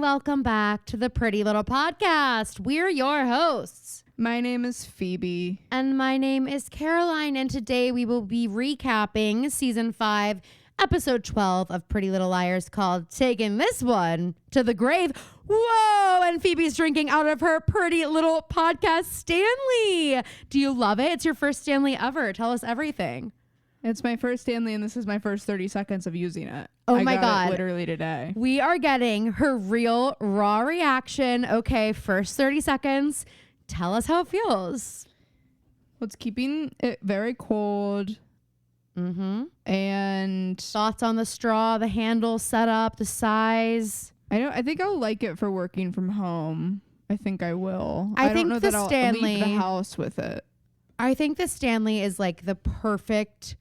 and welcome back to the Pretty Little Podcast. We're your hosts. My name is Phoebe. And my name is Caroline, and today we will be recapping Season 5, Episode 12 of Pretty Little Liars called Taking This One to the Grave. Whoa! And Phoebe's drinking out of her Pretty Little Podcast Stanley. Do you love it? It's your first Stanley ever. Tell us everything. It's my first Stanley, and this is my first 30 seconds of using it. Oh my God. It literally today. We are getting her real, raw reaction. Okay, first 30 seconds. Tell us how it feels. Well, it's keeping it very cold. Mm-hmm. And Thoughts on the straw, the handle setup, the size. I think I'll like it for working from home. I think I will. I don't think know the that I'll Stanley- leave the house with it. I think the Stanley is like the perfect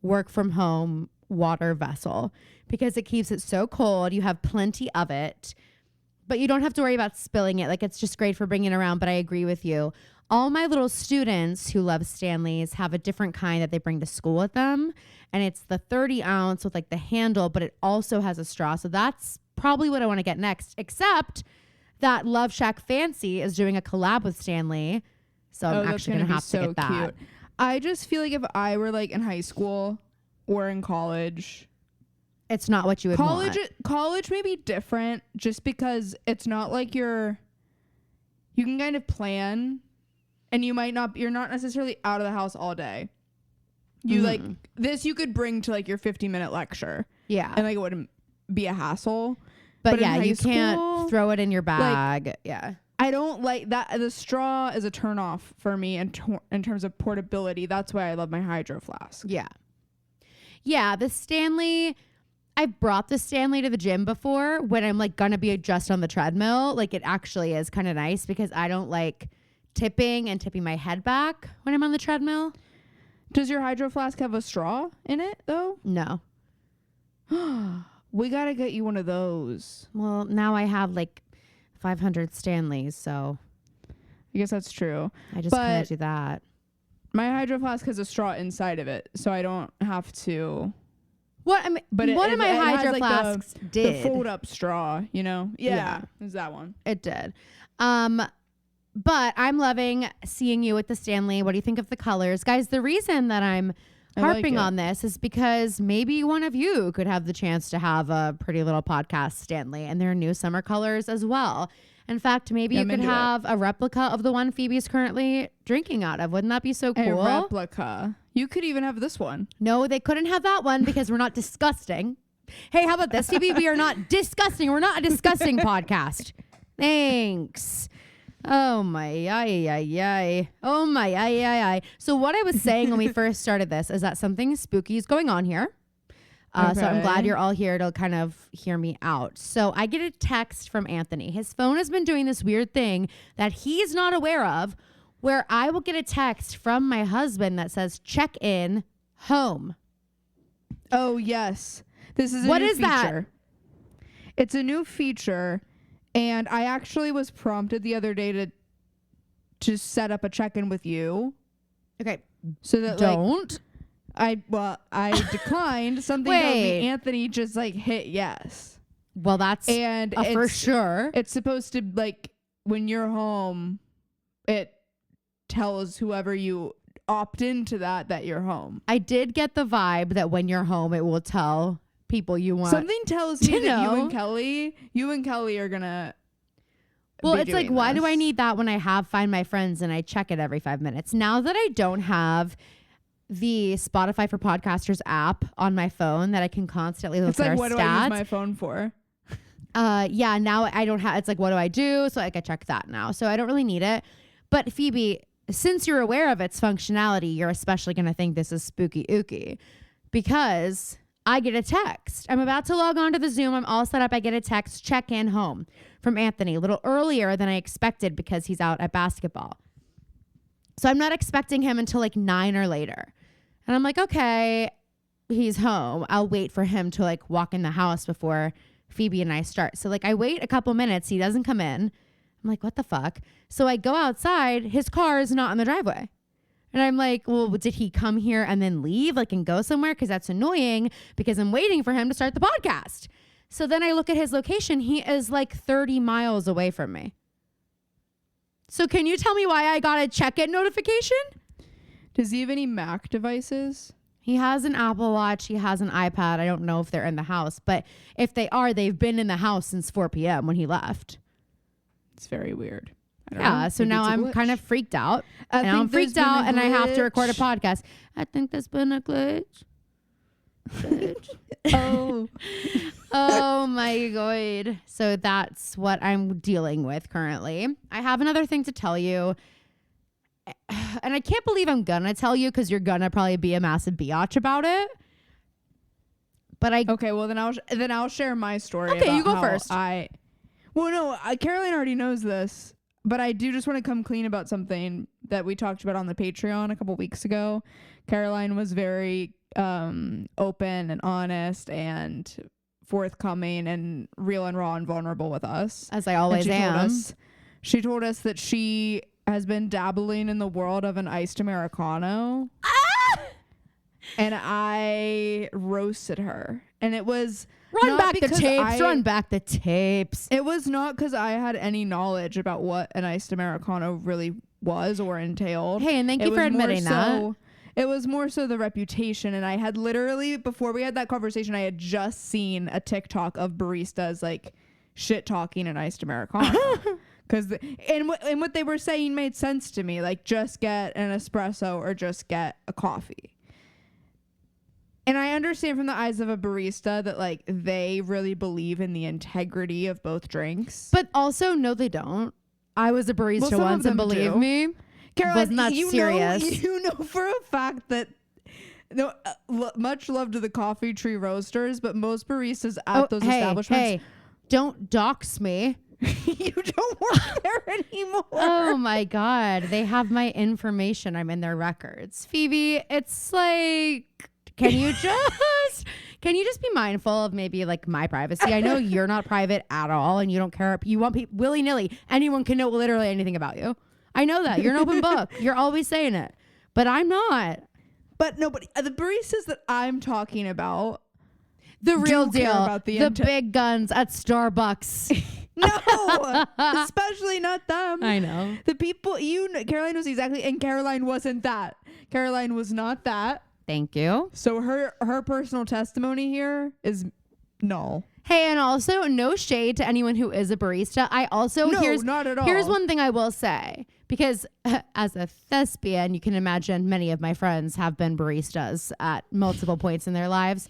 work from home water vessel because it keeps it so cold. You have plenty of it, but you don't have to worry about spilling it. Like, it's just great for bringing it around. But I agree with you. All my little students who love Stanleys have a different kind that they bring to school with them. And it's the 30 ounce with like the handle, but it also has a straw. So that's probably what I want to get next, except that Love Shack Fancy is doing a collab with Stanley. So I'm actually going to have to get that. Cute. I just feel like if I were like in high school or in college, It's not what you would want. college may be different just because it's not like you can kind of plan and you're not necessarily out of the house all day. You like this you could bring to like your 50-minute lecture. Yeah. And like it wouldn't be a hassle. But in yeah, high you can't school, throw it in your bag. Yeah. I don't like that. The straw is a turnoff for me in terms of portability. That's why I love my Hydro Flask. Yeah. Yeah, the Stanley, I've brought the Stanley to the gym before when I'm like gonna be just on the treadmill. Like, it actually is kind of nice because I don't like tipping my head back when I'm on the treadmill. Does your Hydro Flask have a straw in it though? No. We gotta get you one of those. Well, now I have like 500 Stanleys, so I guess that's true. I just kind of do that. My Hydro Flask has a straw inside of it, so I don't have to. What I mean, But one of my Hydro has, like, Flasks did. the fold up straw, you know? Yeah. Is that one? It did. But I'm loving seeing you with the Stanley. What do you think of the colors? Guys, the reason that I'm harping on this is because maybe one of you could have the chance to have a Pretty Little Podcast Stanley, and their new summer colors as well. In fact, maybe you could have a replica of the one Phoebe's currently drinking out of. Wouldn't that be so cool? A replica. You could even have this one. No, they couldn't have that one because we're not disgusting. Hey, how about this, Phoebe? We are not disgusting. We're not a disgusting podcast. Thanks. Oh my, ay. Oh my, ay. So what I was saying when we first started this is that something spooky is going on here. So I'm glad you're all here to kind of hear me out. So I get a text from Anthony. His phone has been doing this weird thing that he's not aware of, where I will get a text from my husband that says, check in home. Oh, yes. This is a What new is that? feature. It's a new feature, and I actually was prompted the other day to set up a check-in with you. Okay. So that Don't. I declined. Something tells me Anthony just like hit yes. Well, that's and for sure. It's supposed to, like, when you're home, it tells whoever you opt into that you're home. I did get the vibe that when you're home, it will tell people you want. Something tells me that know. you and Kelly are gonna. Well, be it's like, doing why do this. I need that when I have Find My Friends and I check it every 5 minutes? Now that I don't have the Spotify for Podcasters app on my phone that I can constantly look It's at like, our what stats. do I use my phone for? Yeah, now I don't have, it's like, what do I do? So like I check that now. So I don't really need it. But Phoebe, since you're aware of its functionality, you're especially going to think this is spooky ooky because I get a text. I'm about to log on to the Zoom. I'm all set up. I get a text, check in home from Anthony a little earlier than I expected because he's out at basketball. So I'm not expecting him until like 9 or later. And I'm like, okay, he's home. I'll wait for him to like walk in the house before Phoebe and I start. So like I wait a couple minutes. He doesn't come in. I'm like, what the fuck? So I go outside. His car is not in the driveway. And I'm like, well, did he come here and then leave, like, and go somewhere? Because that's annoying because I'm waiting for him to start the podcast. So then I look at his location. He is like 30 miles away from me. So can you tell me why I got a check-in notification? Does he have any Mac devices? He has an Apple Watch. He has an iPad. I don't know if they're in the house, but if they are, they've been in the house since 4 p.m. when he left. It's very weird. I don't Yeah, know. so Maybe now it's a I'm glitch. kind of freaked out. I And think I'm freaked there's been a out and I have to record a glitch. podcast. I think there's been a glitch. Oh. Oh my God. So that's what I'm dealing with currently. I have another thing to tell you. And I can't believe I'm gonna tell you because you're gonna probably be a massive biatch about it. But I Okay, well then I'll share my story. Okay, you about go how first. Caroline already knows this, but I do just want to come clean about something that we talked about on the Patreon a couple weeks ago. Caroline was very open and honest and forthcoming and real and raw and vulnerable with us. as I always am. She told us that she has been dabbling in the world of an iced Americano. And I roasted her. And it was Run not back the because tapes. Run back the tapes. It was not because I had any knowledge about what an iced Americano really was or entailed. Hey, and thank you It for was more admitting that. so- It was more so the reputation. And I had literally, before we had that conversation, I had just seen a TikTok of baristas like shit talking an iced Americano. Because and what they were saying made sense to me. Like, just get an espresso or just get a coffee. And I understand from the eyes of a barista that like they really believe in the integrity of both drinks. But also, no, they don't. I was a barista some of once, and them believe do. me, Caroline, was not serious. You know for a fact that much love to the Coffee Tree Roasters, but most baristas at those establishments, Hey, don't dox me. you don't work there anymore. Oh my God. They have my information. I'm in their records. Phoebe, it's like, can you just be mindful of maybe like my privacy? I know you're not private at all and you don't care. You want people willy-nilly. Anyone can know literally anything about you. I know that. You're an open book. You're always saying it. But I'm not. But nobody, the baristas that I'm talking about, The real do care deal. about the The big guns at Starbucks. no, especially not them. I know. The people, Caroline was exactly, and Caroline wasn't that. Caroline was not that. Thank you. So her personal testimony here is null. Hey, and also no shade to anyone who is a barista. I also No, here's not at all. Here's one thing I will say, because as a thespian, you can imagine many of my friends have been baristas at multiple points in their lives.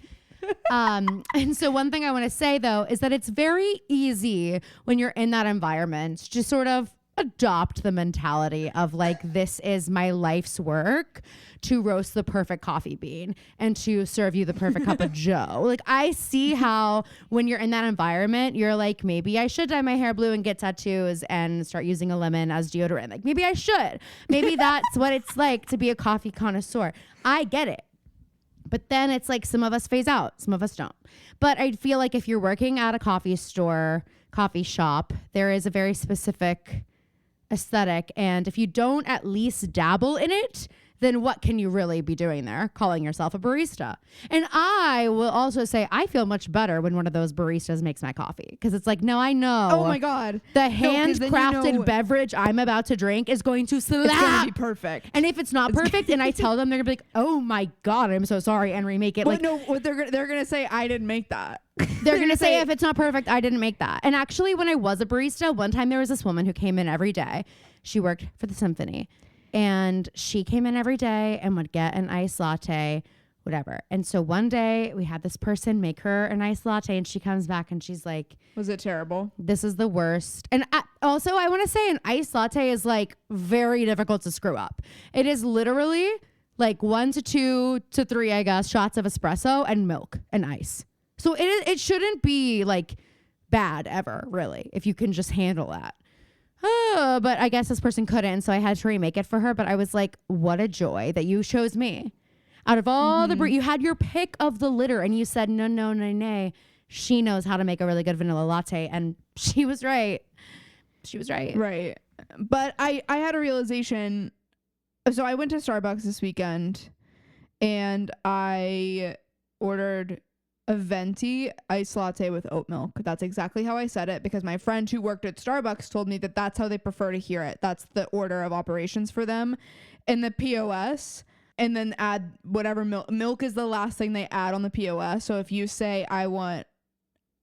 And so one thing I want to say though is that it's very easy when you're in that environment to sort of adopt the mentality of like, this is my life's work to roast the perfect coffee bean and to serve you the perfect cup of joe. Like, I see how when you're in that environment, you're like, maybe I should dye my hair blue and get tattoos and start using a lemon as deodorant. Like, maybe I should. Maybe that's what it's like to be a coffee connoisseur. I get it. But then it's like some of us phase out, some of us don't. But I feel like if you're working at a coffee store, coffee shop, there is a very specific aesthetic. And if you don't at least dabble in it, then what can you really be doing there? Calling yourself a barista. And I will also say I feel much better when one of those baristas makes my coffee. Because it's like, no, I know. Oh my God. The 'cause then handcrafted beverage I'm about to drink is going to slap. It's going to be perfect. And if it's not perfect and I tell them, they're going to be like, oh my God, I'm so sorry, and remake it. Well, Like, no, what they're going to say, I didn't make that. they're going to say, if it's not perfect, I didn't make that. And actually, when I was a barista, one time there was this woman who came in every day. She worked for the symphony. And she came in every day and would get an iced latte, whatever. And so one day we had this person make her an iced latte, and she comes back and she's like, Was it terrible? this is the worst. And also, I want to say an iced latte is like very difficult to screw up. It is literally like 1 to 2 to 3, I guess, shots of espresso and milk and ice. So it shouldn't be like bad ever, really, if you can just handle that. Oh, but I guess this person couldn't, so I had to remake it for her. But I was like, what a joy that you chose me. Out of all you had your pick of the litter, and you said, no. She knows how to make a really good vanilla latte, and she was right. She was right. Right. But I had a realization. So I went to Starbucks this weekend, and I ordered a venti iced latte with oat milk. That's exactly how I said it because my friend who worked at Starbucks told me that that's how they prefer to hear it. That's the order of operations for them in the POS. And then add whatever milk. Milk is the last thing they add on the POS. So if you say, I want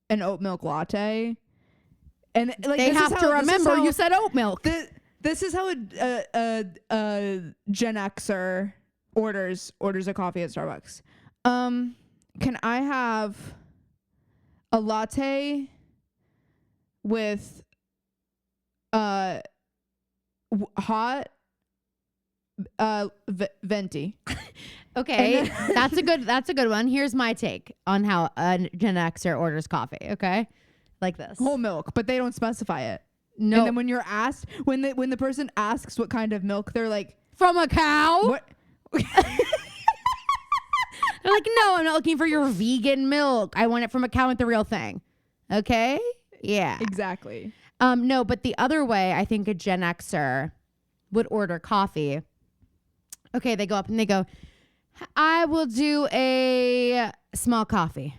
an oat milk latte, and like They have to remember you said oat milk. This is how a Gen Xer orders a coffee at Starbucks. Can I have a latte with hot venti? Okay, that's a good one. Here's my take on how a Gen Xer orders coffee. Okay, like this. Whole milk, but they don't specify it. No. And then when you're asked, when the person asks what kind of milk, they're like, From a cow? what? They're like, no, I'm not looking for your vegan milk. I want it from a cow with the real thing. Okay? Yeah. Exactly. No, but the other way, I think a Gen Xer would order coffee. Okay, they go up and they go, I will do a small coffee.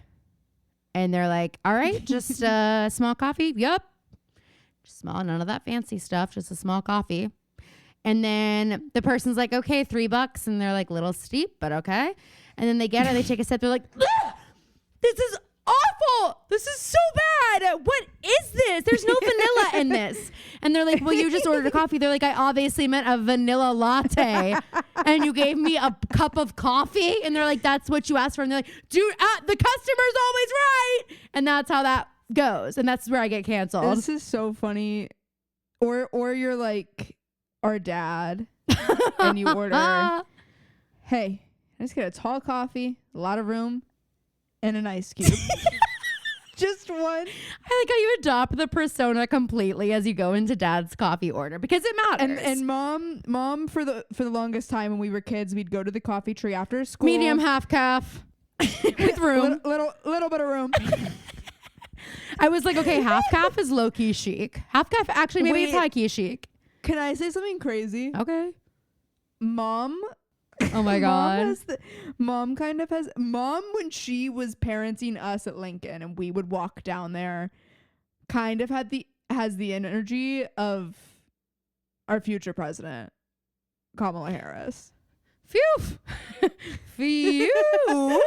And they're like, all right, just a small coffee? Yup. Small, none of that fancy stuff, just a small coffee. And then the person's like, okay, $3. And they're like, little steep, but okay. And then they get it, they take a sip, they're like, this is awful. This is so bad. What is this? There's no vanilla in this. And they're like, well, you just ordered a coffee. They're like, I obviously meant a vanilla latte. And you gave me a cup of coffee. And they're like, that's what you asked for. And they're like, dude, the customer's always right. And that's how that goes. And that's where I get canceled. This is so funny. Or you're like our dad and you order, hey, I just get a tall coffee, a lot of room, and an ice cube. Just one. I like how you adopt the persona completely as you go into dad's coffee order because it matters. And mom for the longest time when we were kids, we'd go to the coffee tree after school. Medium half calf with room. little bit of room. I was like, okay, half calf is low key chic. Half calf actually maybe it's high key chic. Can I say something crazy? Okay. Mom. Oh my god. Mom when she was parenting us at Lincoln and we would walk down there, kind of has the energy of our future president, Kamala Harris. Phew. Phew.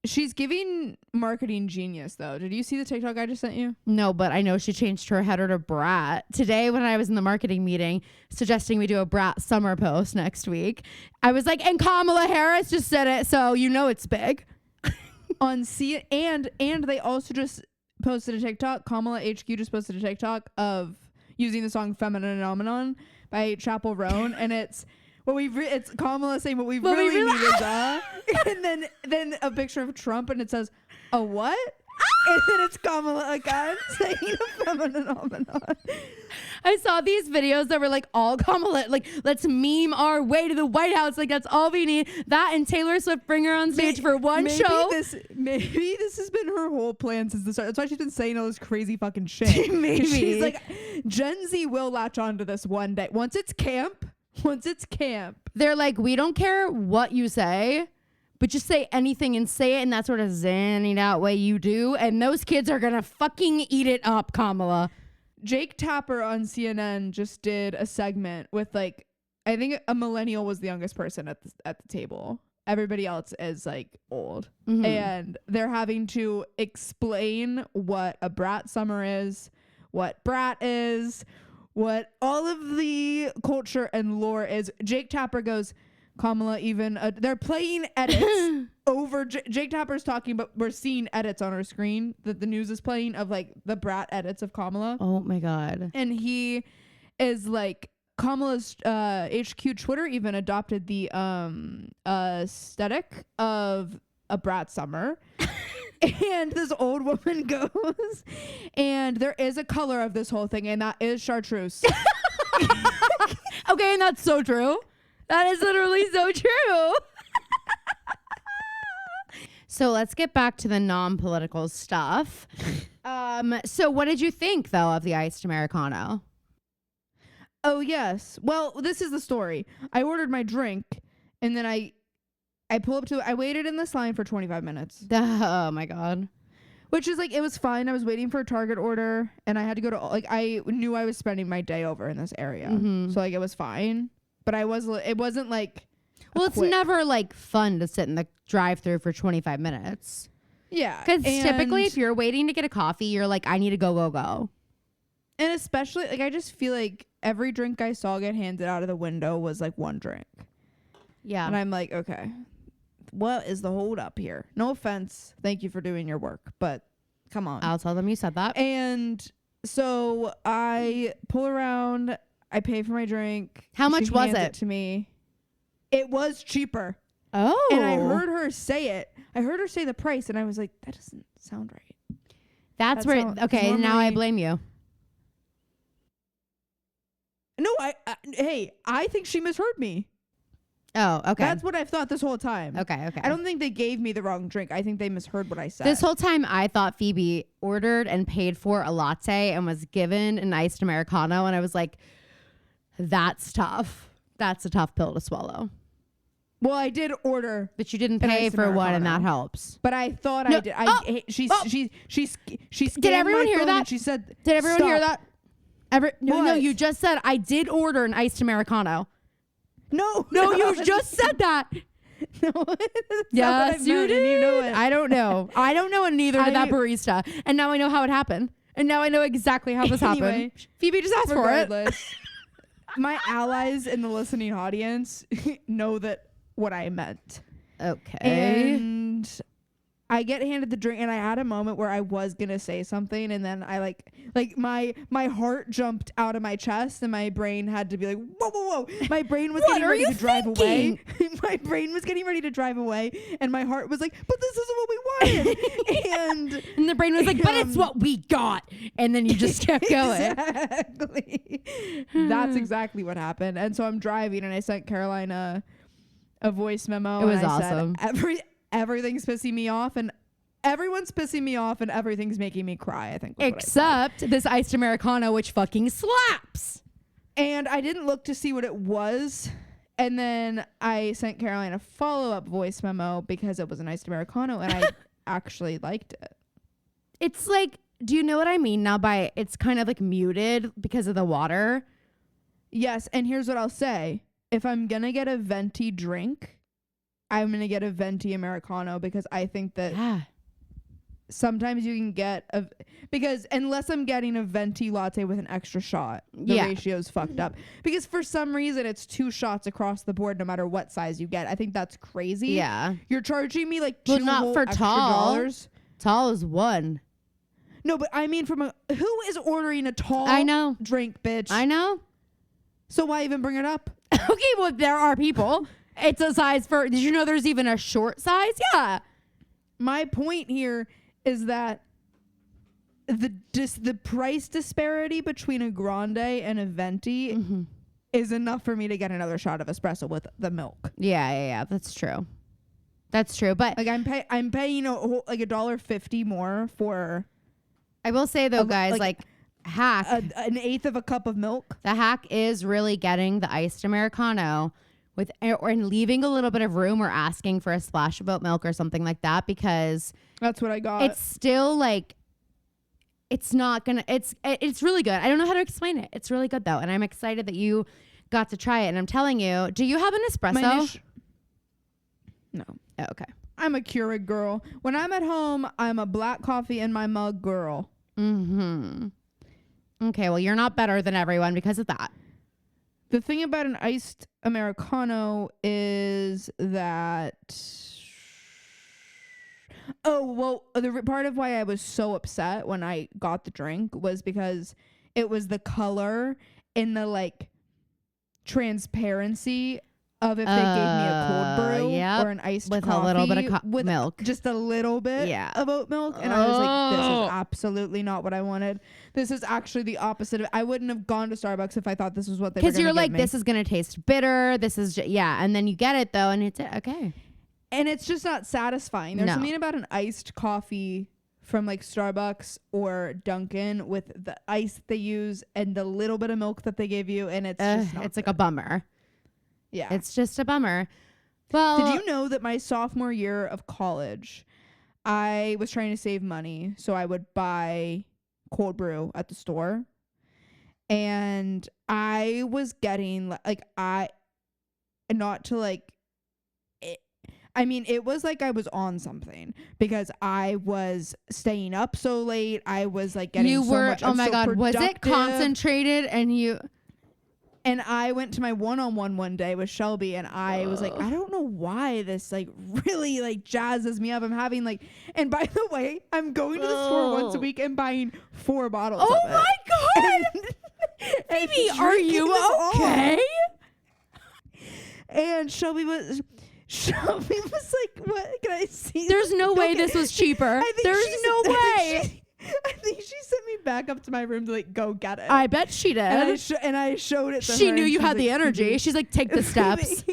She's giving marketing genius though. Did you see the TikTok I just sent you? No, but I know she changed her header to brat. Today when I was in the marketing meeting suggesting we do a brat summer post next week, I was like, and Kamala Harris just said it, so you know it's big. On C and they also just posted a TikTok. Kamala HQ just posted a TikTok of using the song Feminine Phenomenon by Chappell Roan, and it's it's Kamala saying what we really need is and then a picture of Trump and it says a what? And then it's Kamala again saying a feminine phenomenon. I saw these videos that were like all Kamala, like let's meme our way to the White House. Like that's all we need. That and Taylor Swift bring her on stage for one show. Maybe this has been her whole plan since the start. That's why she's been saying all this crazy fucking shit. Maybe. She's like, Gen Z will latch onto this one day. Once it's camp. They're like, we don't care what you say, but just say anything and say it in that sort of zannied out way you do. And those kids are going to fucking eat it up, Kamala. Jake Tapper on CNN just did a segment with like, I think a millennial was the youngest person at the table. Everybody else is like old. Mm-hmm. And they're having to explain what a brat summer is, what brat is, what all of the culture and lore is. Jake Tapper goes, Kamala even, they're playing edits over, Jake Tapper's talking, but we're seeing edits on our screen that the news is playing of like the brat edits of Kamala. Oh my God. And he is like, Kamala's HQ Twitter even adopted the aesthetic of a brat summer. And this old woman goes, and there is a color of this whole thing, and that is chartreuse. Okay, and that's so true. That is literally so true. So let's get back to the non-political stuff. So what did you think, though, of the iced Americano? Oh, yes. Well, this is the story. I ordered my drink, and then I I waited in this line for 25 minutes, Oh my God. which is like, it was fine. I was waiting for a Target order and I had to go to, like, I knew I was spending my day over in this area. Mhm. So like, it was fine, but it wasn't like, Well, it's never like fun to sit in the drive-through for 25 minutes. yeah. Because typically, And- if you're waiting to get a coffee, you're like, I need to go. and especially like, I just feel like every drink I saw get handed out of the window was like one drink. Yeah. And I'm like, okay, what is the hold up here? No offense. Thank you for doing your work, but come on. I'll tell them you said that. And so I pull around, I pay for my drink. How much She was hands it? to me. It was cheaper. Oh. And I heard her say it. I heard her say the price and I was like, that doesn't sound right. That's that's where. not- Okay, now I normally- blame you. No, hey, I think she misheard me. Oh, okay. That's what I've thought this whole time. Okay. I don't think they gave me the wrong drink. I think they misheard what I said. This whole time, I thought Phoebe ordered and paid for a latte and was given an iced Americano. And I was like, that's tough. That's a tough pill to swallow. Well, I did order, But you didn't An pay iced for one, and that Americano. helps. but I thought No. I did. Oh. She scanned Did everyone my hear phone that? and she said, Did everyone hear "Stop." that? No, What? you just said I did order an iced Americano. No, No, you just said that. No, that's not what I Yes, you meant, and did. you know it. I don't know. I don't know, and neither did that I- barista. And now I know how it happened. And now I know exactly how this happened. Anyway, Phoebe just asked for it. Regardless, my allies in the listening audience know that what I meant. Okay. And I get handed the drink, and I had a moment where I was gonna say something, and then I like my heart jumped out of my chest, and my brain had to be like, whoa. My brain was What getting are ready you to drive thinking? away. My brain was getting ready to drive away, and my heart was like, but this isn't what we wanted. And the brain was like, but it's Um, what we got. And then you just kept going. Exactly. That's exactly what happened. And so I'm driving, and I sent Caroline a voice memo. It was and I awesome. Said, everything's pissing me off, and everyone's pissing me off, and everything's making me cry. I think. was what I said. Except this iced Americano, which fucking slaps. And I didn't look to see what it was. And then I sent Caroline a follow-up voice memo because it was an iced Americano, and I actually liked it. It's like, do you know what I mean now by it's kind of like muted because of the water? Yes, and here's what I'll say. If I'm going to get a venti drink, I'm going to get a venti Americano because I think that Yeah. sometimes you can get because unless I'm getting a venti latte with an extra shot, the Yeah. ratio's fucked up. Because for some reason it's 2 shots across the board no matter what size you get. I think that's crazy. Yeah. You're charging me like Well, $2 not for extra tall. dollars. Tall is one. No, but I mean who is ordering a tall I know. drink, bitch? I know. So why even bring it up? Okay, well, there are people. It's a size for. Did you know there's even a short size? Yeah. My point here is that the price disparity between a grande and a venti Mm-hmm. is enough for me to get another shot of espresso with the milk. Yeah. That's true. That's true. But Like I'm paying like $1.50 more for I will say though, a- guys, like, like hack. an eighth of a cup of milk. The hack is really getting the iced Americano with and leaving a little bit of room or asking for a splash of oat milk or something like that because That's what I got. it's still like it's not gonna it's really good. I don't know how to explain it. It's really good though, and I'm excited that you got to try it. And I'm telling you, do you have an espresso? No. Oh, okay. I'm a Keurig girl. When I'm at home, I'm a black coffee in my mug girl. Mm-hmm. Okay, well, you're not better than everyone because of that. The thing about an iced Americano is that the part of why I was so upset when I got the drink was because it was the color and the like transparency of if they gave me a cold brew yep. or an iced With a coffee little bit of with milk. just a little bit Yeah. of oat milk, and I was like, this Oh. is absolutely not what I wanted. This is actually the opposite of. I wouldn't have gone to Starbucks if I thought this was what they were Because going to you're like, me. this is going to taste bitter. This is, yeah. And then you get it though, and it's okay. And it's just not satisfying. There's No. something about an iced coffee from like Starbucks or Dunkin' with the ice they use and the little bit of milk that they give you, and it's just not It's like good. a bummer. Yeah. It's just a bummer. Well, Did you know that my sophomore year of college, I was trying to save money, so I would buy cold brew at the store, and I was getting like I not to like it, I mean, it was like I was on something because I was staying up so late. I was like getting you so were, much. oh my God, was it productive. concentrated and you, And I went to my one-on-one one day with Shelby, and I was like, I don't know why this like really like jazzes me up. I'm having like, and by the way, I'm going to the store once a week and buying 4 bottles. oh of it. my God. And Phoebe, are drinking you this all. okay? And Shelby was like, "What can I see?" There's no way Okay. this was cheaper. I think There's she no said- way. I think she sent me back up to my room to like go get it. I bet she did. and I showed it to her. She knew and you she's had the like, energy. "Phoebe, She's like, take the steps.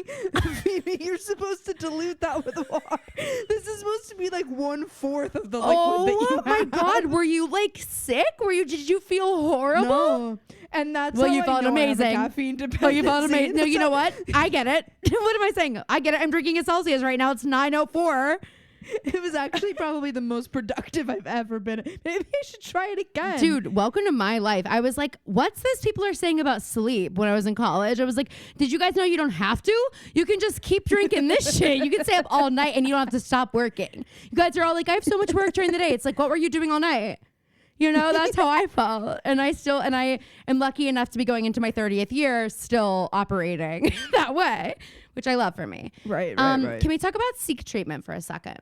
Phoebe, you're supposed to dilute that with water. This is supposed to be like 1/4 of the liquid that you Oh my have." God. Were you like sick? Did you feel horrible? No. And that's Well, how you I felt know I have a amazing. caffeine Oh, dependency. you felt amazing. No, you know That's what? I get it. What am I saying? I get it. I'm drinking a Celsius right now. It's 9:04. It was actually probably the most productive I've ever been. Maybe I should try it again. Dude, welcome to my life. I was like, what's this people are saying about sleep when I was in college? I was like, did you guys know you don't have to? You can just keep drinking this shit. You can stay up all night and you don't have to stop working. You guys are all like, I have so much work during the day. It's like, what were you doing all night? You know, that's how I felt. And I am lucky enough to be going into my 30th year still operating that way, which I love for me. Right. Can we talk about Seek treatment for a second?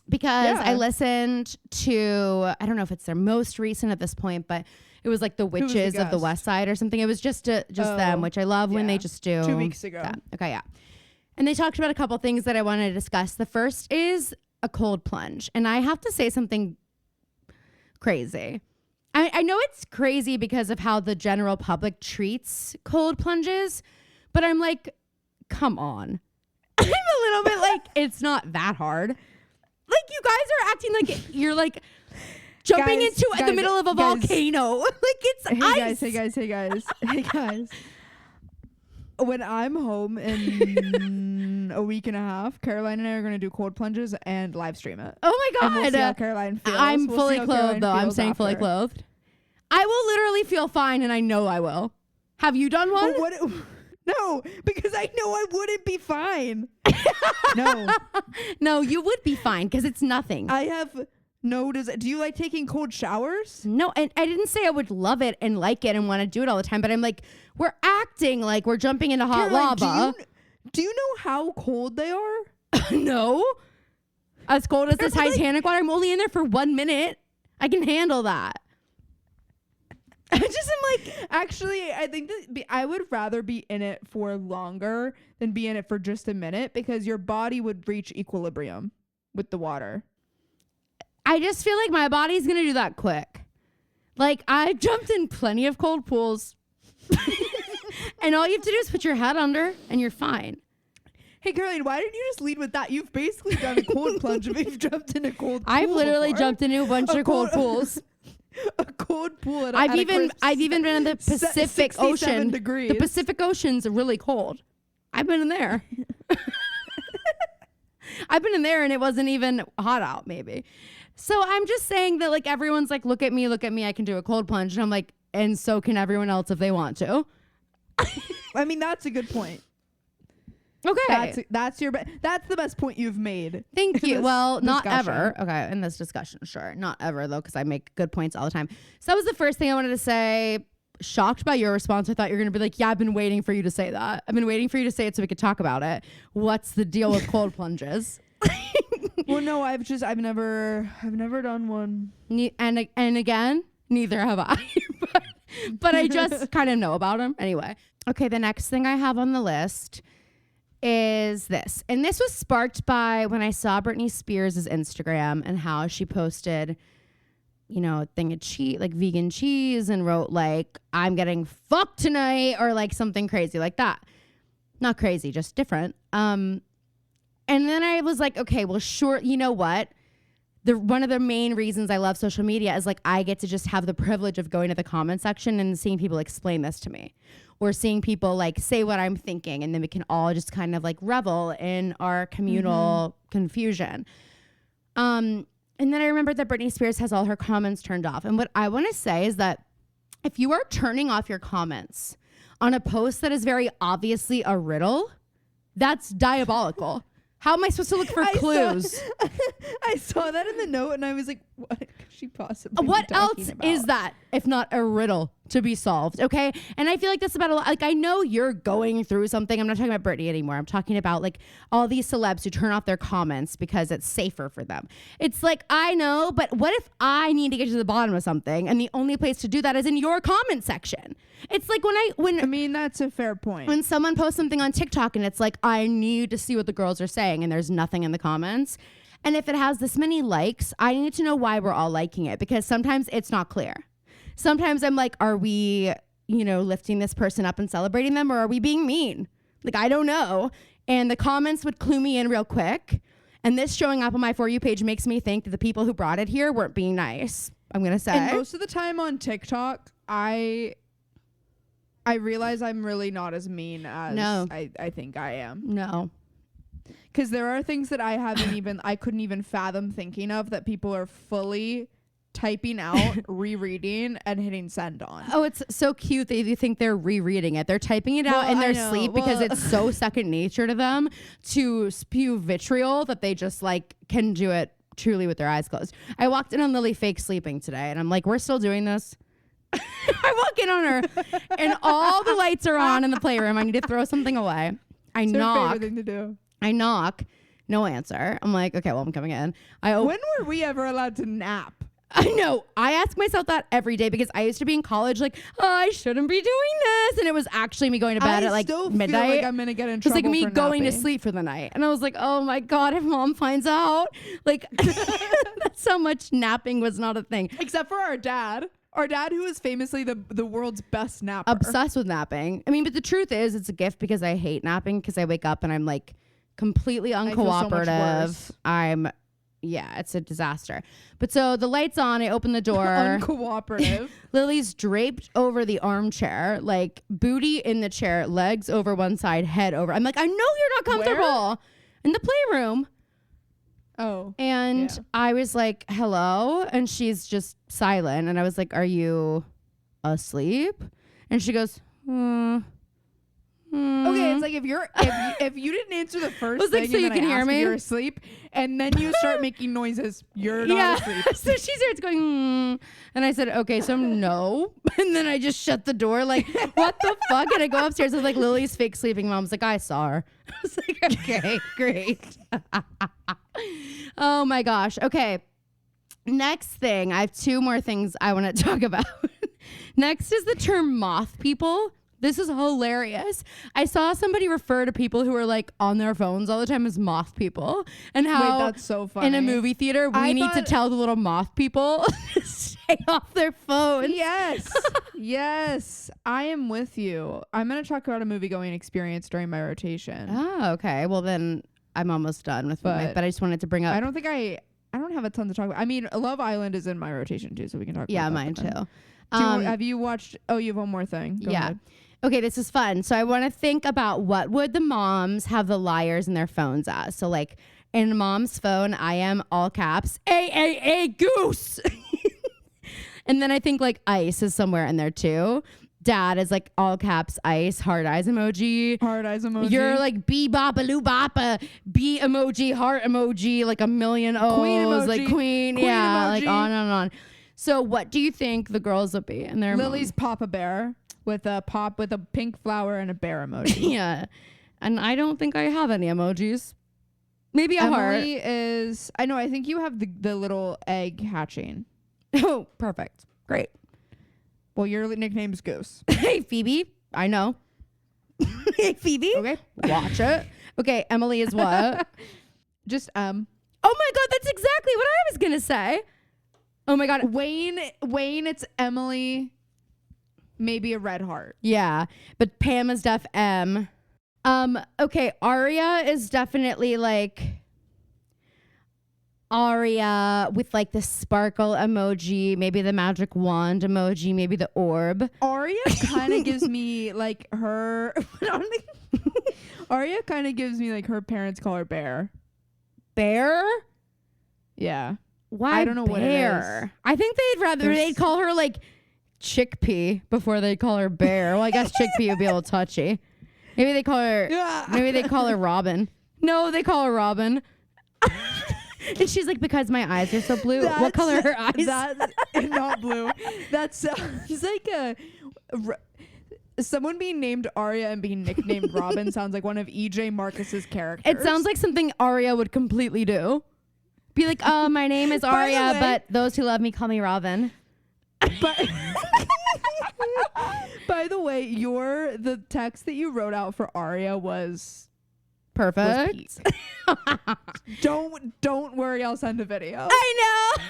Because Yeah. I listened to, I don't know if it's their most recent at this point, but it was like the was the Witches of the guest? West Side or something. It was just them, which I love when they yeah. just do 2 weeks ago. that. Okay, yeah. And they talked about a couple things that I wanted to discuss. The first is a cold plunge. And I have to say something crazy. I know it's crazy because of how the general public treats cold plunges, but I'm like, come on. I'm a little bit like, it's not that hard. Like, you guys are acting like you're like jumping Guys, into the guys, middle of a guys. volcano. Like, it's Hey ice. guys. When I'm home in a week and a half, Caroline and I are going to do cold plunges and live stream it. Oh my And we'll God. see how Caroline feels. I'm We'll fully see how clothed, Caroline though. I'm feels saying fully after. clothed. I will literally feel fine, and I know I will. Have you done one? But what? No, because I know I wouldn't be fine. No, No, you would be fine because it's nothing. I have no desire. Do you like taking cold showers? No, and I didn't say I would love it and like it and want to do it all the time, but I'm like, we're acting like we're jumping into hot Caroline, lava. Do you know how cold they are? No. As cold as the They're like- Titanic water. I'm only in there for 1 minute. I can handle that. I just am like, Actually, I think that I would rather be in it for longer than be in it for just a minute because your body would reach equilibrium with the water. I just feel like my body's going to do that quick. Like, I've jumped in plenty of cold pools. And all you have to do is put your head under and you're fine. Hey, Caroline, why didn't you just lead with that? You've basically done a cold plunge if you've jumped in a cold pool I've literally before. jumped into a bunch A of cold cold- pools. A cold pool. I've even been in the se- Pacific 67 Ocean. degrees. The Pacific Ocean's really cold. I've been in there. I've been in there and it wasn't even hot out maybe. So I'm just saying that like everyone's like, look at me, I can do a cold plunge. And I'm like, and so can everyone else if they want to. I mean, that's a good point. Okay. That's the best point you've made. Thank in you. this Well, not discussion. ever. Okay, in this discussion, sure. Not ever, though, because I make good points all the time. So that was the first thing I wanted to say. Shocked by your response. I thought you were going to be like, yeah, I've been waiting for you to say that. I've been waiting for you to say it so we could talk about it. What's the deal with cold plunges? Well, no, I've never done one. And again, neither have I. but I just kind of know about them. Anyway. Okay, the next thing I have on the list is this. And this was sparked by when I saw Britney Spears' Instagram and how she posted, you know, a thing of cheese, like vegan cheese, and wrote like, I'm getting fucked tonight, or like something crazy like that. Not crazy, just different. And then I was like, okay, well, sure, you know what? one of the main reasons I love social media is like I get to just have the privilege of going to the comment section and seeing people explain this to me, or seeing people like say what I'm thinking, and then we can all just kind of like revel in our communal confusion. And then I remembered that Britney Spears has all her comments turned off. And what I want to say is that if you are turning off your comments on a post that is very obviously a riddle, that's diabolical. How am I supposed to look for clues? I saw that in the note and I was like, what could she possibly What be talking else about? is that if not a riddle to be solved? Okay. And I feel like that's about a lot. Like, I know you're going through something. I'm not talking about Britney anymore. I'm talking about like all these celebs who turn off their comments because it's safer for them. It's like, I know, but what if I need to get to the bottom of something and the only place to do that is in your comment section? It's like I mean, that's a fair point. when someone posts something on TikTok and it's like, I need to see what the girls are saying, and there's nothing in the comments. And if it has this many likes, I need to know why we're all liking it, because sometimes it's not clear. Sometimes I'm like, are we, lifting this person up and celebrating them, or are we being mean? Like, I don't know. And the comments would clue me in real quick. And this showing up on my For You page makes me think that the people who brought it here weren't being nice, I'm going to say. And most of the time on TikTok, I realize I'm really not as mean as I think I am. No. Because there are things that I couldn't even fathom thinking of that people are fully typing out, rereading, and hitting send on. Oh, it's so cute that you think they're rereading it. They're typing it out in their sleep because it's so second nature to them to spew vitriol that they just like can do it truly with their eyes closed. I walked in on Lily fake sleeping today, and I'm like, we're still doing this? I walk in on her and all the lights are on in the playroom. I need to throw something away. I It's her knock. favorite thing to do. I knock. No answer. I'm like, okay, well, I'm coming in. When were we ever allowed to nap? I know. I ask myself that every day because I used to be in college like, oh, I shouldn't be doing this. And it was actually me going to bed at like still midnight. feel like I'm going to get in It's trouble like me for going to napping. sleep for the night. And I was like, oh my God, if mom finds out. Like, that's how much napping was not a thing. Except for our dad. Our dad, who is famously the world's best napper. Obsessed with napping. I mean, but the truth is it's a gift because I hate napping because I wake up and I'm like completely feel so much uncooperative. worse. It's a disaster. But so the light's on, I open the door. Uncooperative. Lily's draped over the armchair, like booty in the chair, legs over one side, head over. I'm like, I know you're not comfortable. In the playroom. Oh. And Yeah. I was like, hello. And she's just silent. And I was like, are you asleep? And she goes, Okay, it's like if you didn't answer the first was like, thing so and you then can I hear ask me? if you're asleep, and then you start making noises, you're not asleep. So she starts going, and I said, okay, so no. And then I just shut the door, like, what the fuck? And I go upstairs. I was like, Lily's fake sleeping. Mom's like, I saw her. I was like, okay, great. Oh my gosh. Okay. Next thing, I have two more things I want to talk about. Next is the term moth people. This is hilarious. I saw somebody refer to people who are like on their phones all the time as moth people, and how Wait, that's so funny. in a movie theater we I need to thought- tell the little moth people to stay off their phones. Yes. Yes. I am with you. I'm going to talk about a movie going experience during my rotation. Oh, okay. Well, then I'm almost done with my, but I just wanted to bring up. I don't have a ton to talk about. I mean, Love Island is in my rotation too, so we can talk Yeah, about mine that then. too. Have you watched, you have one more thing. Go Yeah. ahead. Okay, this is fun. So I want to think about what would the moms have the liars in their phones as. So like in mom's phone, I am all caps, A goose. And then I think like ice is somewhere in there too. Dad is like all caps ice, hard eyes emoji. Hard eyes emoji. You're like bee boppa loo boppa, B emoji, heart emoji, like a million O's, Queen emoji. like queen, Queen yeah, emoji. like on and on. So what do you think the girls will be in their Lily's Papa Bear with a pink flower and a bear emoji. Yeah. And I don't think I have any emojis. Maybe a heart. Emily is, I think you have the little egg hatching. Oh, perfect. Great. Well, your nickname's Goose. Hey, Phoebe. I know. Hey, Phoebe. Okay. Watch it. Okay, Emily is what? Just Oh my God, that's exactly what I was going to say. Oh my God. Wayne, it's Emily, maybe a red heart. Yeah, but Pam is def M. Okay, Aria is definitely like Arya with like the sparkle emoji, maybe the magic wand emoji, maybe the orb. Arya kind of gives me like her. Arya kind of gives me like her parents call her Bear. Bear? Yeah. Why I don't know bear? what it is. I think they'd call her like Chickpea before they call her Bear. Well, I guess Chickpea would be a little touchy. Maybe they call her Robin. No, they call her Robin. And she's like, because my eyes are so blue. What color are her eyes? That's not blue. That sounds like someone being named Arya and being nicknamed Robin sounds like one of EJ Marcus's characters. It sounds like something Arya would completely do. Be like, oh, my name is Arya, but those who love me call me Robin. But by the way, the text that you wrote out for Arya was perfect. Don't worry, I'll send a video. I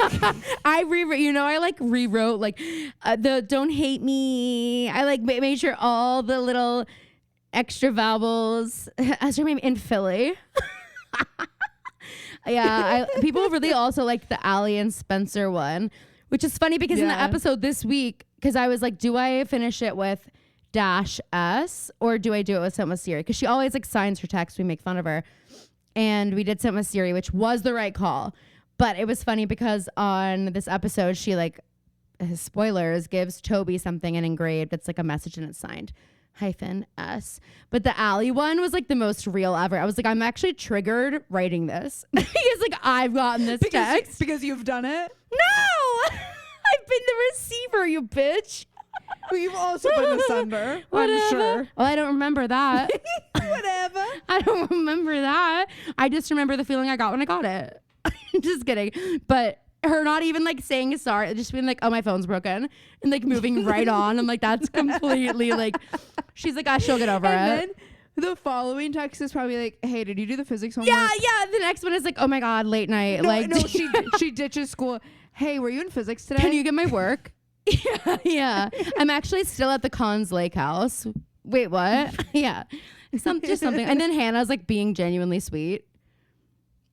know. I rewrote like the don't hate me. I like made sure all the little extra vowels as her name in Philly. Yeah, people really also like the Allie and Spencer one, which is funny because in the episode this week, because I was like, do I finish it with -S or do I do it with Sent with Siri? Because she always like signs her text. We make fun of her. And we did Sent with Siri, which was the right call. But it was funny because on this episode, she like, spoilers, gives Toby something and engraved. It's like a message and it's signed -S. But the Allie one was like the most real ever. I was like, I'm actually triggered writing this. Because like I've gotten this text. Because you've done it? No! I've been the receiver, you bitch. We've also been the sender. Whatever. I'm sure. Well, I don't remember that. Whatever. I don't remember that. I just remember the feeling I got when I got it. Just kidding. But her not even like saying sorry, just being like, oh, my phone's broken, and like moving right on. I'm like, that's completely like, she's like, she'll get over it. Then the following text is probably like, hey, did you do the physics homework? Yeah. The next one is like, oh my God, late night. She ditches school. Hey, were you in physics today? Can you get my work? Yeah. I'm actually still at the Cons Lake house. Wait, what? Yeah. Just something. And then Hannah's like being genuinely sweet.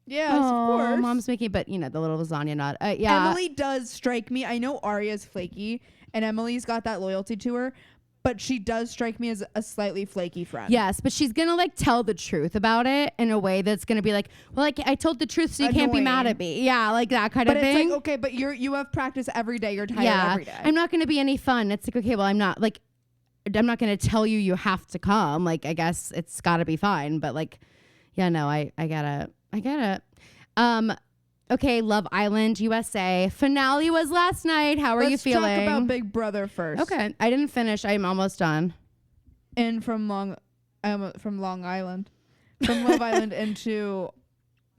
Yes, of course. Mom's making, but the little lasagna nut. Yeah. Emily does strike me. I know Arya's flaky and Emily's got that loyalty to her, but she does strike me as a slightly flaky friend. Yes, but she's going to like tell the truth about it in a way that's going to be like, well, like I told the truth, so you can't be mad at me. Yeah, like that kind of thing. But it's like, okay, but you have practice every day. You're tired every day. I'm not going to be any fun. It's like, okay, well, I'm not going to tell you have to come. Like, I guess it's got to be fine. But like, yeah, no, I get it. Okay, Love Island USA finale was last night. How are you feeling? Let's talk about Big Brother first. Okay, I didn't finish. I'm almost done. And from Long Island, from Love Island into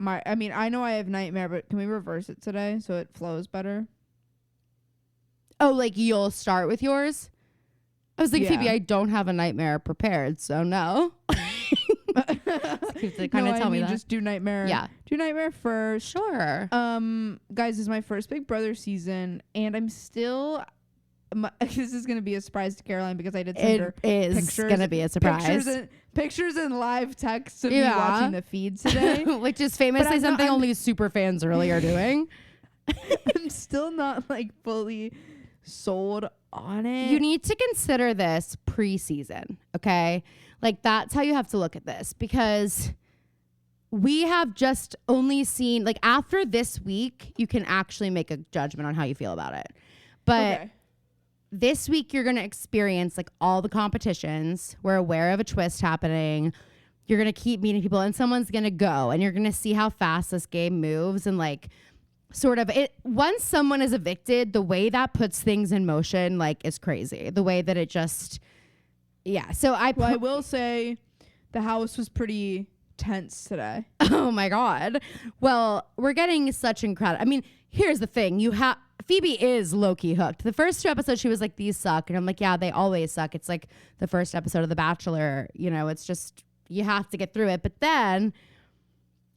I know I have Nightmare, but can we reverse it today so it flows better? Oh, like you'll start with yours? I was like, Yeah. Phoebe, I don't have a Nightmare prepared, so no. Kind of tell me that. Just do Nightmare. Yeah. Do Nightmare first. Sure. Guys, this is my first Big Brother season, and I'm still. This is gonna be a surprise to Caroline because I did send her is gonna be a surprise. Pictures and live texts of me watching the feed today, which is famously something only super fans really are doing. I'm still not like fully sold on it. You need to consider this preseason, okay? Like that's how you have to look at this because we have just only seen like after this week, you can actually make a judgment on how you feel about it. But this week you're going to experience like all the competitions. We're aware of a twist happening. You're going to keep meeting people and someone's going to go and you're going to see how fast this game moves and like sort of it. Once someone is evicted, the way that puts things in motion like is crazy. The way that it just, yeah. So I will say the house was pretty tense today. Oh my God. Well, we're getting such incredible. I mean, here's the thing. Phoebe is low-key hooked. The first 2 episodes, she was like, these suck. And I'm like, yeah, they always suck. It's like the first episode of The Bachelor. It's just, you have to get through it. But then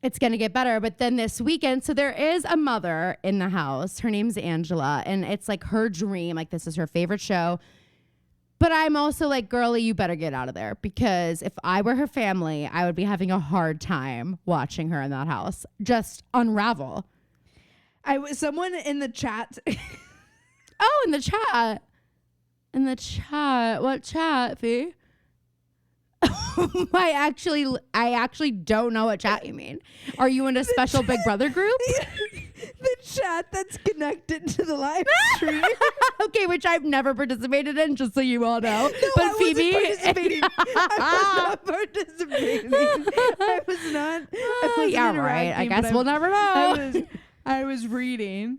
it's going to get better. But then this weekend, so there is a mother in the house. Her name's Angela. And it's like her dream. Like this is her favorite show. But I'm also like, girlie, you better get out of there. Because if I were her family, I would be having a hard time watching her in that house. Just unravel. I was someone in the chat. Oh, in the chat. In the chat. What chat, Fee? I actually don't know what chat you mean. Are you in a special Big Brother group? The chat that's connected to the live stream. Okay, which I've never participated in, just so you all know. No, but I Phoebe, wasn't participating. I was not. Yeah, right. I guess we'll never know. I was reading,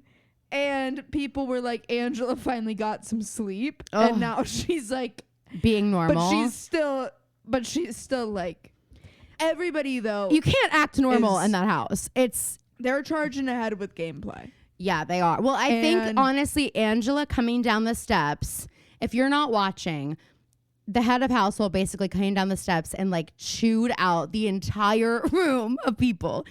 and people were like, Angela finally got some sleep, Oh. and now she's like Being normal. but she's still like everybody though. You can't act normal in that house. They're charging ahead with gameplay. Yeah, they are. Well, I think honestly, Angela coming down the steps, if you're not watching, the head of household basically came down the steps and like chewed out the entire room of people,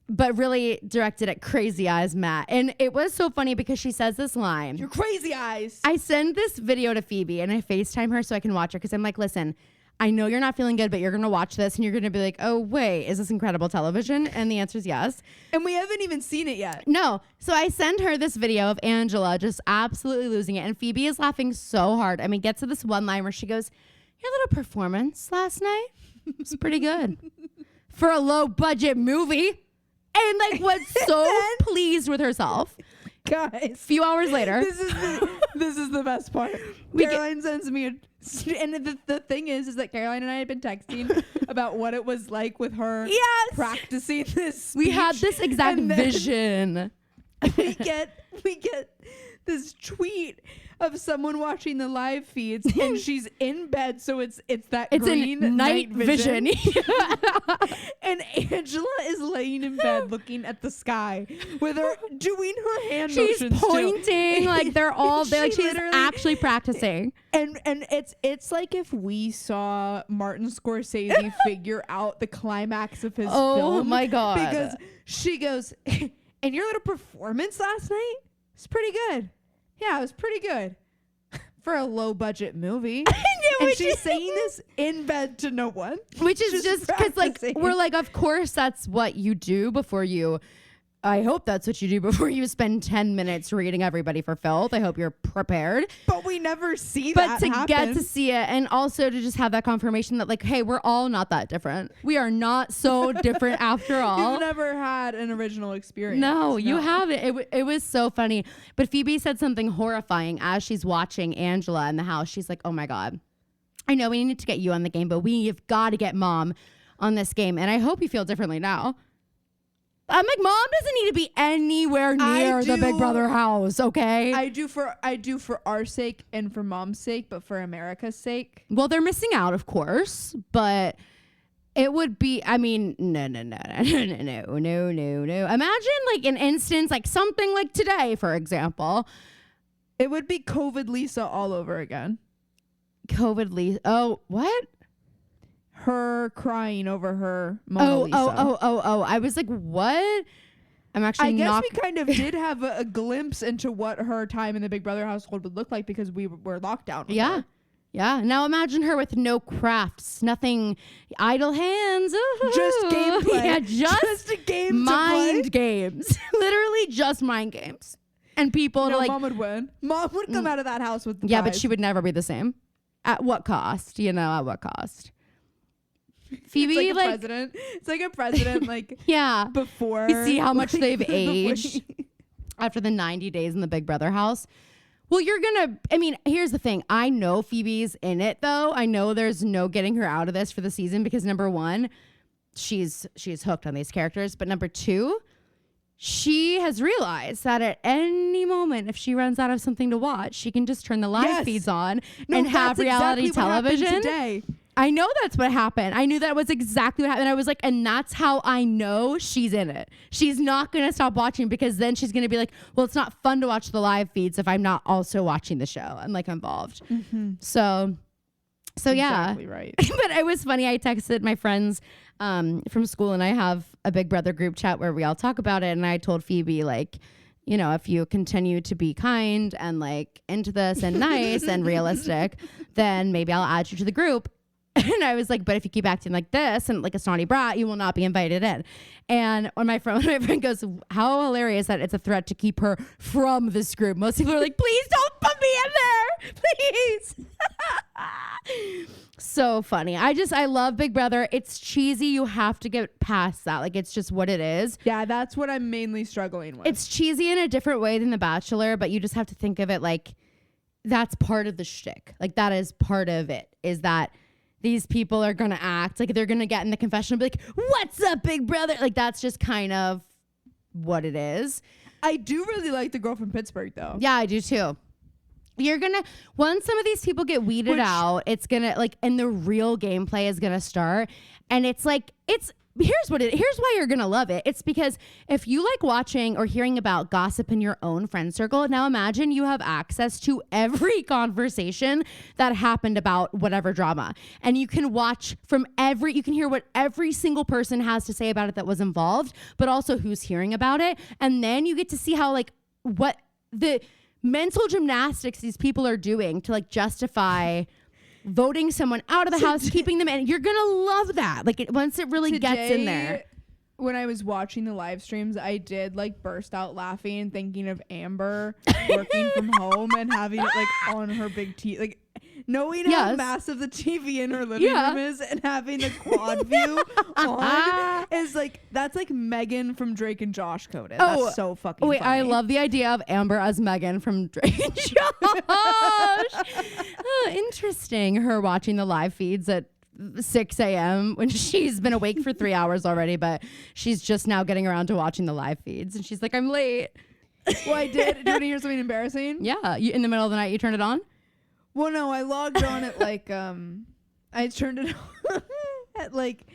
but really directed at Crazy Eyes Matt. And it was so funny because she says this line. Your crazy eyes. I send this video to Phoebe and I FaceTime her so I can watch her because I'm like, listen, I know you're not feeling good, but you're going to watch this and you're going to be like, oh, wait, is this incredible television? And the answer is yes. And we haven't even seen it yet. No. So I send her this video of Angela just absolutely losing it. And Phoebe is laughing so hard. I mean, gets to this one line where she goes, your little performance last night was pretty good for a low budget movie. And like was so pleased with herself. Guys. A few hours later. This is the best part. Caroline sends me and the thing is that Caroline and I had been texting about what it was like with her practicing this speech. We had this exact vision. we get this tweet of someone watching the live feeds and she's in bed, so it's green night vision. And Angela is laying in bed looking at the sky with her doing her hand she's motions. Pointing like they're like she's actually practicing. And it's like if we saw Martin Scorsese figure out the climax of his film. Oh my god. Because she goes, and your little performance last night was pretty good. Yeah, it was pretty good for a low budget movie. And she's saying this in bed to no one. Which is just because like we're like, of course that's what you do before you. I hope that's what you do before you spend 10 minutes reading everybody for filth. I hope you're prepared. But we never see that. But to happen. Get to see it and also to just have that confirmation that like, hey, we're all not that different. We are not so different after all. You've never had an original experience. No, you haven't. It was so funny. But Phoebe said something horrifying as she's watching Angela in the house. She's like, oh my God, I know we need to get you on the game, but we've got to get Mom on this game. And I hope you feel differently now. I'm like, Mom doesn't need to be anywhere near the Big Brother house, okay? I do for our sake and for Mom's sake, but for America's sake. Well, they're missing out, of course, but it would be, I mean, no. Imagine like an instance, like something like today, for example. It would be COVID Lisa all over again. COVID Lisa. Oh, what? Her crying over her Mona Lisa. Oh. I was like, what? I'm actually I guess we kind of did have a glimpse into what her time in the Big Brother household would look like because we were locked down. Yeah. Yeah. Now imagine her with no crafts, nothing, idle hands. Ooh. Just gameplay. Yeah, just a game mind games. Literally just mind games. And people like... Mom would win. Mom would come out of that house with the Yeah, but she would never be the same. At what cost? At what cost? Phoebe, it's like a president. It's like a president, like yeah. Before you see how much they've aged after the 90 days in the Big Brother house. Well, here's the thing. I know Phoebe's in it though. I know there's no getting her out of this for the season because number one, she's hooked on these characters. But number two, she has realized that at any moment, if she runs out of something to watch, she can just turn the live feeds on and have reality television. Today. I know that's what happened. I knew that was exactly what happened. I was like, and that's how I know she's in it. She's not going to stop watching because then she's going to be like, well, it's not fun to watch the live feeds if I'm not also watching the show and like involved. Mm-hmm. So yeah. Exactly right. But it was funny. I texted my friends from school and I have a Big Brother group chat where we all talk about it. And I told Phoebe like, if you continue to be kind and like into this and nice and realistic, then maybe I'll add you to the group. And I was like, but if you keep acting like this and like a snotty brat, you will not be invited in. And when my friend goes, how hilarious that it's a threat to keep her from this group. Most people are like, please don't put me in there. Please. So funny. I love Big Brother. It's cheesy. You have to get past that. Like, it's just what it is. Yeah, that's what I'm mainly struggling with. It's cheesy in a different way than The Bachelor, but you just have to think of it like that's part of the shtick. Like, that is part of it, is that these people are going to act like they're going to get in the confessional and be like, what's up, Big Brother? Like, that's just kind of what it is. I do really like the girl from Pittsburgh, though. Yeah, I do too. You're going to, once some of these people get weeded out, it's going to like, and the real gameplay is going to start. And it's like, here's why you're going to love it. It's because if you like watching or hearing about gossip in your own friend circle, now imagine you have access to every conversation that happened about whatever drama. And you can watch you can hear what every single person has to say about it that was involved, but also who's hearing about it. And then you get to see how like what the mental gymnastics these people are doing to like justify voting someone out of the house, keeping them in. You're gonna love that. Like once it really gets in there. When I was watching the live streams, I did like burst out laughing, thinking of Amber working from home and having it like on her big TV, like knowing how massive the TV in her living room is and having the quad view on is like, that's like Megan from Drake and Josh coded. That's so fucking funny. I love the idea of Amber as Megan from Drake and Josh. Interesting. Her watching the live feeds at 6 a.m. when she's been awake for 3 hours already, but she's just now getting around to watching the live feeds. And she's like, I'm late. Well, I did. Do you want to hear something embarrassing? Yeah. In the middle of the night, you turned it on? Well, no, I logged on at like, I turned it on at like,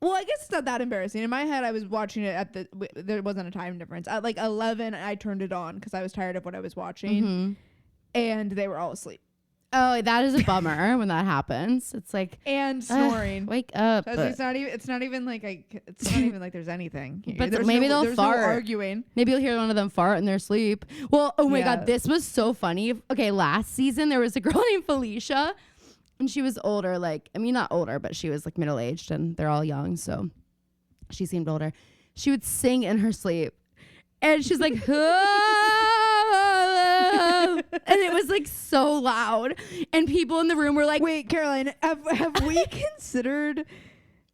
well, I guess it's not that embarrassing. In my head, I was watching it there wasn't a time difference. At like 11, I turned it on because I was tired of what I was watching. Mm-hmm. And they were all asleep. Oh, that is a bummer when that happens. It's like, and snoring. Wake up. It's not even like there's anything. But maybe they'll fart. No arguing. Maybe you'll hear one of them fart in their sleep. Well, oh my God, this was so funny. Okay, last season there was a girl named Felicia, and she was older. Like, I mean, not older, but she was like middle aged, and they're all young, so she seemed older. She would sing in her sleep, and she's like, and it was like so loud, and people in the room were like, wait, Caroline, have we considered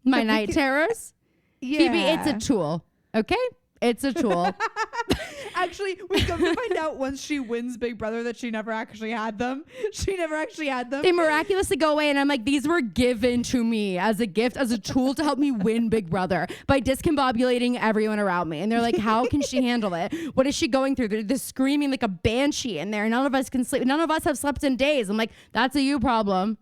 my night terrors? Yeah, Phoebe, it's a tool. Okay, it's a tool. Actually, we come to find out once she wins Big Brother that she never actually had them. They miraculously go away, and I'm like, these were given to me as a gift, as a tool to help me win Big Brother by discombobulating everyone around me. And they're like, how can she handle it? What is she going through? They're screaming like a banshee in there. None of us can sleep. None of us have slept in days. I'm like, that's a you problem.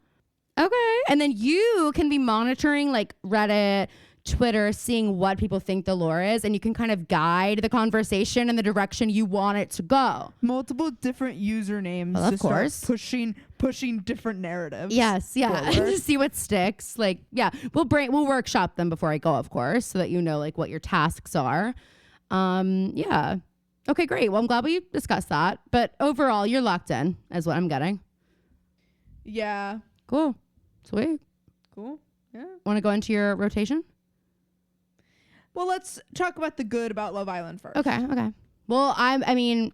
Okay. And then you can be monitoring like Reddit, Twitter, seeing what people think the lore is, and you can kind of guide the conversation in the direction you want it to go. Multiple different usernames, well, of course, start pushing different narratives. Yes, yeah, to see what sticks. Like, yeah, we'll workshop them before I go, of course, so that you know like what your tasks are. Yeah. Okay, great. Well, I'm glad we discussed that. But overall, you're locked in, is what I'm getting. Yeah. Cool. Sweet. Cool. Yeah. Want to go into your rotation? Well, let's talk about the good about Love Island first. Okay. Well, I mean,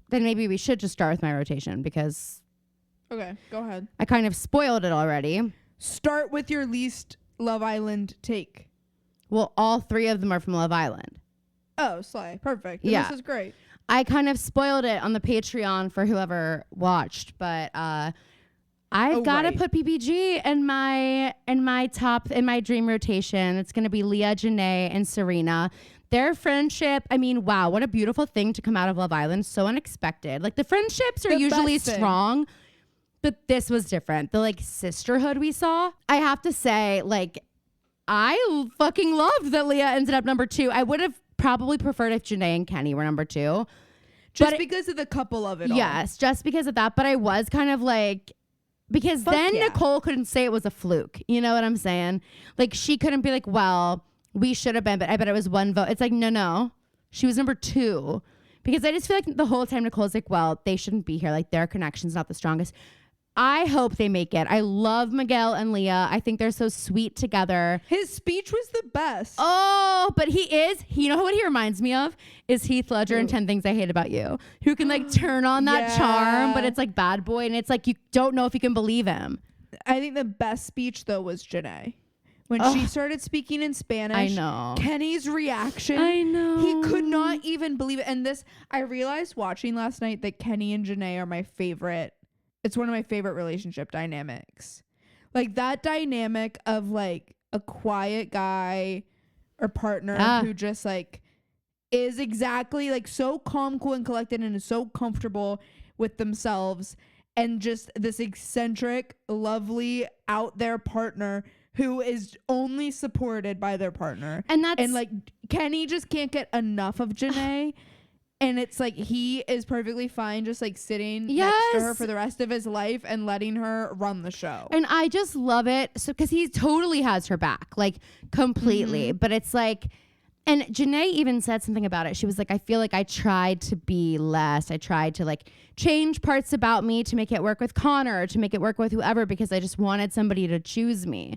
then maybe we should just start with my rotation because... Okay, go ahead. I kind of spoiled it already. Start with your least Love Island take. Well, all 3 of them are from Love Island. Oh, slay. Perfect. Yeah. This is great. I kind of spoiled it on the Patreon for whoever watched, but I've got to put PPG in my dream rotation. It's going to be Leah, Janae, and Serena. Their friendship, I mean, wow, what a beautiful thing to come out of Love Island. So unexpected. Like the friendships are usually strong, but this was different. The like sisterhood we saw. I have to say, like, I fucking loved that Leah ended up number 2. I would have probably preferred if Janae and Kenny were number 2. Just because of the couple of it all. Yes, just because of that. But I was kind of like... Because Nicole couldn't say it was a fluke. You know what I'm saying? Like, she couldn't be like, well, we should have been, but I bet it was 1 vote. It's like, no. She was number 2. Because I just feel like the whole time Nicole's like, well, they shouldn't be here. Like, their connection's not the strongest. I hope they make it. I love Miguel and Leah. I think they're so sweet together. His speech was the best. Oh, but you know what he reminds me of? Is Heath Ledger in 10 Things I Hate About You, who can like turn on that charm, but it's like bad boy. And it's like, you don't know if you can believe him. I think the best speech though was Janae. When she started speaking in Spanish, I know. Kenny's reaction. I know. He could not even believe it. And I realized watching last night that Kenny and Janae are my favorite. It's one of my favorite relationship dynamics. Like that dynamic of like a quiet guy or partner who just like is exactly like so calm, cool, and collected and is so comfortable with themselves, and just this eccentric, lovely, out there partner who is only supported by their partner. And like Kenny just can't get enough of Janae. And it's like he is perfectly fine just like sitting next to her for the rest of his life and letting her run the show. And I just love it. So because he totally has her back, like completely. But it's like, and Janae even said something about it. She was like, I feel like I tried to be less. I tried to like change parts about me to make it work with Connor, to make it work with whoever, because I just wanted somebody to choose me.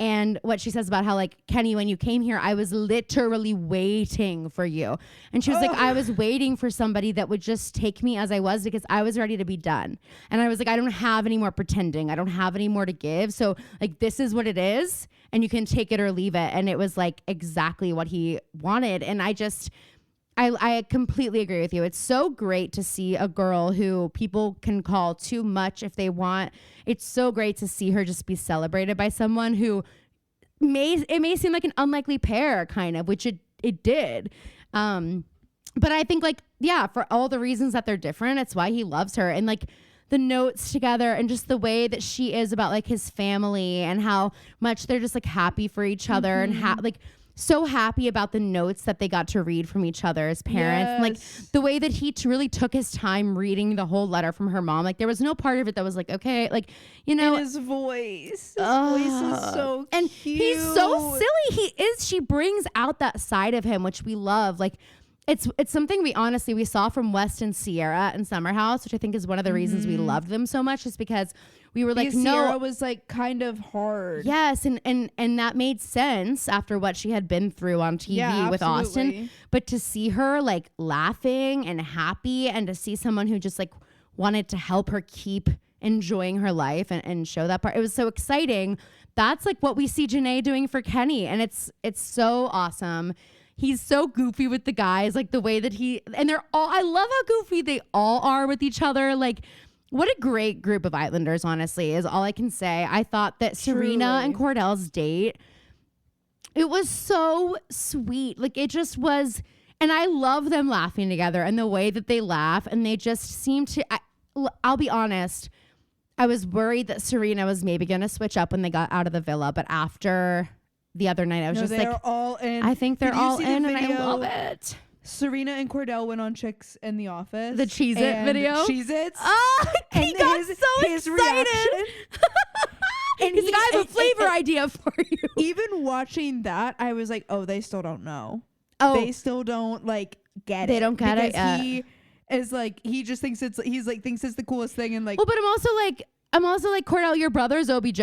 And what she says about how like, Kenny, when you came here, I was literally waiting for you. And she was like, I was waiting for somebody that would just take me as I was, because I was ready to be done. And I was like, I don't have any more pretending. I don't have any more to give. So like, this is what it is, and you can take it or leave it. And it was like exactly what he wanted. And I completely agree with you. It's so great to see a girl who people can call too much if they want. It's so great to see her just be celebrated by someone who may seem like an unlikely pair, kind of, which it did. But I think like, yeah, for all the reasons that they're different, it's why he loves her. And like the notes together and just the way that she is about like his family and how much they're just like happy for each other and like so happy about the notes that they got to read from each other as parents. And like the way that he really took his time reading the whole letter from her mom. Like there was no part of it that was like, okay, like, you know. And his voice. His voice is so cute. And he's so silly. She brings out that side of him, which we love. Like it's something we saw from West and Sierra and Summer House, which I think is one of the reasons we loved them so much, is because we were like, no, Sierra was like kind of hard. Yes, and that made sense after what she had been through on TV with Austin. But to see her like laughing and happy, and to see someone who just like wanted to help her keep enjoying her life and show that part, it was so exciting. That's like what we see Janae doing for Kenny, and it's so awesome. He's so goofy with the guys, like the way that I love how goofy they all are with each other. Like, what a great group of Islanders, honestly, is all I can say. I thought that Serena and Cordell's date, it was so sweet. Like, it just was, and I love them laughing together and the way that they laugh, and they just seem to, I'll be honest, I was worried that Serena was maybe going to switch up when they got out of the villa, but after the other night, I was just like, all in. I think they're all in, and I love it. Serena and Cordell went on Chicks in the Office. The Cheez-It video? Cheez-Its. Oh, he got so excited. And he's like, I have a flavor idea for you. Even watching that, I was like, oh, they still don't know. Oh. They still don't like get it. They don't get it yet. He is like, he just thinks thinks it's the coolest thing, and like, well, but I'm also like Cordell, your brother's OBJ.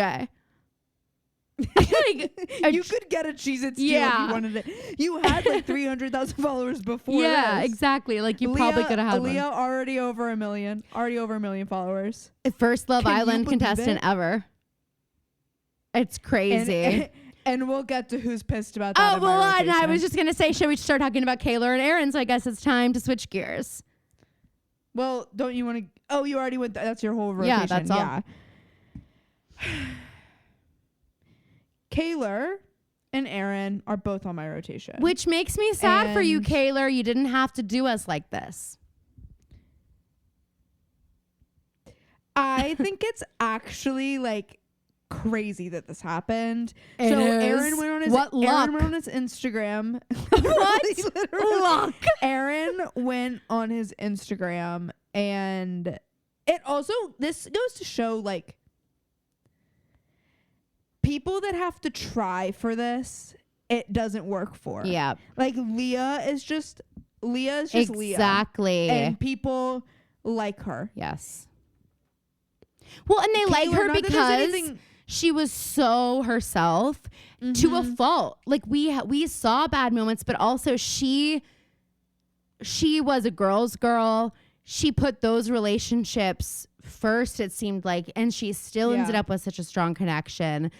Like, you could get a Cheez-Its deal if you wanted it. You had like 300,000 followers before. Yeah, exactly. Like you probably could have had Leah one. already over a million followers. First Love Island contestant ever. It's crazy. And we'll get to who's pissed about that. Oh, well, and I was just going to say, should we start talking about Kayla and Aaron? So I guess it's time to switch gears. Well, don't you want to? Oh, you already went. That's your whole rotation. Yeah, that's all. Yeah. Kaylor and Aaron are both on my rotation. Which makes me sad for you, Kaylor. You didn't have to do us like this. I think it's actually like crazy that this happened. Aaron went on his Instagram. What luck? Aaron went on his Instagram, and it also, this goes to show like people that have to try for this, it doesn't work for. Yeah. Like Leah is just Leah. Exactly. And people like her. Yes. Well, and they like Kayla, her not that there's because anything- she was so herself to a fault. Like we saw bad moments, but also she was a girl's girl. She put those relationships first, it seemed like, and she still ended Yeah. up with such a strong connection.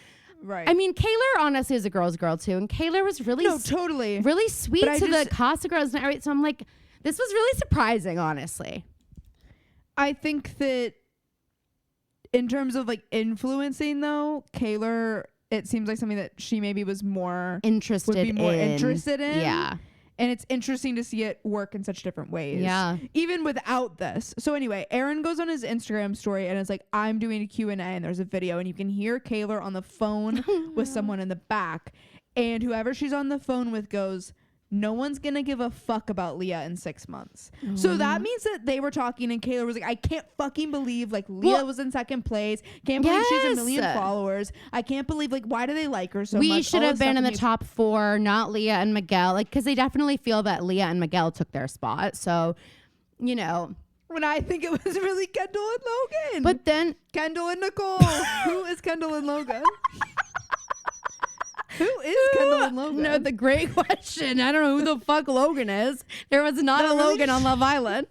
Right. I mean, Kayla honestly is a girl's girl too, and Kayla was really no, totally. really sweet But I to just- the Casa girls. And everything. So I'm like, this was really surprising, honestly. I think that in terms of like influencing though, Kayla, it seems like something that she maybe was more Interested would be more in. interested in. Yeah. And it's interesting to see it work in such different ways. Yeah. Even without this. So anyway, Aaron goes on his Instagram story and it's like, I'm doing a Q&A and there's a video and you can hear Kayla on the phone with someone in the back. And whoever she's on the phone with goes, no one's going to give a fuck about Leah in 6 months. So that means that they were talking and Kayla was like, I can't fucking believe like Leah was in second place. Can't believe she has a million Yes. followers. I can't believe like, why do they like her so much? We should All have this been stuff. in the And you- top 4, not Leah and Miguel. Like, because they definitely feel that Leah and Miguel took their spot. So, you know. When I think it was really Kendall and Logan. But then Kendall and Nicole. Who is Kendall and Logan? Who is Kendall and Logan? No, the great question. I don't know who the fuck Logan is. There was not a Logan on Love Island.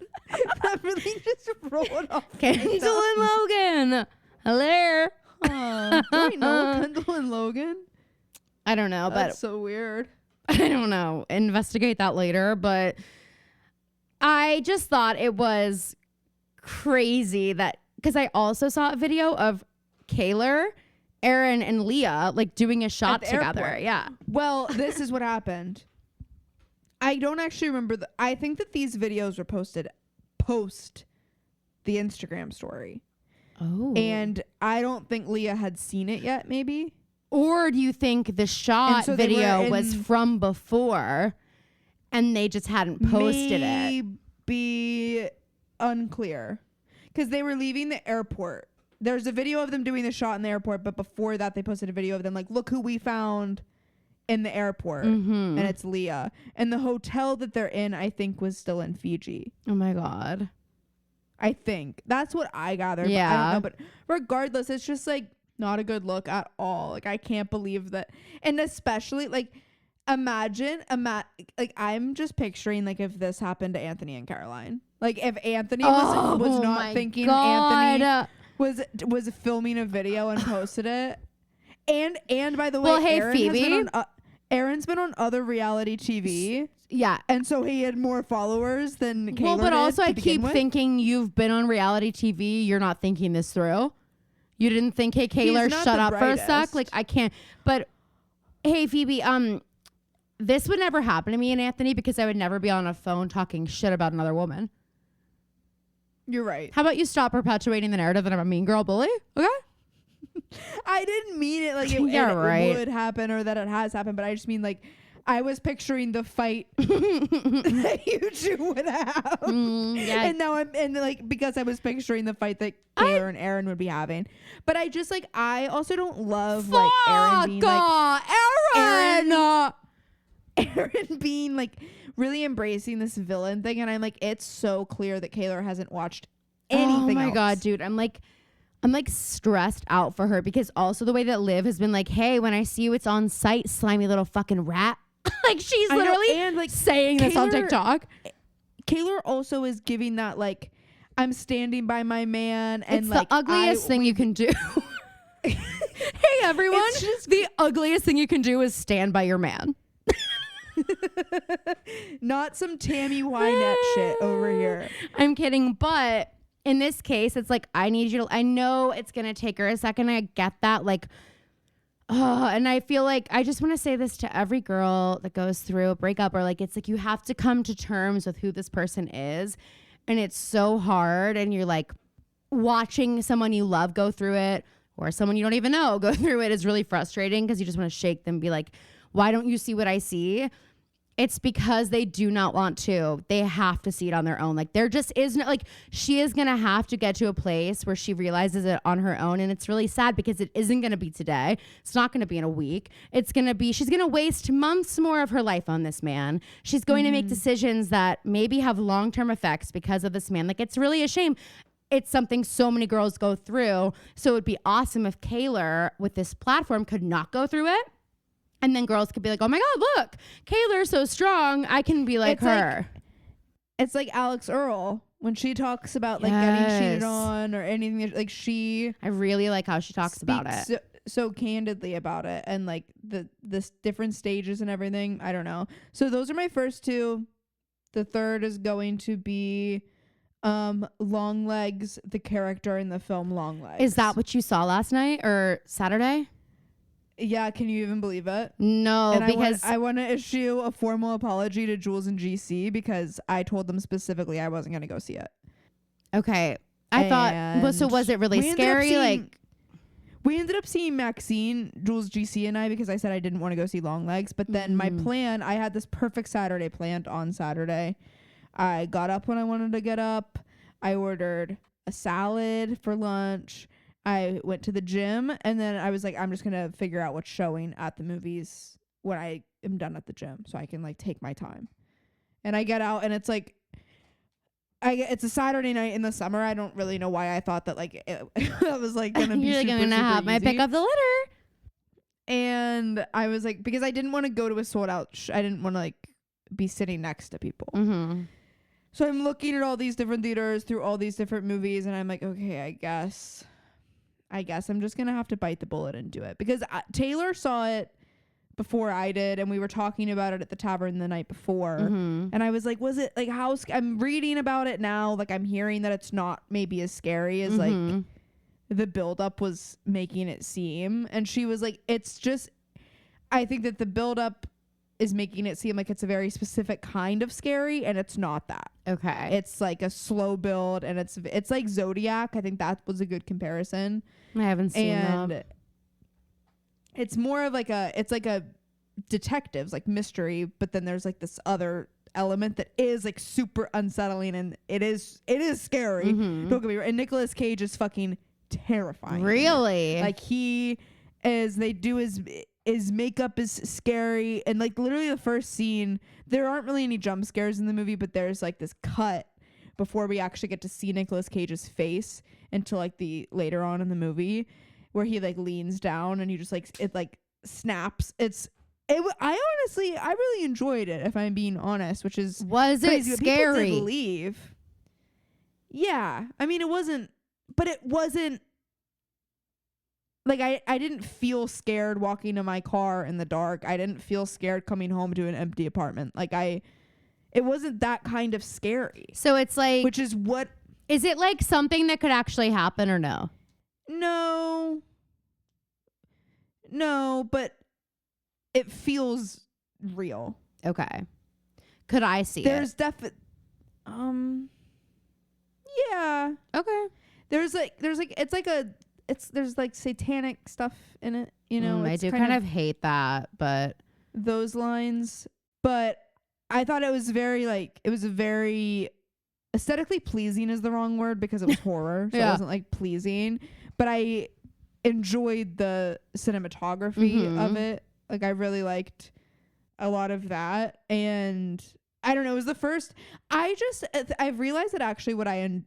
That really just rolled off. Kendall and Logan. Hello. Do I know Kendall and Logan? I don't know, That's so weird. but I don't know. Investigate that later. But I just thought it was crazy that, because I also saw a video of Kayla, Aaron, and Leah like doing a shot the together. airport. Yeah. Well, this is what happened. I don't actually remember. I think that these videos were posted post the Instagram story. Oh. And I don't think Leah had seen it yet, maybe. Or do you think the shot so they were video was in- from before and they just hadn't posted it? Maybe unclear. Because they were leaving the airport. There's a video of them doing the shot in the airport, but before that they posted a video of them like, look who we found in the airport. Mm-hmm. And it's Leah. And the hotel that they're in, I think, was still in Fiji. Oh my God. I think. That's what I gathered. Yeah. But I don't know. But regardless, it's just like not a good look at all. Like I can't believe that. And especially like imagine like I'm just picturing like if this happened to Anthony and Caroline. Like if Anthony was Oh not my thinking God. Anthony was filming a video and posted it. And by the way, Well, hey, Aaron has been Phoebe. on, Aaron's been on other reality TV. Yeah. And so he had more followers than Kayla Well, but did also to I begin keep with. thinking you've been on reality TV. You're not thinking this through. You didn't think, hey, Kayla, not shut the up for a sec. brightest. Like I can't. But hey, Phoebe, this would never happen to me and Anthony because I would never be on a phone talking shit about another woman. You're right. How about you stop perpetuating the narrative that I'm a mean girl bully? Okay. I didn't mean it like it, Yeah, it right. would happen or that it has happened, but I just mean like I was picturing the fight that you two would have. Yeah. And now like because I was picturing the fight that Kayla and Aaron would be having. But I just like I also don't love like Aaron being like Aaron. Aaron being like really embracing this villain thing, and I'm like, it's so clear that Kayla hasn't watched anything. Oh my else. God, dude. I'm like stressed out for her because also the way that Liv has been like, hey, when I see you, it's on site, slimy little fucking rat. Like she's I know, literally and like saying this on Kayla- TikTok. Kayla also is giving that like I'm standing by my man, and It's like the ugliest thing you can do. Hey everyone, It's just- the ugliest thing you can do is stand by your man. not some Tammy Wynette shit over here. I'm kidding, but in this case, it's like I need you to. I know it's gonna take her a second. I get that, like, and I feel like I just want to say this to every girl that goes through a breakup, or like it's like you have to come to terms with who this person is, and it's so hard. And you're like watching someone you love go through it, or someone you don't even know go through it is really frustrating because you just want to shake them, and be like, why don't you see what I see? It's because they do not want to. They have to see it on their own. Like there just isn't, like she is going to have to get to a place where she realizes it on her own. And it's really sad because it isn't going to be today. It's not going to be in a week. It's going to be, she's going to waste months more of her life on this man. She's going to make decisions that maybe have long-term effects because of this man. Like it's really a shame. it's something so many girls go through. So it would be awesome if Kaylor with this platform could not go through it. And then girls could be like, oh my God, look, Kaylor's so strong. I can be like her. It's like Alex Earl when she talks about like getting cheated on or anything. Like I really like how she talks about it. So candidly about it and like the different stages and everything. I don't know. So those are my first two. The third is going to be Longlegs, the character in the film Longlegs. Is that what you saw last night or Saturday? Yeah, can you even believe it? No, and because I want to issue a formal apology to Jules and GC because I told them specifically I wasn't going to go see it. Okay. I thought, well, so was it really scary? We ended up seeing Maxine, Jules, GC, and I because I said I didn't want to go see Longlegs. But then my plan, I had this perfect Saturday planned on Saturday. I got up when I wanted to get up. I ordered a salad for lunch. I went to the gym, and then I was like, I'm just going to figure out what's showing at the movies when I am done at the gym so I can like take my time. And I get out, and it's like, it's a Saturday night in the summer. I don't really know why I thought that like I was like going to be super, gonna have my pick up the litter. And I was like, because I didn't want to go to a sold out. I didn't want to like be sitting next to people. Mm-hmm. So I'm looking at all these different theaters through all these different movies, and I'm like, okay, I guess I'm just going to have to bite the bullet and do it. Because Taylor saw it before I did, and we were talking about it at the tavern the night before. Mm-hmm. And I was like, was it like I'm reading about it now. Like I'm hearing that it's not maybe as scary as like the buildup was making it seem. And she was like, it's just, I think that the buildup is making it seem like it's a very specific kind of scary, and it's not that. Okay. It's like a slow build, and it's like Zodiac. I think that was a good comparison. I haven't seen that. It's more of like it's like a detectives, like mystery, but then there's like this other element that is like super unsettling, and it is scary. Don't get me wrong. And Nicolas Cage is fucking terrifying. Really? Like his makeup is scary, and like literally the first scene, there aren't really any jump scares in the movie, but there's like this cut before we actually get to see Nicolas Cage's face until like the later on in the movie where he like leans down and you just like it like snaps. I really enjoyed it, if I'm being honest, which is was crazy, it scary? People did leave. Yeah, I mean it wasn't like I didn't feel scared walking to my car in the dark. I didn't feel scared coming home to an empty apartment. Like it wasn't that kind of scary. So it's like, which is what, is it like something that could actually happen or no? No, but it feels real. Okay. Could I see There's it? Yeah. Okay. There's like satanic stuff in it, you know. I do kind of hate that, but those lines. But I thought it was very aesthetically pleasing is the wrong word because it was horror, so it wasn't like pleasing. But I enjoyed the cinematography of it. Like I really liked a lot of that, and I don't know. It was the first. I've realized that actually what I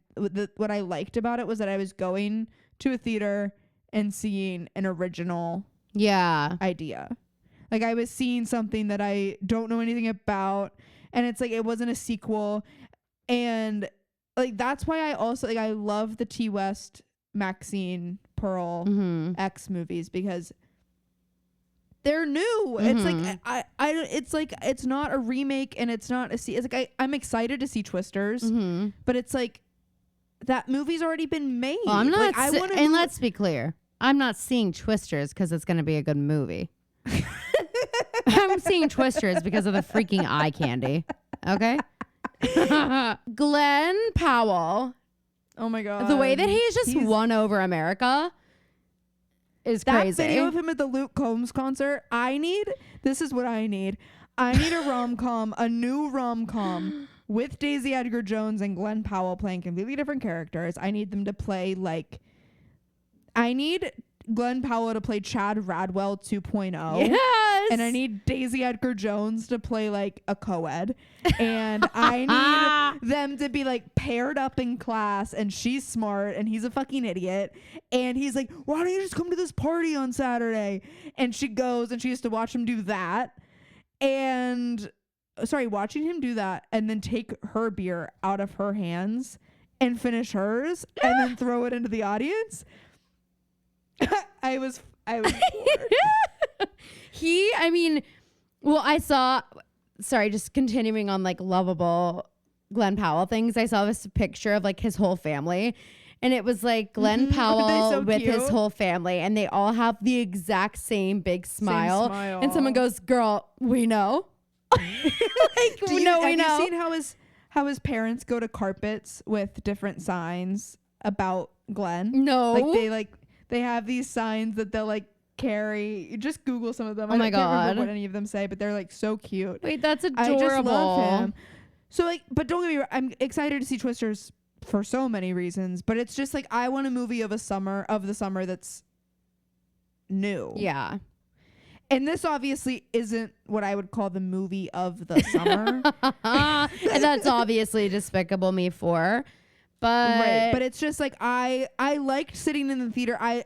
liked about it was that I was going to a theater and seeing an original idea. Like I was seeing something that I don't know anything about, and it's like it wasn't a sequel, and like that's why I also like I love the T West Maxine Pearl X movies because they're new. It's like it's like it's not a remake, and it's not it's like I'm excited to see Twisters, but it's like that movie's already been made. Well, I'm not, like, and let's be clear, I'm not seeing Twisters because it's going to be a good movie. I'm seeing Twisters because of the freaking eye candy. Okay. Glenn Powell. Oh my God. The way that he's just won over America is crazy. That video of him at the Luke Combs concert. This is what I need. I need a rom-com, a new rom-com with Daisy Edgar Jones and Glenn Powell playing completely different characters. I need them to play I need Glenn Powell to play Chad Radwell 2.0. Yes. And I need Daisy Edgar Jones to play like a co-ed. And I need them to be like paired up in class, and she's smart and he's a fucking idiot. And he's like, why don't you just come to this party on Saturday? And she goes and she has to watch him do that. And watching him do that and then take her beer out of her hands and finish hers and then throw it into the audience. I was bored. I saw, just continuing on like lovable Glenn Powell things. I saw this picture of like his whole family, and it was like Glenn Powell so with cute? his whole family, and they all have the exact same big smile. And someone goes, girl, we know. Have you seen how his parents go to carpets with different signs about Glenn? No. They have these signs that they'll like carry. Just Google some of them. Oh my I can't remember God. what any of them say, but they're like so cute. Wait, that's adorable. I just love him. So like, but don't get me wrong, I'm excited to see Twisters for so many reasons, but it's just like I want a movie of the summer that's new. Yeah. And this obviously isn't what I would call the movie of the summer. And that's obviously Despicable Me 4. But it's just like I liked sitting in the theater. I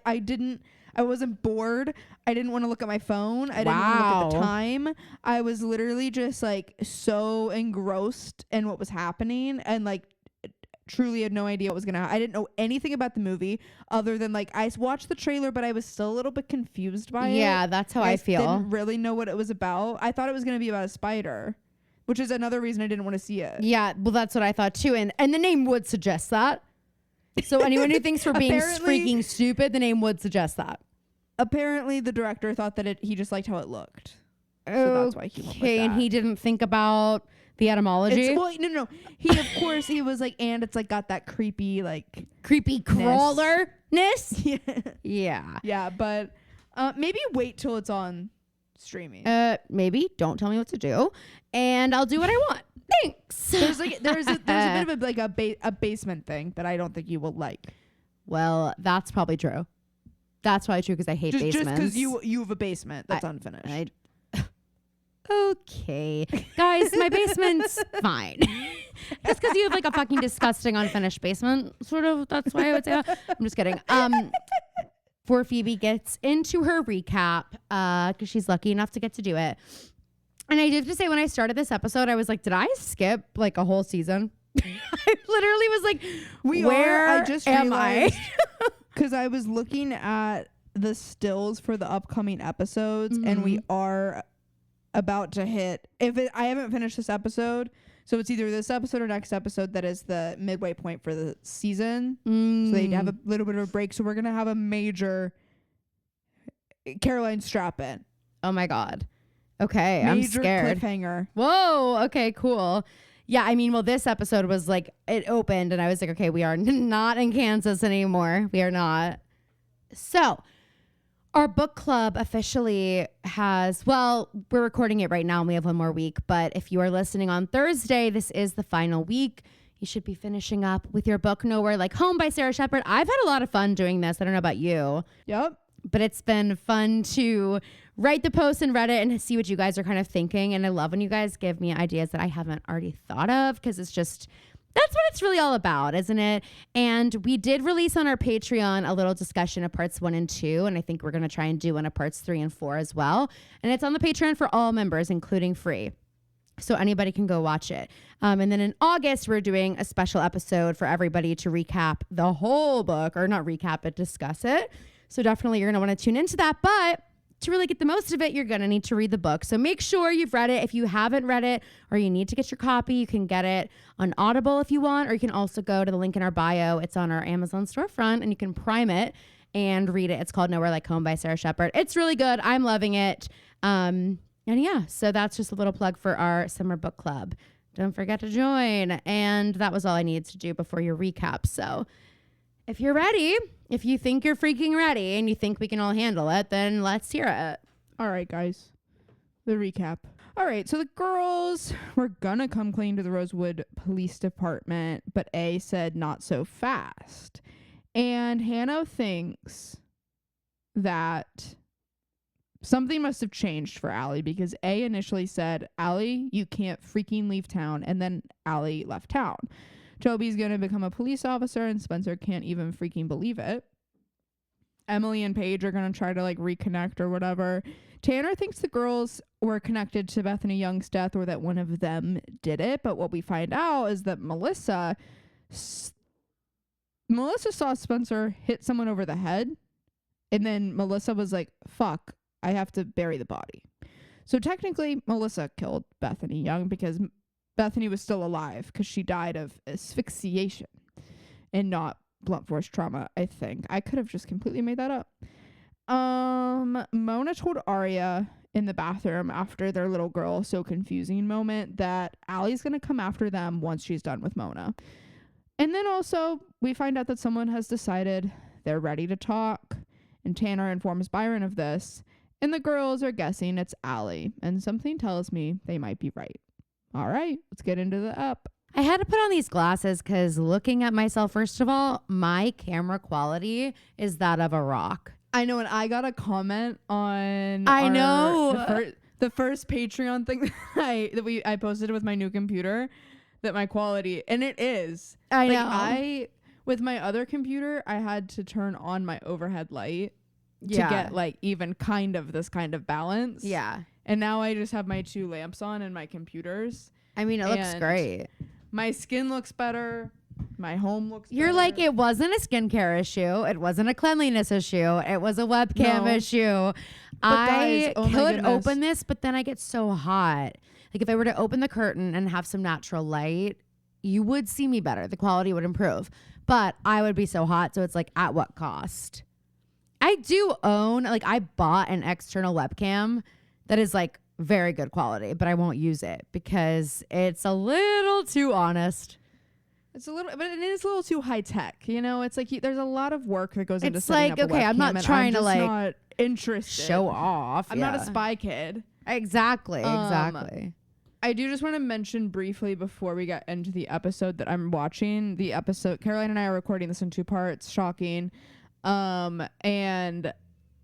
wasn't bored. I didn't want to look at my phone. I didn't want to look at the time. I was literally just like so engrossed in what was happening, and like truly had no idea what was gonna happen. I didn't know anything about the movie other than like I watched the trailer, but I was still a little bit confused by it. Yeah, that's how I feel. Didn't really know what it was about. I thought it was gonna be about a spider, which is another reason I didn't want to see it. Yeah, well, that's what I thought too, and the name would suggest that. So anyone who thinks we're being freaking stupid, the name would suggest that. Apparently, the director thought that he just liked how it looked. So that's why he went with that. And he didn't think about the etymology. No. He of course he was like, and it's like got that creepy crawlerness. Yeah. Yeah, but maybe wait till it's on streaming. Maybe don't tell me what to do, and I'll do what I want. Thanks. There's a bit of a basement thing that I don't think you will like. Well, that's probably true. That's probably true because I hate basements. Just because you have a basement that's unfinished. Okay, guys, my basement's fine. Just because you have like a fucking disgusting unfinished basement, sort of. That's why I would say that. I'm just kidding. Before Phoebe gets into her recap, because she's lucky enough to get to do it. And I did have to say, when I started this episode, I was like, did I skip like a whole season? I literally was like, I just realized because I was looking at the stills for the upcoming episodes, and we are about to hit. I haven't finished this episode, so it's either this episode or next episode that is the midway point for the season. So they have a little bit of a break. So we're gonna have a major Caroline strap in. Oh my God. Okay, major I'm scared. Cliffhanger. Whoa. Okay. Cool. Yeah. I mean, well, this episode was like, it opened, and I was like, okay, we are not in Kansas anymore. We are not. So our book club officially we're recording it right now and we have one more week, but if you are listening on Thursday, this is the final week. You should be finishing up with your book Nowhere Like Home by Sarah Shepard. I've had a lot of fun doing this. I don't know about you. Yep. But it's been fun to write the posts in Reddit and see what you guys are kind of thinking. And I love when you guys give me ideas that I haven't already thought of, because that's what it's really all about, isn't it? And we did release on our Patreon a little discussion of parts 1 and 2. And I think we're going to try and do one of parts 3 and 4 as well. And it's on the Patreon for all members, including free. So anybody can go watch it. And then in August, we're doing a special episode for everybody to recap the whole book, or not recap it, discuss it. So definitely you're going to want to tune into that. But to really get the most of it, you're going to need to read the book. So make sure you've read it. If you haven't read it, or you need to get your copy, you can get it on Audible if you want, or you can also go to the link in our bio. It's on our Amazon storefront, and you can prime it and read it. It's called Nowhere Like Home by Sarah Shepard. It's really good. I'm loving it. And yeah, so that's just a little plug for our summer book club. Don't forget to join. And that was all I needed to do before your recap. So if you're ready, if you think you're freaking ready and you think we can all handle it, then let's hear it. All right, guys. The recap. All right, so the girls were gonna come clean to the Rosewood Police Department, but A said not so fast. And Hannah thinks that something must have changed for Allie, because A initially said, Allie, you can't freaking leave town. And then Allie left town. Toby's going to become a police officer, and Spencer can't even freaking believe it. Emily and Paige are going to try to like reconnect or whatever. Tanner thinks the girls were connected to Bethany Young's death, or that one of them did it. But what we find out is that Melissa saw Spencer hit someone over the head. And then Melissa was like, fuck, I have to bury the body. So technically, Melissa killed Bethany Young, because Bethany was still alive because she died of asphyxiation and not blunt force trauma, I think. I could have just completely made that up. Mona told Aria in the bathroom after their little girl so confusing moment that Allie's going to come after them once she's done with Mona. And then also we find out that someone has decided they're ready to talk, and Tanner informs Byron of this, and the girls are guessing it's Allie, and something tells me they might be right. All right, let's get into the up. I had to put on these glasses because looking at myself, first of all, my camera quality is that of a rock. I know, and I got a comment on the first Patreon thing that I posted with my new computer, that my quality, and it is. I know. With my other computer, I had to turn on my overhead light to get like even kind of this kind of balance. Yeah. And now I just have my two lamps on and my computers. I mean, it looks great. My skin looks better. My home looks better. You're like, it wasn't a skincare issue. It wasn't a cleanliness issue. It was a webcam issue. I could open this, but then I get so hot. Like if I were to open the curtain and have some natural light, you would see me better. The quality would improve. But I would be so hot. So it's like, at what cost? I do own, like I bought an external webcam that is like very good quality, but I won't use it because it's a little too honest. It's a little, but it is a little too high tech. You know, it's like there's a lot of work that goes into setting up a webcam. It's like, okay, I'm not trying to like not interested. Show off. I'm not a spy kid. Exactly. I do just want to mention briefly before we get into the episode that I'm watching. The episode, Caroline and I are recording this in 2 parts. Shocking. And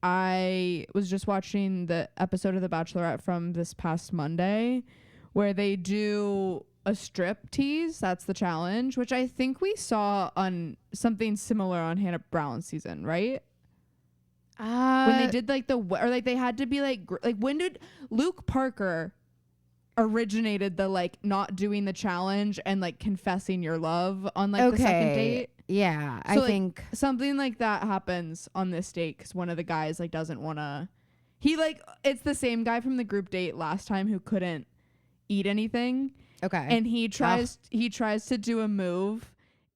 I was just watching the episode of The Bachelorette from this past Monday where they do a strip tease. That's the challenge, which I think we saw on something similar on Hannah Brown's season, right? When they did like they had to be like when did Luke Parker originated the like not doing the challenge and like confessing your love on like the second date? Yeah, so, I think something like that happens on this date because one of the guys like doesn't want to. He like it's the same guy from the group date last time who couldn't eat anything. Okay, and he tries to do a move.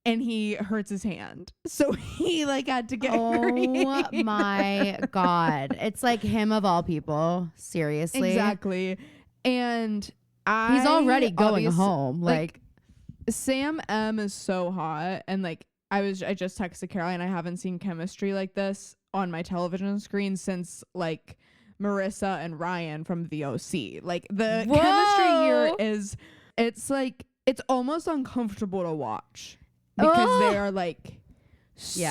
And he hurts his hand. So he like had to get green. Oh my God. It's like him of all people. Seriously. Exactly. And he's already going home. Like Sam M is so hot. And like I just texted Caroline, I haven't seen chemistry like this on my television screen since like Marissa and Ryan from the OC. Like the chemistry here it's like it's almost uncomfortable to watch. Because they are like,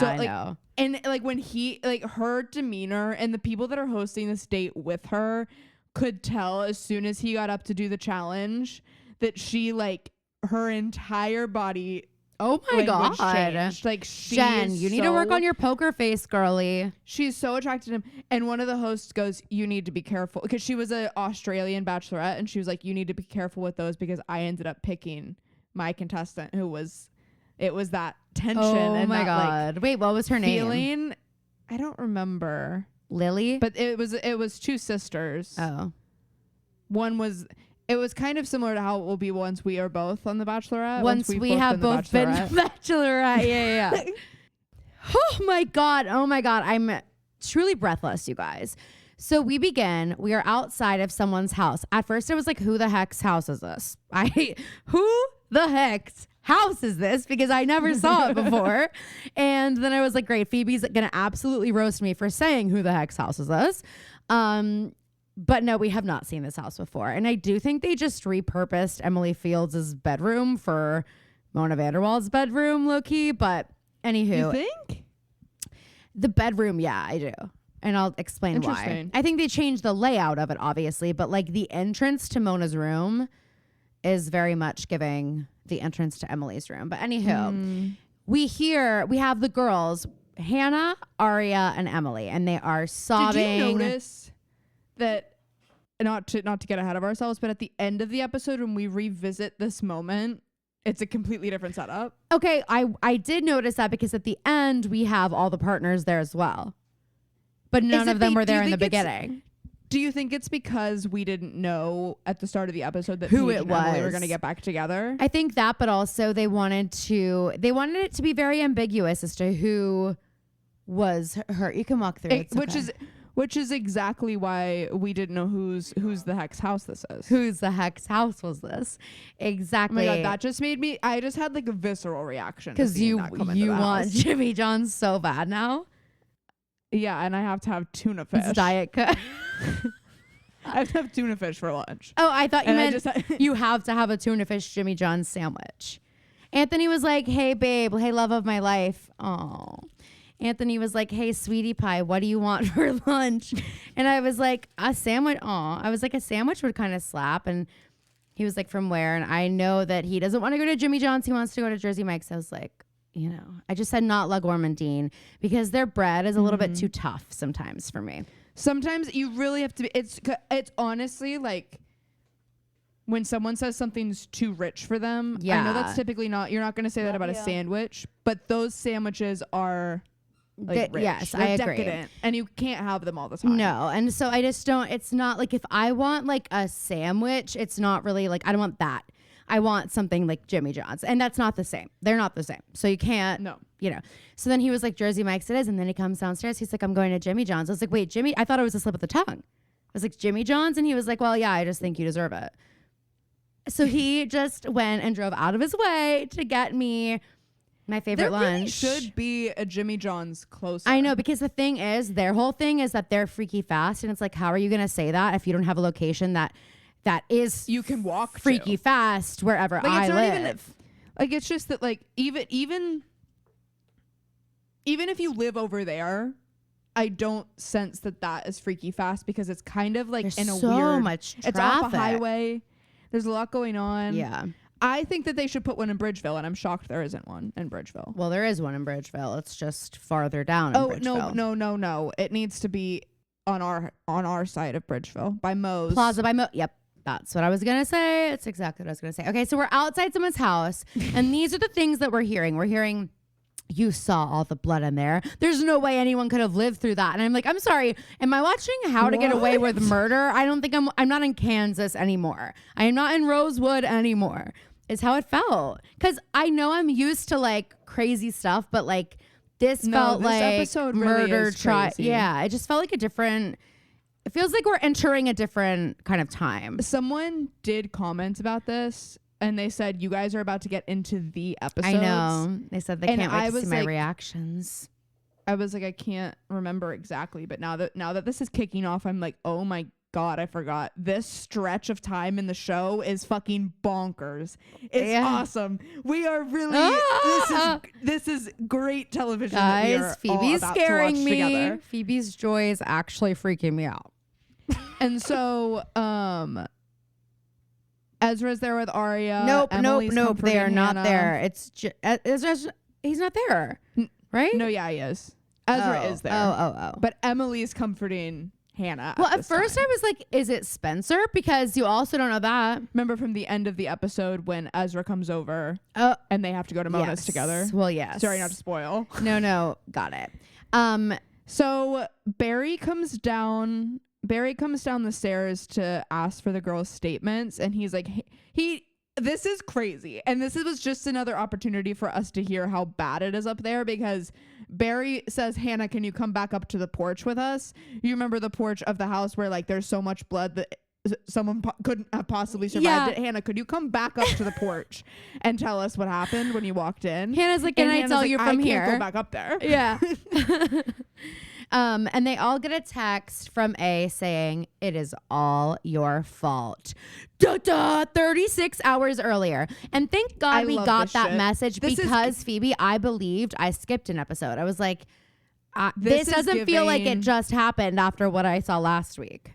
I know. And like when he like her demeanor and the people that are hosting this date with her could tell as soon as he got up to do the challenge that she like her entire body. Oh my God. Changed. Like Jen, you need to work on your poker face, girly. She's so attracted to him. And one of the hosts goes, you need to be careful. Because she was an Australian bachelorette. And she was like, you need to be careful with those because I ended up picking my contestant who was. It was that tension. Oh my God. Wait, what was her name? I don't remember. Lily? But it was 2 sisters. Oh. It was kind of similar to how it will be once we are both on The Bachelorette. Once we have both been The Bachelorette. Yeah. Oh my God. I'm truly breathless, you guys. So we begin. We are outside of someone's house. At first I was like, who the heck's house is this? Who the heck's house is this? Because I never saw it before. And then I was like, great, Phoebe's gonna absolutely roast me for saying who the heck's house is this. But no, we have not seen this house before. And I do think they just repurposed Emily Fields' bedroom for Mona Vanderwaal's bedroom, low-key. But anywho. You think? The bedroom, yeah, I do. and I'll explain why. Interesting. I think they changed the layout of it, obviously, but like the entrance to Mona's room is very much giving the entrance to Emily's room. But anywho, we have the girls, Hannah, Aria, and Emily, and they are sobbing. Did you notice that, not to get ahead of ourselves, but at the end of the episode when we revisit this moment, it's a completely different setup? Okay, I did notice that because at the end we have all the partners there as well. But none of them were there in the beginning. Do you think it's because we didn't know at the start of the episode that who Paige it and Emily were was going to get back together? I think that, but also they wanted it to be very ambiguous as to who was her. You can walk through it, which is exactly why we didn't know whose the heck's house this is. Whose the heck's house was this? Exactly. Oh my God, that just made me. I just had like a visceral reaction because you want Jimmy John's so bad now. Yeah, and I have to have tuna fish. It's Diet Coke. I have to have tuna fish for lunch. Oh, I thought you meant you have to have a tuna fish Jimmy John's sandwich. Anthony was like, "Hey, babe. Hey, love of my life." Oh. Anthony was like, "Hey, sweetie pie, what do you want for lunch?" And I was like, "A sandwich." Aw. I was like, "A sandwich would kind of slap." And he was like, "From where?" And I know that he doesn't want to go to Jimmy John's. He wants to go to Jersey Mike's. I was like, I just said not La Gourmandine because their bread is a little bit too tough sometimes for me. Sometimes you really have to be. It's honestly like when someone says something's too rich for them. Yeah. I know that's typically not. You're not going to say that about a sandwich, but those sandwiches are. Like rich. Yes, they're I agree. Decadent, and you can't have them all the time. No, and so I just don't. It's not like if I want like a sandwich, it's not really like I don't want that. I want something like Jimmy John's, and that's not the same. They're not the same, so you can't. No, So then he was like, Jersey Mike's it is, and then he comes downstairs. He's like, I'm going to Jimmy John's. I was like, wait, Jimmy? I thought it was a slip of the tongue. I was like, Jimmy John's, and he was like, well, yeah, I just think you deserve it. So he just went and drove out of his way to get me my favorite lunch. Really should be a Jimmy John's closer. I know, because the thing is, their whole thing is that they're freaky fast, and it's like, how are you going to say that if you don't have a location that is you can walk freaky fast wherever I live? It's just that like even if you live over there, I don't sense that is freaky fast because it's kind of like There's in a so weird. much traffic. It's off a highway. There's a lot going on. Yeah. I think that they should put one in Bridgeville, and I'm shocked there isn't one in Bridgeville. Well, there is one in Bridgeville. It's just farther down. In Bridgeville. No. It needs to be on our side of Bridgeville by Moe's. Plaza by Moe's. Yep. That's what I was going to say. It's exactly what I was going to say. Okay, so we're outside someone's house, and these are the things that we're hearing. We're hearing, you saw all the blood in there. There's no way anyone could have lived through that. And I'm like, I'm sorry. Am I watching How to Get Away with Murder? I don't think I'm not in Kansas anymore. I am not in Rosewood anymore. Is how it felt. Because I know I'm used to like crazy stuff, but like this felt this like episode really murder is trial. crazy. Yeah, it just felt like a different. It feels like we're entering a different kind of time. Someone did comment about this, and they said you guys are about to get into the episodes. I know. They said they can't wait to see my like, reactions. I was like, I can't remember exactly, but now that this is kicking off, I'm like, oh my God, I forgot. This stretch of time in the show is fucking bonkers. It's awesome. We are really this is great television. Guys, Phoebe's scaring me. Together. Phoebe's joy is actually freaking me out. And so Ezra's there with Aria. Nope. They are not Hannah. there. It's just he's not there, right? No, yeah, he is. Ezra is there. Oh. But Emily's comforting Hannah. Well, at first I was like, is it Spencer? Because you also don't know that. Remember from the end of the episode when Ezra comes over and they have to go to Mona's together? Well, yes. Sorry, not to spoil. No, got it. So Barry comes down the stairs to ask for the girls' statements, and he's like, this is crazy. And this was just another opportunity for us to hear how bad it is up there, because Barry says, Hannah, can you come back up to the porch with us? You remember the porch of the house where like there's so much blood that someone couldn't have possibly survived it. Hannah, could you come back up to the porch and tell us what happened when you walked in? Hannah's like, can I tell you from here? I can't go back up there. Yeah. And they all get a text from A saying, it is all your fault. 36 hours earlier. And thank God we got that message, because Phoebe, I believed I skipped an episode. I was like, This is doesn't feel like it giving- just happened after what I saw last week.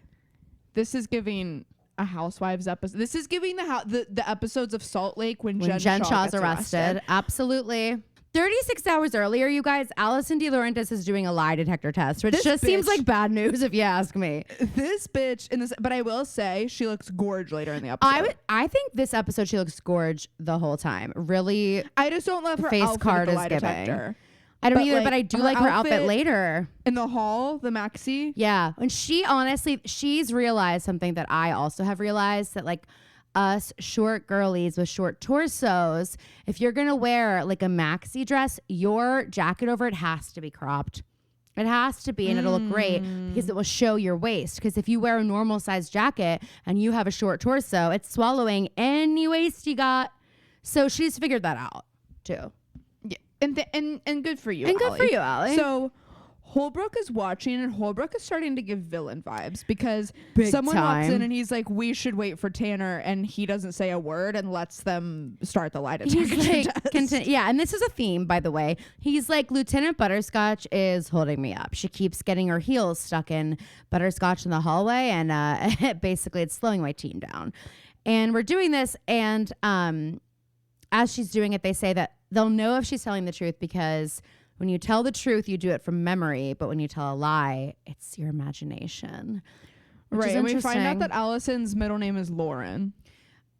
This is giving a Housewives episode. This is giving the episodes of Salt Lake when Jen Shaw's gets arrested. Absolutely. 36 hours earlier, you guys, Allison De Laurentiis is doing a lie detector test, which This just seems bitch- like bad news if you ask me. This bitch in this, but I will say she looks gorge later in the episode. I think this episode she looks gorge the whole time. Really, I just don't love her face outfit card at the is lie giving. detector. I don't But, either, like, but I do her like her outfit outfit- later. In the hall, the maxi. Yeah. And she honestly, she's realized something that I also have realized, that like us short girlies with short torsos, if you're going to wear like a maxi dress, your jacket over it has to be cropped. It has to be, and it'll look great because it will show your waist. Because if you wear a normal size jacket and you have a short torso, it's swallowing any waist you got. So she's figured that out too. Yeah, and good for you. And good Allie. for you, Allie. So Holbrook is watching, and Holbrook is starting to give villain vibes because Big someone walks time. in and he's like, "We should wait for Tanner," and he doesn't say a word and lets them start the lie detector He's like, test. yeah, and this is a theme, by the way. He's like, Lieutenant Butterscotch is holding me up. She keeps getting her heels stuck in butterscotch in the hallway, and basically it's slowing my team down. And we're doing this, and as she's doing it, they say that they'll know if she's telling the truth because when you tell the truth, you do it from memory, but when you tell a lie, it's your imagination. Which Right, is and we find interesting. out that Allison's middle name is Lauren.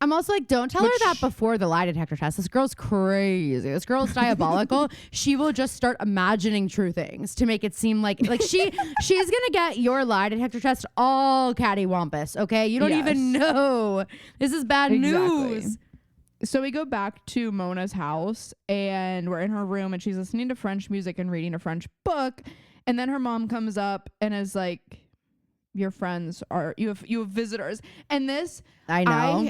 I'm also like, don't tell her Which- that before the lie detector test. This girl's crazy. This girl's diabolical. She will just start imagining true things to make it seem like she's gonna get your lie detector test all cattywampus. Okay, you don't even Yes. know. This is bad news. So we go back to Mona's house, and we're in her room, and she's listening to French music and reading a French book. And then her mom comes up and is like, "Your friends are you have visitors." And this, I know.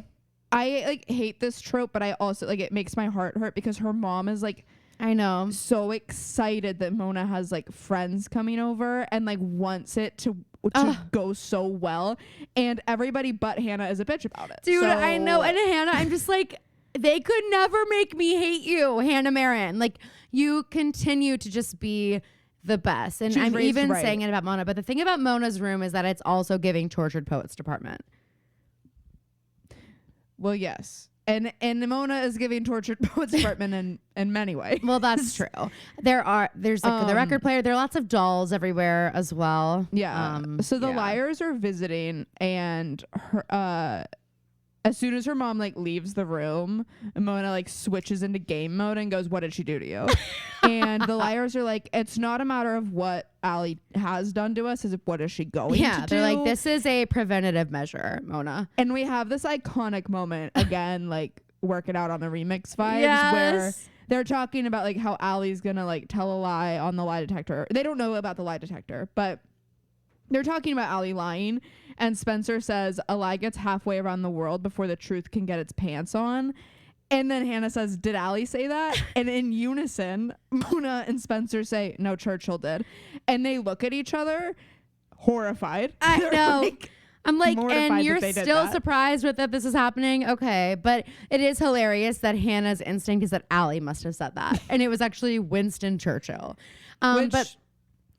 I like hate this trope, but I also like it makes my heart hurt because her mom is like I know. so excited that Mona has like friends coming over and like wants it to go so well, and everybody but Hannah is a bitch about it. Dude, So- I know. And Hannah, I'm just like, they could never make me hate you, Hannah Marin. Like, you continue to just be the best. And She's I'm raised even right. saying it about Mona. But the thing about Mona's room is that it's also giving Tortured Poets Department. Well, yes. And Mona is giving Tortured Poets Department in many ways. Well, that's true. There's like the record player. There are lots of dolls everywhere as well. Yeah. So the yeah. liars are visiting, and her as soon as her mom like leaves the room, Mona like switches into game mode and goes, "What did she do to you?" And the liars are like, "It's not a matter of what Allie has done to us, is what is she going to do?" They're like, this is a preventative measure, Mona. And we have this iconic moment again, like work it out on the remix vibes, where they're talking about like how Allie's gonna like tell a lie on the lie detector. They don't know about the lie detector, but they're talking about Allie lying, and Spencer says a lie gets halfway around the world before the truth can get its pants on. And then Hannah says, "Did Allie say that?" And in unison, Mona and Spencer say, "No, Churchill did." And they look at each other horrified. I They're know. like, I'm like, mortified and that you're they did still that. surprised with that this is happening? Okay. But it is hilarious that Hannah's instinct is that Allie must have said that. And it was actually Winston Churchill. which, But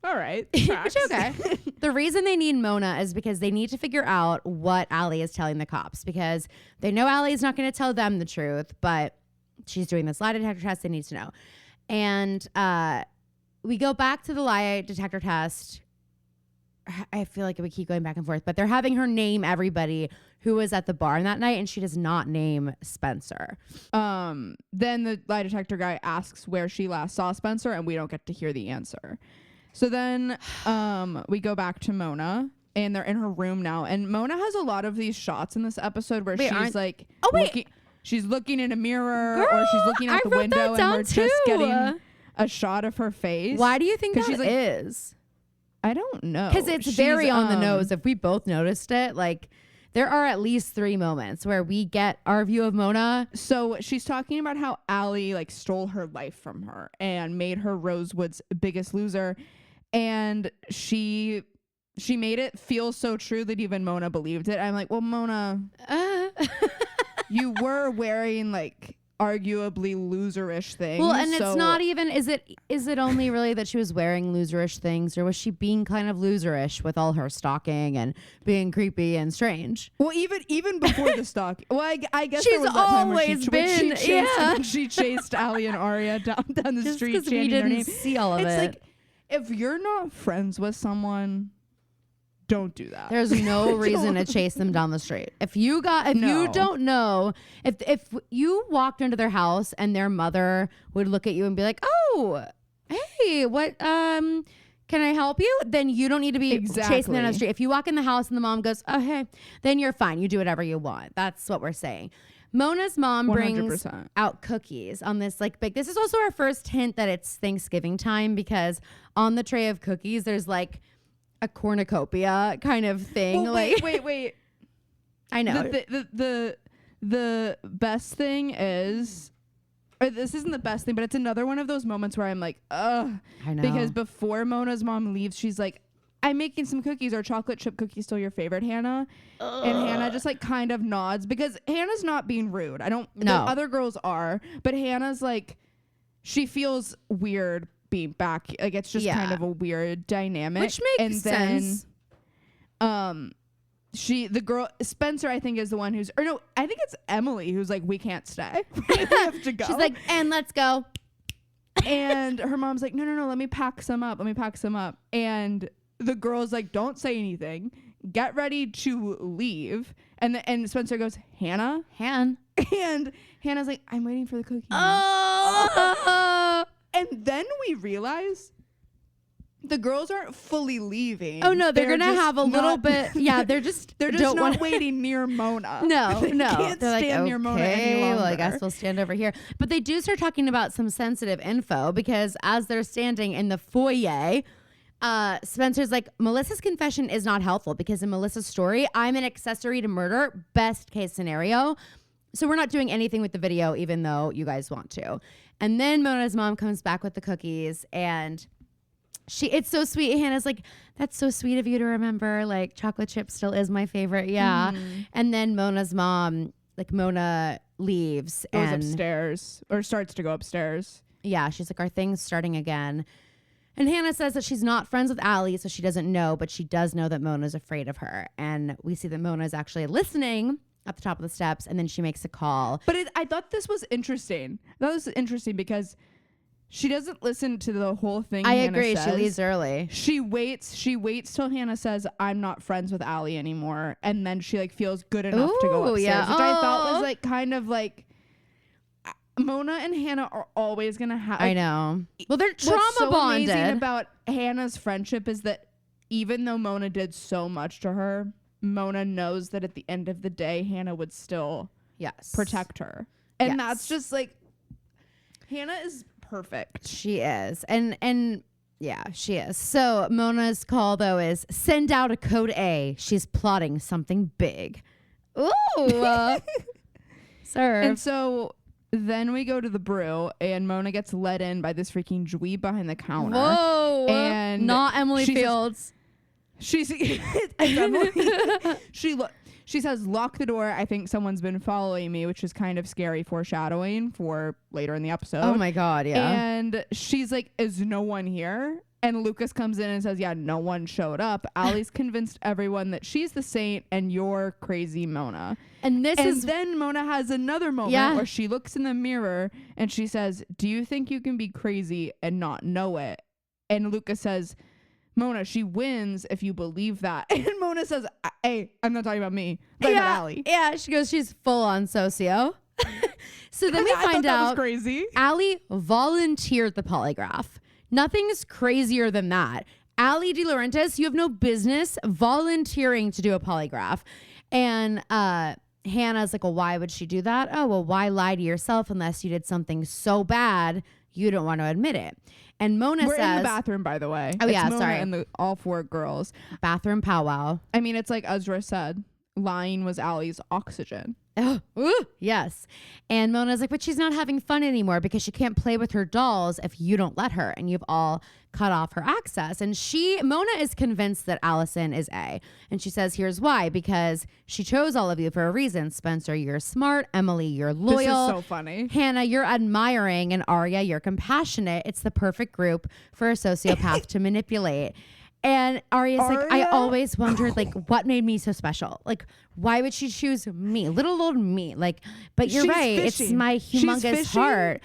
all right. which, tracks. okay. The reason they need Mona is because they need to figure out what Allie is telling the cops, because they know Allie is not going to tell them the truth, but she's doing this lie detector test. They need to know. And we go back to the lie detector test. I feel like we keep going back and forth, but they're having her name everybody who was at the bar that night, and she does not name Spencer. Then the lie detector guy asks where she last saw Spencer, and we don't get to hear the answer. So then we go back to Mona, and they're in her room now. And Mona has a lot of these shots in this episode where Wait, she's like, Oh, wait. she's looking in a mirror, Girl, or she's looking out I the wrote that window, and down we're just too. getting a shot of her face. Why do you think 'Cause that she's like- is? I don't know. Because it's She's, very on the nose. If we both noticed it, like there are at least 3 moments where we get our view of Mona. So she's talking about how Allie like stole her life from her and made her Rosewood's biggest loser, and she made it feel so true that even Mona believed it. I'm like, well, Mona, you were wearing like arguably loserish things. Well, and so it's not even, is it only really that she was wearing loserish things, or was she being kind of loserish with all her stalking and being creepy and strange? Well, even before the stalk. Well, I guess She's there was that time when always been, when yeah. she chased Allie and Arya down the Just street because we chanting their didn't name. see all of It's it. like, if you're not friends with someone, don't do that. There's no reason to Don't. chase them down the street. If you No. don't know, if you walked into their house and their mother would look at you and be like, "Oh, hey, what can I help you?" Then you don't need to be chasing them down the Exactly. street. If you walk in the house and the mom goes, "Oh, hey," then you're fine. You do whatever you want. That's what we're saying. Mona's mom brings 100%. out cookies on this like big. This is also our first hint that it's Thanksgiving time, because on the tray of cookies there's like a cornucopia kind of thing. Well, like wait. I know. The best thing is, or this isn't the best thing, but it's another one of those moments where I'm like, ugh. I know. Because before Mona's mom leaves, she's like, I'm making some cookies. Are chocolate chip cookies still your favorite, Hannah? And Hannah just like kind of nods, because Hannah's not being rude. I don't. The No. other girls are, but Hannah's like, she feels weird being back. Like it's just kind Yeah. of a weird dynamic. Which makes sense. The girl Spencer, I think, is the one who's, or no, I think it's Emily who's like, we can't stay. We have to go. She's like, and let's go. and her mom's like, no, let me pack some up. And the girl's like, don't say anything. Get ready to leave. And Spencer goes, Hannah? Han. And Hannah's like, I'm waiting for the cookie. Oh. And then we realize the girls aren't fully leaving. Oh no, they're gonna just have a little not- bit. Yeah, they're just They're just don't not wanna- waiting near Mona. No, They no. can't They're like, stand okay, near Mona any longer. well, I guess we'll stand over here. But they do start talking about some sensitive info, because as they're standing in the foyer, Spencer's like, Melissa's confession is not helpful, because in Melissa's story, I'm an accessory to murder, best case scenario. So we're not doing anything with the video, even though you guys want to. And then Mona's mom comes back with the cookies, and it's so sweet. Hannah's like, that's so sweet of you to remember. Like, chocolate chip still is my favorite. Yeah. And then Mona's mom, like, Mona leaves Goes and upstairs, or starts to go upstairs. yeah, she's like, our thing's starting again. And Hannah says that she's not friends with Allie, so she doesn't know, but she does know that Mona's afraid of her. And we see that Mona's actually listening at the top of the steps, and then she makes a call. But I thought this was interesting. That was interesting because she doesn't listen to the whole thing. I Hannah agree. says. She leaves early. She waits till Hannah says, I'm not friends with Allie anymore. And then she like feels good enough to go Ooh, upstairs, yeah. which I thought Aw. was like kind of like, Mona and Hannah are always going to have. I know. Well, they're trauma What's so bonded. amazing about Hannah's friendship is that even though Mona did so much to her, Mona knows that at the end of the day, Hannah would still yes. protect her. And Yes. that's just like, Hannah is perfect. She is. And yeah, she is. So Mona's call, though, is send out a code A. She's plotting something big. Ooh. Serve. And so then we go to the brew, and Mona gets let in by this freaking dweeb behind the counter. Whoa. And not Emily she says- Fields. She's it's Emily. She says, lock the door. I think someone's been following me, which is kind of scary foreshadowing for later in the episode. Oh my God. Yeah. And she's like, is no one here? And Lucas comes in and says, yeah, no one showed up. Allie's convinced everyone that she's the saint and you're crazy Mona. And this And is then Mona has another moment Yeah. where she looks in the mirror and she says, do you think you can be crazy and not know it? And Lucas says, Mona, she wins if you believe that. And Mona says, hey, I'm not talking about me. I'm talking about Allie. Yeah, she goes, she's full on socio. So then we I thought find that was out crazy. Allie volunteered the polygraph. Nothing's crazier than that. Allie De Laurentiis, you have no business volunteering to do a polygraph. And Hannah's like, well, why would she do that? Oh, well, why lie to yourself unless you did something so bad you don't want to admit it? And Mona We're says, in the bathroom, by the way. Oh, It's yeah, Mona sorry. And all four girls. bathroom powwow. I mean, it's like Ezra said, lying was Allie's oxygen. Oh, ooh, yes. And Mona's like, but she's not having fun anymore because she can't play with her dolls if you don't let her, and you've all cut off her access. And Mona is convinced that Allison is A. And she says, here's why, because she chose all of you for a reason. Spencer, you're smart. Emily, you're loyal. This is so funny. Hannah, you're admiring. And Arya, you're compassionate. It's the perfect group for a sociopath to manipulate. And Arya's like, I always wondered, like, what made me so special? Like, why would she choose me? Little old me. Like, but you're right. Fishing. It's my humongous heart.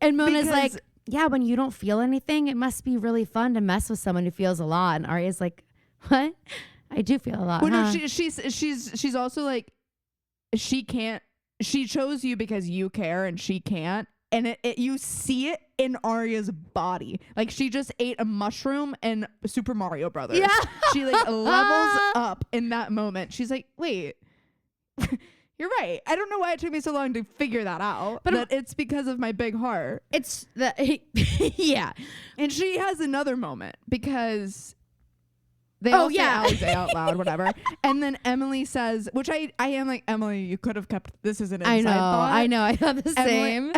And Mona's like, yeah, when you don't feel anything, it must be really fun to mess with someone who feels a lot. And Arya's like, what? I do feel a lot. Well, huh? no, she's also like, she chose you because you care and she can't. And you see it in Arya's body. Like, she just ate a mushroom in Super Mario Brothers. Yeah. She like levels up in that moment. She's like, wait, you're right. I don't know why it took me so long to figure that out. But it's because of my big heart. It's the, yeah. And she has another moment because they all say Alize out loud, whatever. And then Emily says, which I am like, Emily, you could have kept, this is an inside thought. I know. I thought the same.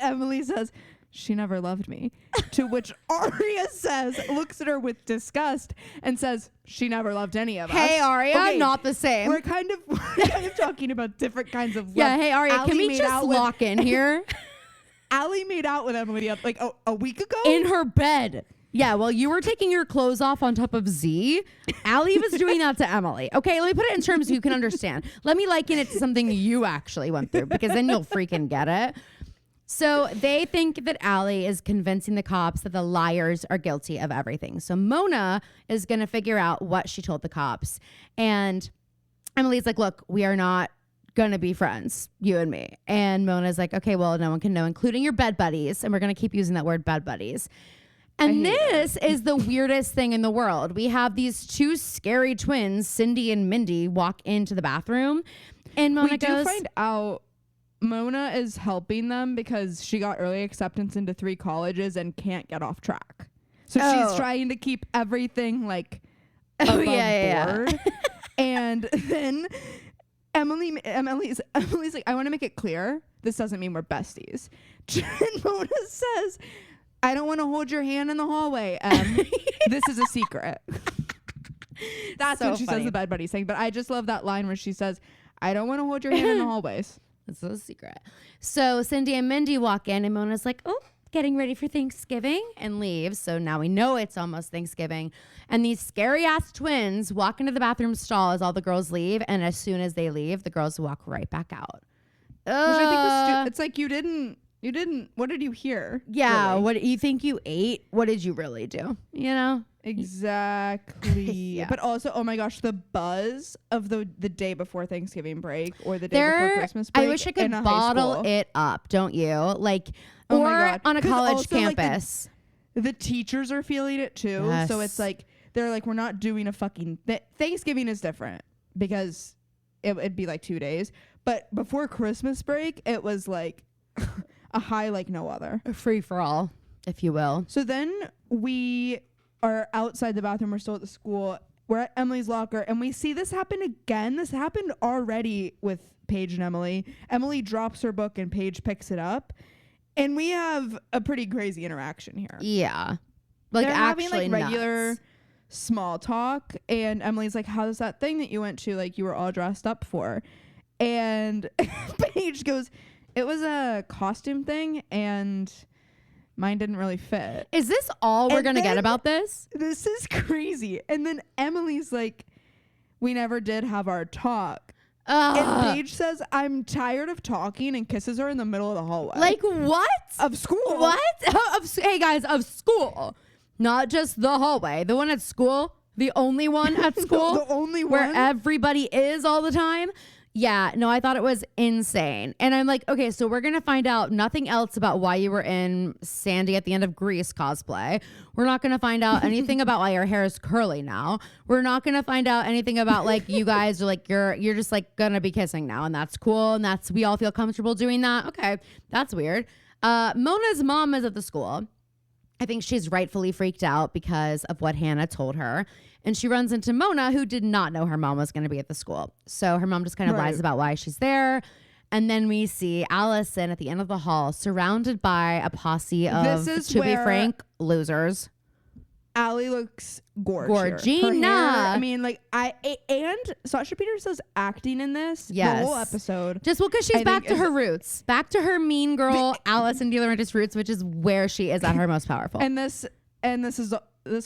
Emily says, she never loved me. To which Arya says, looks at her with disgust and says, she never loved any of us. Hey, Arya, Okay, not the same. We're kind of talking about different kinds of love. Yeah, hey, Arya, Allie can we just lock in here? Allie made out with Emily like a week ago? In her bed. Yeah, well, you were taking your clothes off on top of Z. Allie was doing that to Emily. Okay, let me put it in terms so you can understand. Let me liken it to something you actually went through, because then you'll freaking get it. So they think that Allie is convincing the cops that the liars are guilty of everything. So Mona is going to figure out what she told the cops. And Emily's like, look, we are not going to be friends, you and me. And Mona's like, okay, well, no one can know, including your bed buddies. And we're going to keep using that word, bed buddies. And this is the weirdest thing in the world. We have these two scary twins, Cindy and Mindy, walk into the bathroom. And Mona goes... We do find out Mona is helping them because she got early acceptance into 3 colleges and can't get off track. So she's trying to keep everything like above board. And then Emily's like, I want to make it clear, this doesn't mean we're besties. And Mona says, I don't want to hold your hand in the hallway. This is a secret. That's so what she funny. says the bed buddies thing. But I just love that line where she says, I don't want to hold your hand in the hallways. It's a secret. So Cindy and Mindy walk in and Mona's like, oh, getting ready for Thanksgiving, and leaves. So now we know it's almost Thanksgiving. And these scary ass twins walk into the bathroom stall as all the girls leave. And as soon as they leave, the girls walk right back out. Which I think was it's like you didn't, what did you hear? Yeah. Really? What you think you ate? What did you really do? You know? Exactly. Yeah. But also, oh my gosh, the buzz of the day before Thanksgiving break or the day before Christmas break. I wish I could bottle it up, don't you? Like, oh or on a college campus. Like the teachers are feeling it too. Yes. So it's like, they're like, we're not doing a fucking... Thanksgiving is different because it'd be like 2 days. But before Christmas break, it was like a high like no other. A free for all, if you will. So then we are outside the bathroom. We're still at the school. We're at Emily's locker, and we see this happen again. This happened already with Paige and Emily. Emily drops her book, and Paige picks it up. And we have a pretty crazy interaction here. Yeah. Like, they're having like nuts. regular small talk, and Emily's like, how's that thing that you went to, like you were all dressed up for? And Paige goes, it was a costume thing, and mine didn't really fit. Is this all we're going to get about this? This is crazy. And then Emily's like, we never did have our talk. And Paige says, I'm tired of talking, and kisses her in the middle of the hallway. Like, what? Of school. What? Hey, guys, of school. Not just the hallway. The one at school. The only one at school. The only one. Where everybody is all the time. Yeah, no, I thought it was insane. And I'm like, okay, so we're going to find out nothing else about why you were in Sandy at the end of Grease cosplay. We're not going to find out anything about why your hair is curly now. We're not going to find out anything about like you guys are like, you're just like going to be kissing now. And that's cool. And we all feel comfortable doing that. Okay, that's weird. Mona's mom is at the school. I think she's rightfully freaked out because of what Hannah told her. And she runs into Mona, who did not know her mom was going to be at the school. So her mom just kind of Right. lies about why she's there. And then we see Allison at the end of the hall surrounded by a posse of, This is to be where- frank, losers. Allie looks gorgeous. Gorgina. I mean, like and Sasha Peterson's acting in this Yes. the whole episode. Just well, because she's I back think to her roots, back to her mean girl, Allison De Laurentiis roots, which is where she is at her most powerful. And this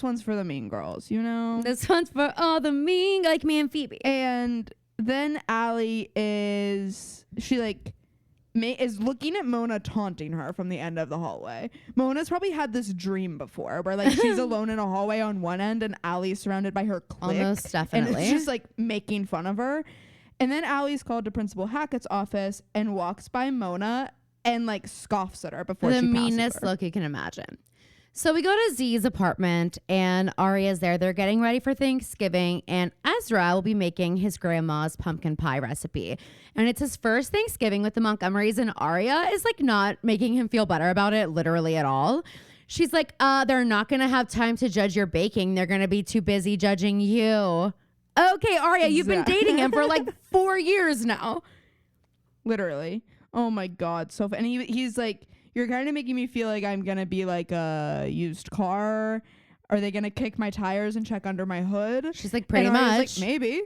one's for the mean girls, you know. This one's for all the mean, like me and Phoebe. And then Allie is looking at Mona taunting her from the end of the hallway. Mona's probably had this dream before where like she's alone in a hallway on one end and Allie's surrounded by her clique. Almost And definitely. it's just like making fun of her. And then Allie's called to Principal Hackett's office and walks by Mona and like scoffs at her before The she passes meanest her. look you can imagine. So we go to Z's apartment and Arya's there. They're getting ready for Thanksgiving and Ezra will be making his grandma's pumpkin pie recipe. And it's his first Thanksgiving with the Montgomerys and Arya is like not making him feel better about it literally at all. She's like, they're not going to have time to judge your baking. They're going to be too busy judging you. Okay, Arya, you've been dating him for like 4 years now. Literally. Oh my God. So, and he's like, you're kind of making me feel like I'm going to be like a used car. Are they going to kick my tires and check under my hood? She's like, pretty And Arya's much. like, maybe.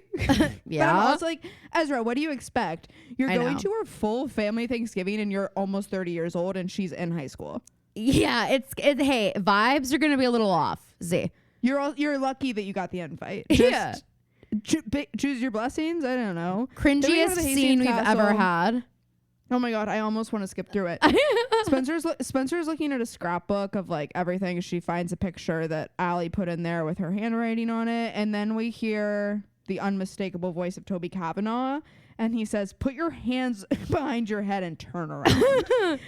Yeah. But I'm also like, Ezra, what do you expect? You're I going know. to her full family Thanksgiving and you're almost 30 years old and she's in high school. Yeah, hey, vibes are going to be a little off, Z. You're lucky that you got the invite. Yeah. Choose your blessings. I don't know. Then we go to Cringiest the Hastings scene we've Castle. ever had. Oh my God, I almost want to skip through it. Spencer's looking at a scrapbook of like everything. She finds a picture that Allie put in there with her handwriting on it. And then we hear the unmistakable voice of Toby Kavanaugh. And he says, put your hands behind your head and turn around.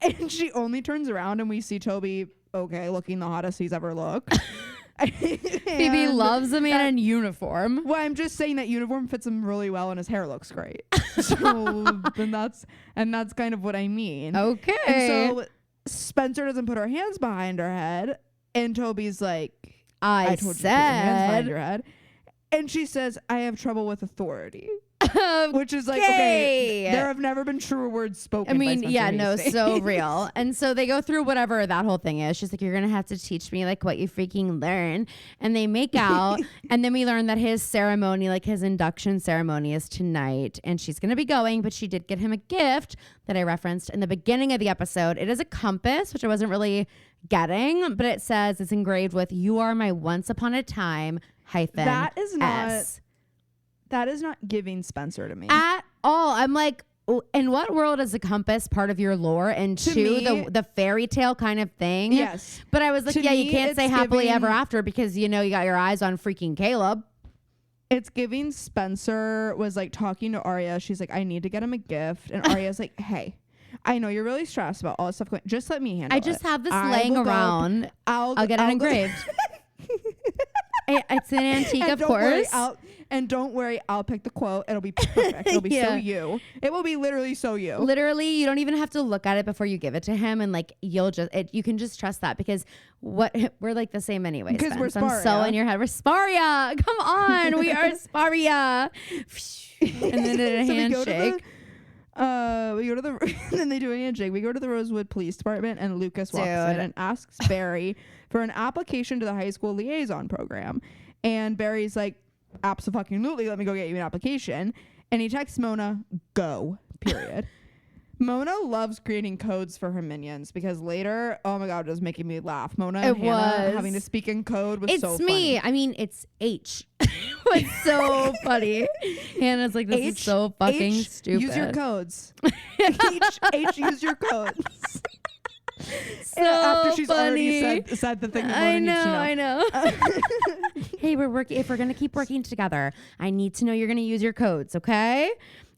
And she only turns around and we see Toby, looking the hottest he's ever looked. Phoebe loves a man in uniform. Well, I'm just saying that uniform fits him really well and his hair looks great. So then that's kind of what I mean. Okay. And so Spencer doesn't put her hands behind her head, and Toby's like, I told you to put your hands behind said. your head. And she says, I have trouble with authority. Which is like, Okay. okay, there have never been truer words spoken. I by mean, Spencer yeah, no, Hastings. so real. And so they go through whatever that whole thing is. She's like, you're going to have to teach me like what you freaking learn. And they make out. And then we learn that his ceremony, like his induction ceremony is tonight. And she's going to be going, but she did get him a gift that I referenced in the beginning of the episode. It is a compass, which I wasn't really getting, but it says it's engraved with, you are my once upon a time hyphen That is not S. That is not giving Spencer to me. At all. I'm like, in what world is a compass part of your lore? And To two, me- the fairy tale kind of thing. Yes. But I was like, To yeah, you me, can't say it's happily giving- ever after because you know you got your eyes on freaking Caleb. It's giving Spencer was like talking to Arya. She's like, I need to get him a gift. And Arya's like, hey, I know you're really stressed about all this stuff. Just let me handle I it. just have this I laying will go- around. I'll get it engraved. It's an antique, And of don't worry, course. don't worry, I'll pick the quote. It'll be perfect. It'll be so Yeah. you. It will be literally so you. Literally, you don't even have to look at it before you give it to him, and like you can just trust that because we're like the same anyways. Because we're I'm so Sparia. in your head. We're Sparia. Come on, we are Sparia. And then a So handshake. we go to the and then they do a handshake. We go to the Rosewood Police Department and Lucas walks in Dude. and asks Barry for an application to the high school liaison program. And Barry's like, absolutely, let me go get you an application. And he texts Mona, go, period. Mona loves creating codes for her minions because later, oh my God, it was making me laugh. Mona and It Hannah was. having to speak in code was It's so me. funny. I mean, it's H. It's so funny. Hannah's like, this is so fucking H, stupid. Use your codes. H, use your codes. So After she's already funny. said the thing that I Mona needs to know. I know. Hey, we're working. If we're gonna keep working together, I need to know you're gonna use your codes, okay?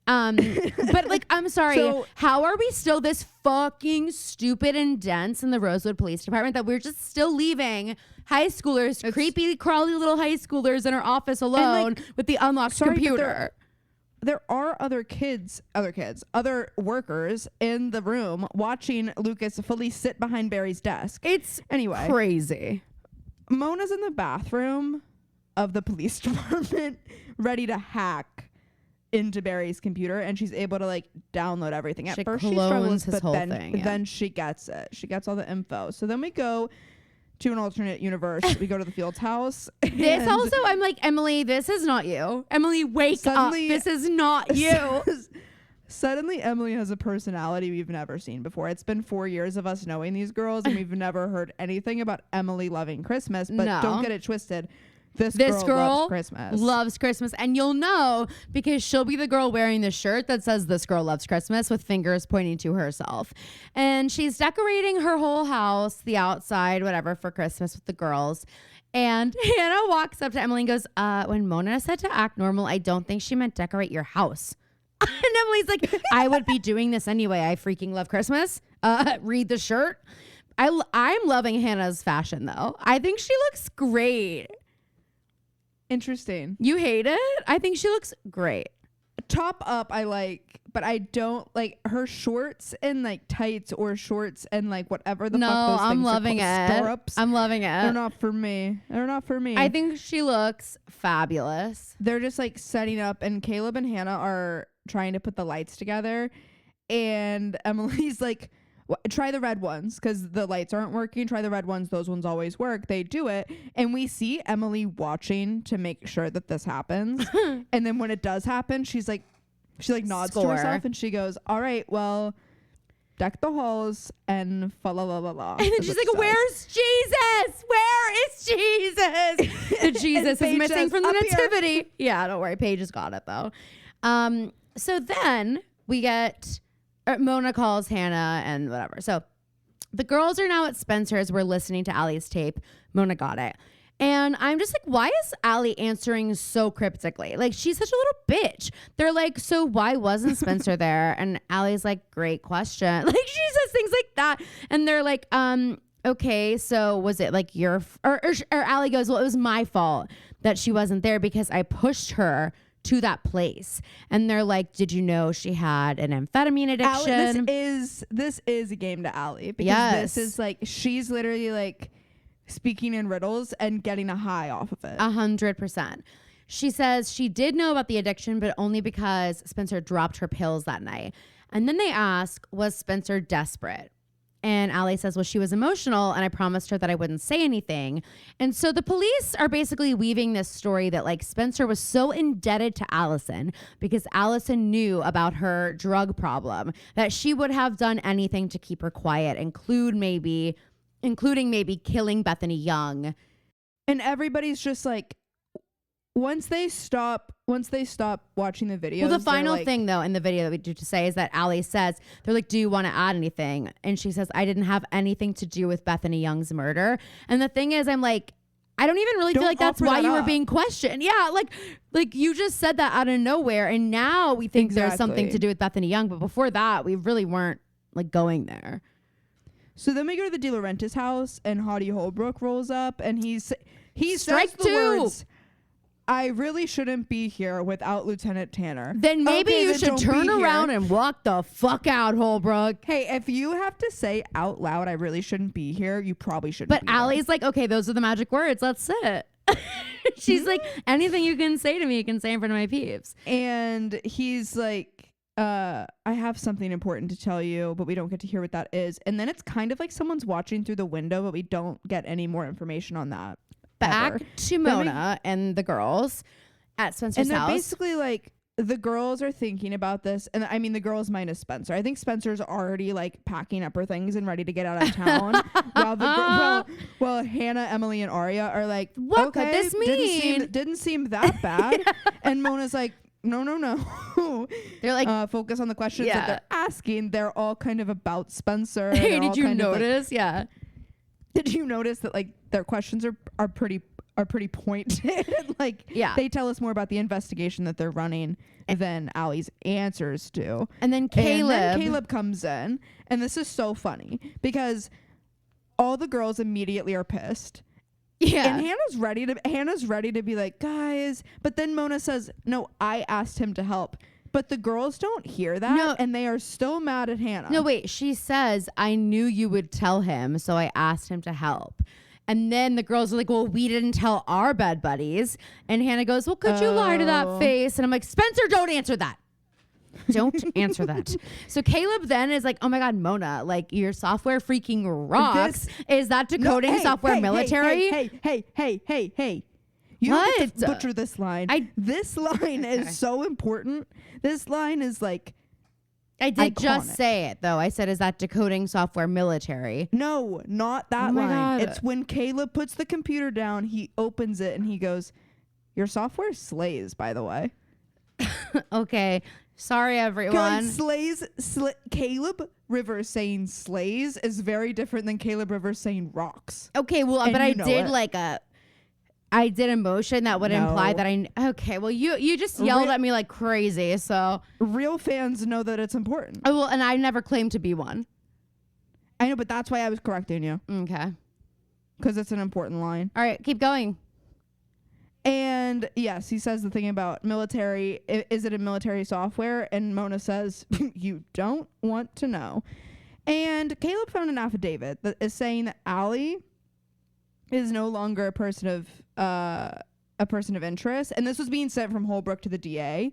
But like, I'm sorry. So- how are we still this fucking stupid and dense in the Rosewood Police Department that we're just still leaving high schoolers, creepy, crawly little high schoolers in our office alone with the unlocked sorry, but computer? There are other workers in the room watching Lucas fully sit behind Barry's desk. It's Anyway, crazy. Mona's in the bathroom of the police department ready to hack into Barry's computer, and she's able to like download everything. At first she struggles, his but whole then thing, then she gets it. She gets all the info. So then we go to an alternate universe. We go to the Fields house. This also, I'm like, Emily, this is not you. Emily, wake up. This is not you. Suddenly, Emily has a personality we've never seen before. It's been 4 years of us knowing these girls, and we've never heard anything about Emily loving Christmas. But don't get it twisted. This girl loves Christmas. And you'll know because she'll be the girl wearing the shirt that says this girl loves Christmas with fingers pointing to herself. And she's decorating her whole house, the outside, whatever, for Christmas with the girls. And Hannah walks up to Emily and goes, when Mona said to act normal, I don't think she meant decorate your house. And Emily's like, I would be doing this anyway. I freaking love Christmas. Read the shirt. I'm loving Hannah's fashion, though. I think she looks great. Interesting. You hate it? I think she looks great. Top up I like, but I don't like her shorts and like tights or shorts and like whatever the fuck those I'm things loving are called. it. Stirrups. I'm loving it. They're not for me. I think she looks fabulous. They're just like setting up, and Caleb and Hannah are trying to put the lights together, and Emily's like, try the red ones because the lights aren't working. Try the red ones. Those ones always work. They do it. And we see Emily watching to make sure that this happens. And then when it does happen, she nods to herself and she goes, all right, well, deck the halls and fa la la la la. And then she's like, where's Jesus? Where is Jesus? The Jesus is missing from the nativity. Here. Yeah, don't worry. Paige has got it though. So then we get... Mona calls Hannah and whatever. So the girls are now at Spencer's. We're listening to Allie's tape. Mona got it. And I'm just like, why is Allie answering so cryptically? Like, she's such a little bitch. They're like, so why wasn't Spencer there? And Allie's like, great question. Like, she says things like that. And they're like, okay, so was it like your... Or Allie goes, well, it was my fault that she wasn't there because I pushed her to that place. And they're like, did you know she had an amphetamine addiction? This is a game to Allie because this is like, she's literally like speaking in riddles and getting a high off of it. 100%. She says she did know about the addiction, but only because Spencer dropped her pills that night. And then they ask, was Spencer desperate? And Allie says, well, she was emotional and I promised her that I wouldn't say anything. And so the police are basically weaving this story that like Spencer was so indebted to Allison because Allison knew about her drug problem that she would have done anything to keep her quiet, including maybe killing Bethany Young. And everybody's just like, once they stop watching the videos. Well, the final thing though in the video that we do to say is that Allie says, they're like, do you want to add anything? And she says, I didn't have anything to do with Bethany Young's murder. And the thing is, I'm like, I don't even really feel like that's why you were being questioned. Yeah, like you just said that out of nowhere, and now we think there's something to do with Bethany Young, but before that, we really weren't like going there. So then we go to the De Laurentiis house, and Hottie Holbrook rolls up, and he strike says the words, I really shouldn't be here without Lieutenant Tanner. Then maybe you should turn around and walk the fuck out, Holbrook. Hey, if you have to say out loud, I really shouldn't be here, you probably shouldn't be. But Allie's like, okay, those are the magic words. Let's sit. She's like, anything you can say to me, you can say in front of my peeps. And he's like, I have something important to tell you, but we don't get to hear what that is. And then it's kind of like someone's watching through the window, but we don't get any more information on that. Back to Mona and the girls at Spencer's house. And they're basically like, the girls are thinking about this. And I mean, the girls minus Spencer. I think Spencer's already like packing up her things and ready to get out of town. while Hannah, Emily, and Aria are like, what could this mean? Didn't seem that bad. And Mona's like, no. They're like, focus on the questions that they're asking. They're all kind of about Spencer. Hey, did you notice? Yeah. Did you notice that like their questions are pretty pointed? Like, they tell us more about the investigation that they're running than Allie's answers do. And then Caleb comes in, and this is so funny because all the girls immediately are pissed. Yeah. And Hannah's ready to be like, guys, but then Mona says, no, I asked him to help. But the girls don't hear that, and they are still mad at Hannah. No, wait. She says, I knew you would tell him, so I asked him to help. And then the girls are like, well, we didn't tell our bed buddies. And Hannah goes, well, could you lie to that face? And I'm like, Spencer, don't answer that. Don't answer that. So Caleb then is like, oh my God, Mona, like your software freaking rocks. Is that decoding software military? Hey. You don't get to butcher this line. This line is so important. This line is like, I did just say it though. I said, is that decoding software military? No, not that my line. God. It's when Caleb puts the computer down, he opens it and he goes, your software slays, by the way. Okay. Sorry, everyone. Caleb Rivers saying slays is very different than Caleb Rivers saying rocks. Okay, well, but I did a motion that would imply that okay, well, you just yelled at me like crazy, so. Real fans know that it's important. Oh, well, and I never claimed to be one. I know, but that's why I was correcting you. Okay. Because it's an important line. All right, keep going. And yes, he says the thing about military. Is it a military software? And Mona says, you don't want to know. And Caleb found an affidavit that is saying that Allie is no longer a person of interest. And this was being sent from Holbrook to the DA.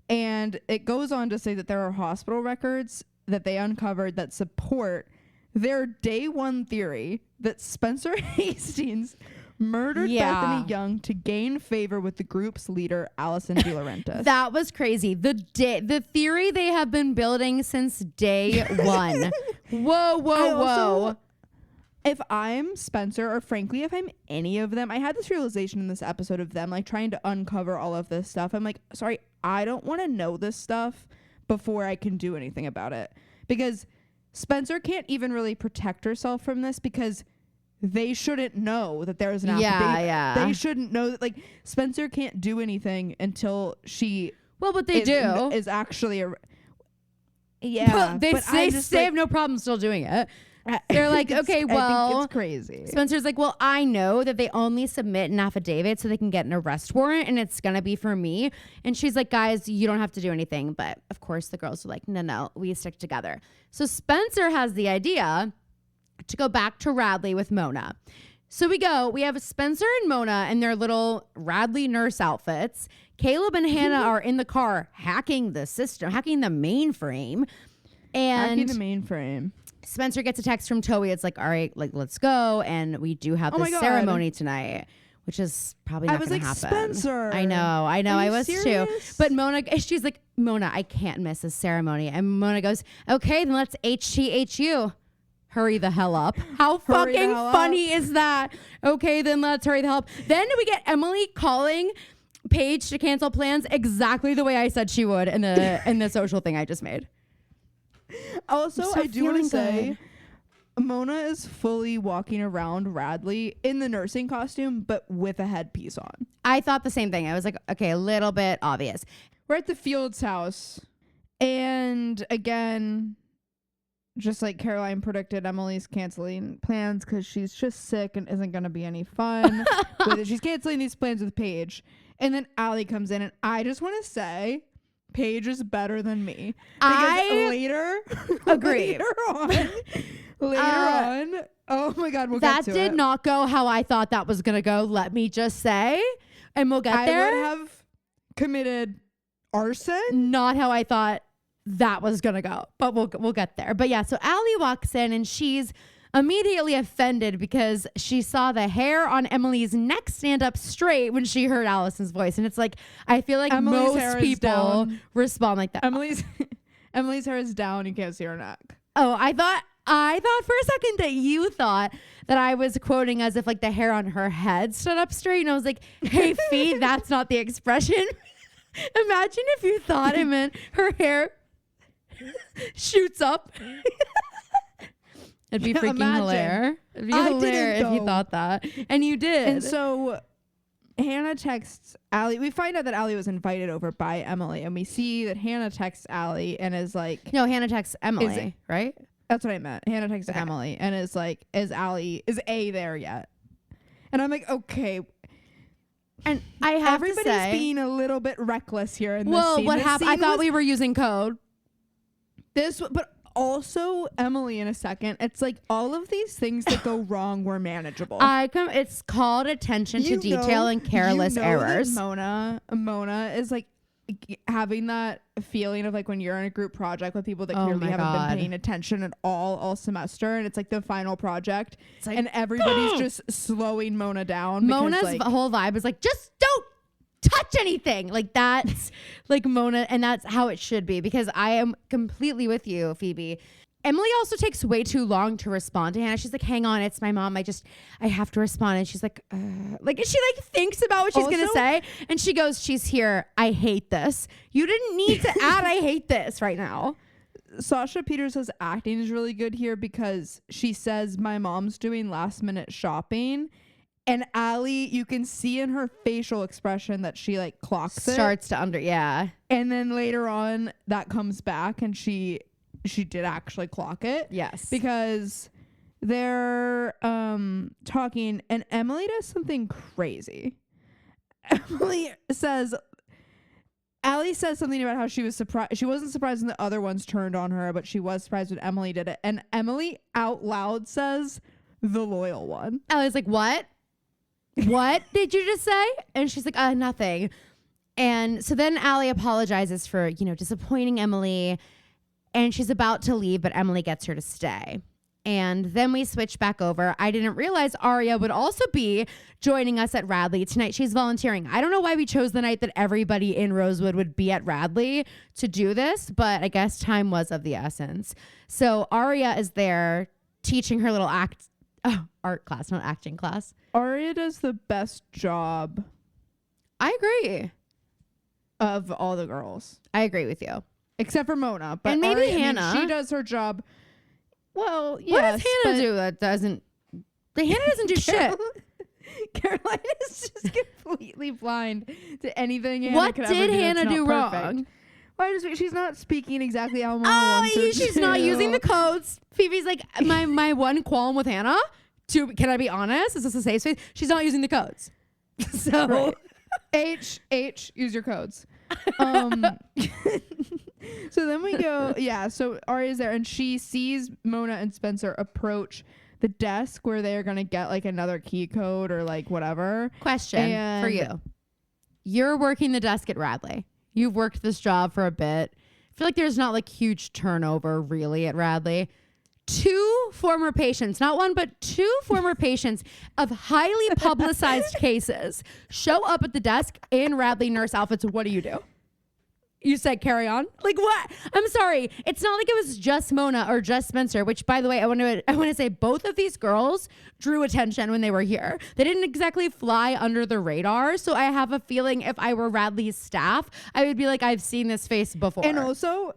And it goes on to say that there are hospital records that they uncovered that support their day one theory that Spencer Hastings murdered Bethany Young to gain favor with the group's leader, Allison De Laurentiis. That was crazy. The theory they have been building since day one. Whoa. If I'm Spencer, or frankly, if I'm any of them, I had this realization in this episode of them, like trying to uncover all of this stuff. I'm like, sorry, I don't want to know this stuff before I can do anything about it. Because Spencer can't even really protect herself from this because they shouldn't know that there is an affidavit. Yeah. They shouldn't know that, like, Spencer can't do anything until she but they do. Is actually a... Yeah. They have no problem still doing it. They're like, okay, well... I think it's crazy. Spencer's like, well, I know that they only submit an affidavit so they can get an arrest warrant, and it's going to be for me. And she's like, guys, you don't have to do anything. But, of course, the girls are like, no, we stick together. So Spencer has the idea to go back to Radley with Mona. So we have Spencer and Mona in their little Radley nurse outfits. Caleb and Hannah are in the car hacking the system, hacking the mainframe. And Spencer gets a text from Toei. It's like, all right, like, let's go. And we do have this ceremony tonight, which is probably not going to happen. Spencer. I know. I was serious? too. But Mona, she's like, Mona, I can't miss this ceremony. And Mona goes, okay, then let's HTHU. Hurry the hell up. How fucking funny is that? Okay, then let's hurry the hell up. Then we get Emily calling Paige to cancel plans exactly the way I said she would in the social thing I just made. Also, I do want to say, Mona is fully walking around Radley in the nursing costume, but with a headpiece on. I thought the same thing. I was like, okay, a little bit obvious. We're at the Fields house. And again, just like Caroline predicted, Emily's canceling plans because she's just sick and isn't going to be any fun with it. She's canceling these plans with Paige. And then Allie comes in, and I just want to say, Paige is better than me. Because later on, oh my God, we'll get to it. That did not go how I thought that was going to go, let me just say. And we'll get there. I would have committed arson. Not how I thought that was going to go, but we'll get there. But yeah, so Allie walks in and she's immediately offended because she saw the hair on Emily's neck stand up straight when she heard Allison's voice. And it's like, I feel like most people respond like that. Emily's hair is down. You can't see her neck. Oh, I thought for a second that you thought that I was quoting as if like the hair on her head stood up straight. And I was like, hey, Fee, that's not the expression. Imagine if you thought it meant her hair shoots up. It'd be freaking hilarious. It'd be hilarious if you thought that. And you did. And so Hannah texts Allie. We find out that Allie was invited over by Emily. And we see that Hannah texts Allie and is like... No, Hannah texts Emily, right? That's what I meant. Hannah texts Emily and is like, is A there yet? And I'm like, okay. And I have Everybody's to say... being a little bit reckless here in this scene. Well, what happened? I thought we were using code. But Also, Emily, in a second, it's like all of these things that go wrong were manageable. It's called attention to detail and careless errors. Mona is like having that feeling of like when you're in a group project with people that clearly haven't been paying attention at all semester, and it's like the final project, like, and everybody's just slowing Mona down. Mona's whole vibe is like, just don't touch anything. Like that's like Mona, and that's how it should be, because I am completely with you, Phoebe. Emily also takes way too long to respond to Hannah. She's like, hang on, it's my mom. I have to respond. And she's like she like thinks about what she's going to say. And she goes, she's here. I hate this. You didn't need to add, I hate this right now. Sasha Peters' acting is really good here because she says, my mom's doing last minute shopping. And Allie, you can see in her facial expression that she like clocks Starts to yeah. And then later on that comes back and she did actually clock it. Yes. Because they're talking and Emily does something crazy. Allie says something about how she was surprised. She wasn't surprised when the other ones turned on her, but she was surprised when Emily did it. And Emily out loud says, the loyal one. I was like, what? What did you just say? And she's like, nothing. And so then Allie apologizes for, disappointing Emily. And she's about to leave, but Emily gets her to stay. And then we switch back over. I didn't realize Aria would also be joining us at Radley tonight. She's volunteering. I don't know why we chose the night that everybody in Rosewood would be at Radley to do this, but I guess time was of the essence. So Aria is there teaching her little art class, not acting class. Aria does the best job. I agree. Of all the girls. I agree with you. Except for Mona. But and maybe Aria, Hannah. She does her job. Well, yes. What does Hannah do that doesn't... Hannah doesn't do shit. Caroline is just completely blind to anything Hannah what could did ever do. Hannah do wrong? Well, she's not speaking exactly how Mona wants her she's to. Not using the codes. Phoebe's like, my one qualm with Hannah, can I be honest? Is this a safe space? She's not using the codes. So... Right. H, use your codes. So then we go, so Aria's there and she sees Mona and Spencer approach the desk where they're going to get like another key code or like whatever. Question for you. You're working the desk at Radley. You've worked this job for a bit. I feel like there's not like huge turnover really at Radley. 2 former patients, not one, but 2 former patients of highly publicized cases show up at the desk in Radley nurse outfits. What do? You said carry on? Like what? I'm sorry. It's not like it was just Mona or just Spencer, which by the way, I want to say both of these girls drew attention when they were here. They didn't exactly fly under the radar. So I have a feeling if I were Radley's staff, I would be like, I've seen this face before. And also,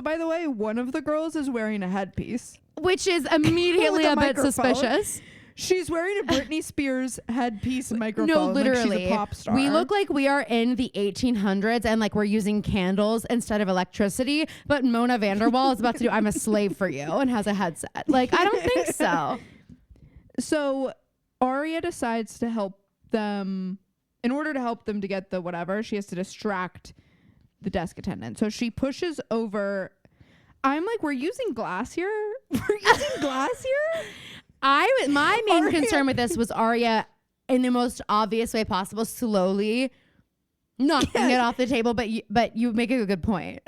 by the way, one of the girls is wearing a headpiece. Which is immediately a bit suspicious. She's wearing a Britney Spears headpiece microphone. No, literally. Like she's a pop star. We look like we are in the 1800s and like we're using candles instead of electricity. But Mona Vanderwall is about to do I'm a slave for you and has a headset. Like, I don't think so. So Aria decides to help them. In order to help them to get the whatever, she has to distract the desk attendant. So she pushes over. I'm like, we're using glass here? We're using glass here? My main concern with this was Aria, in the most obvious way possible, slowly knocking it off the table. But you make a good point.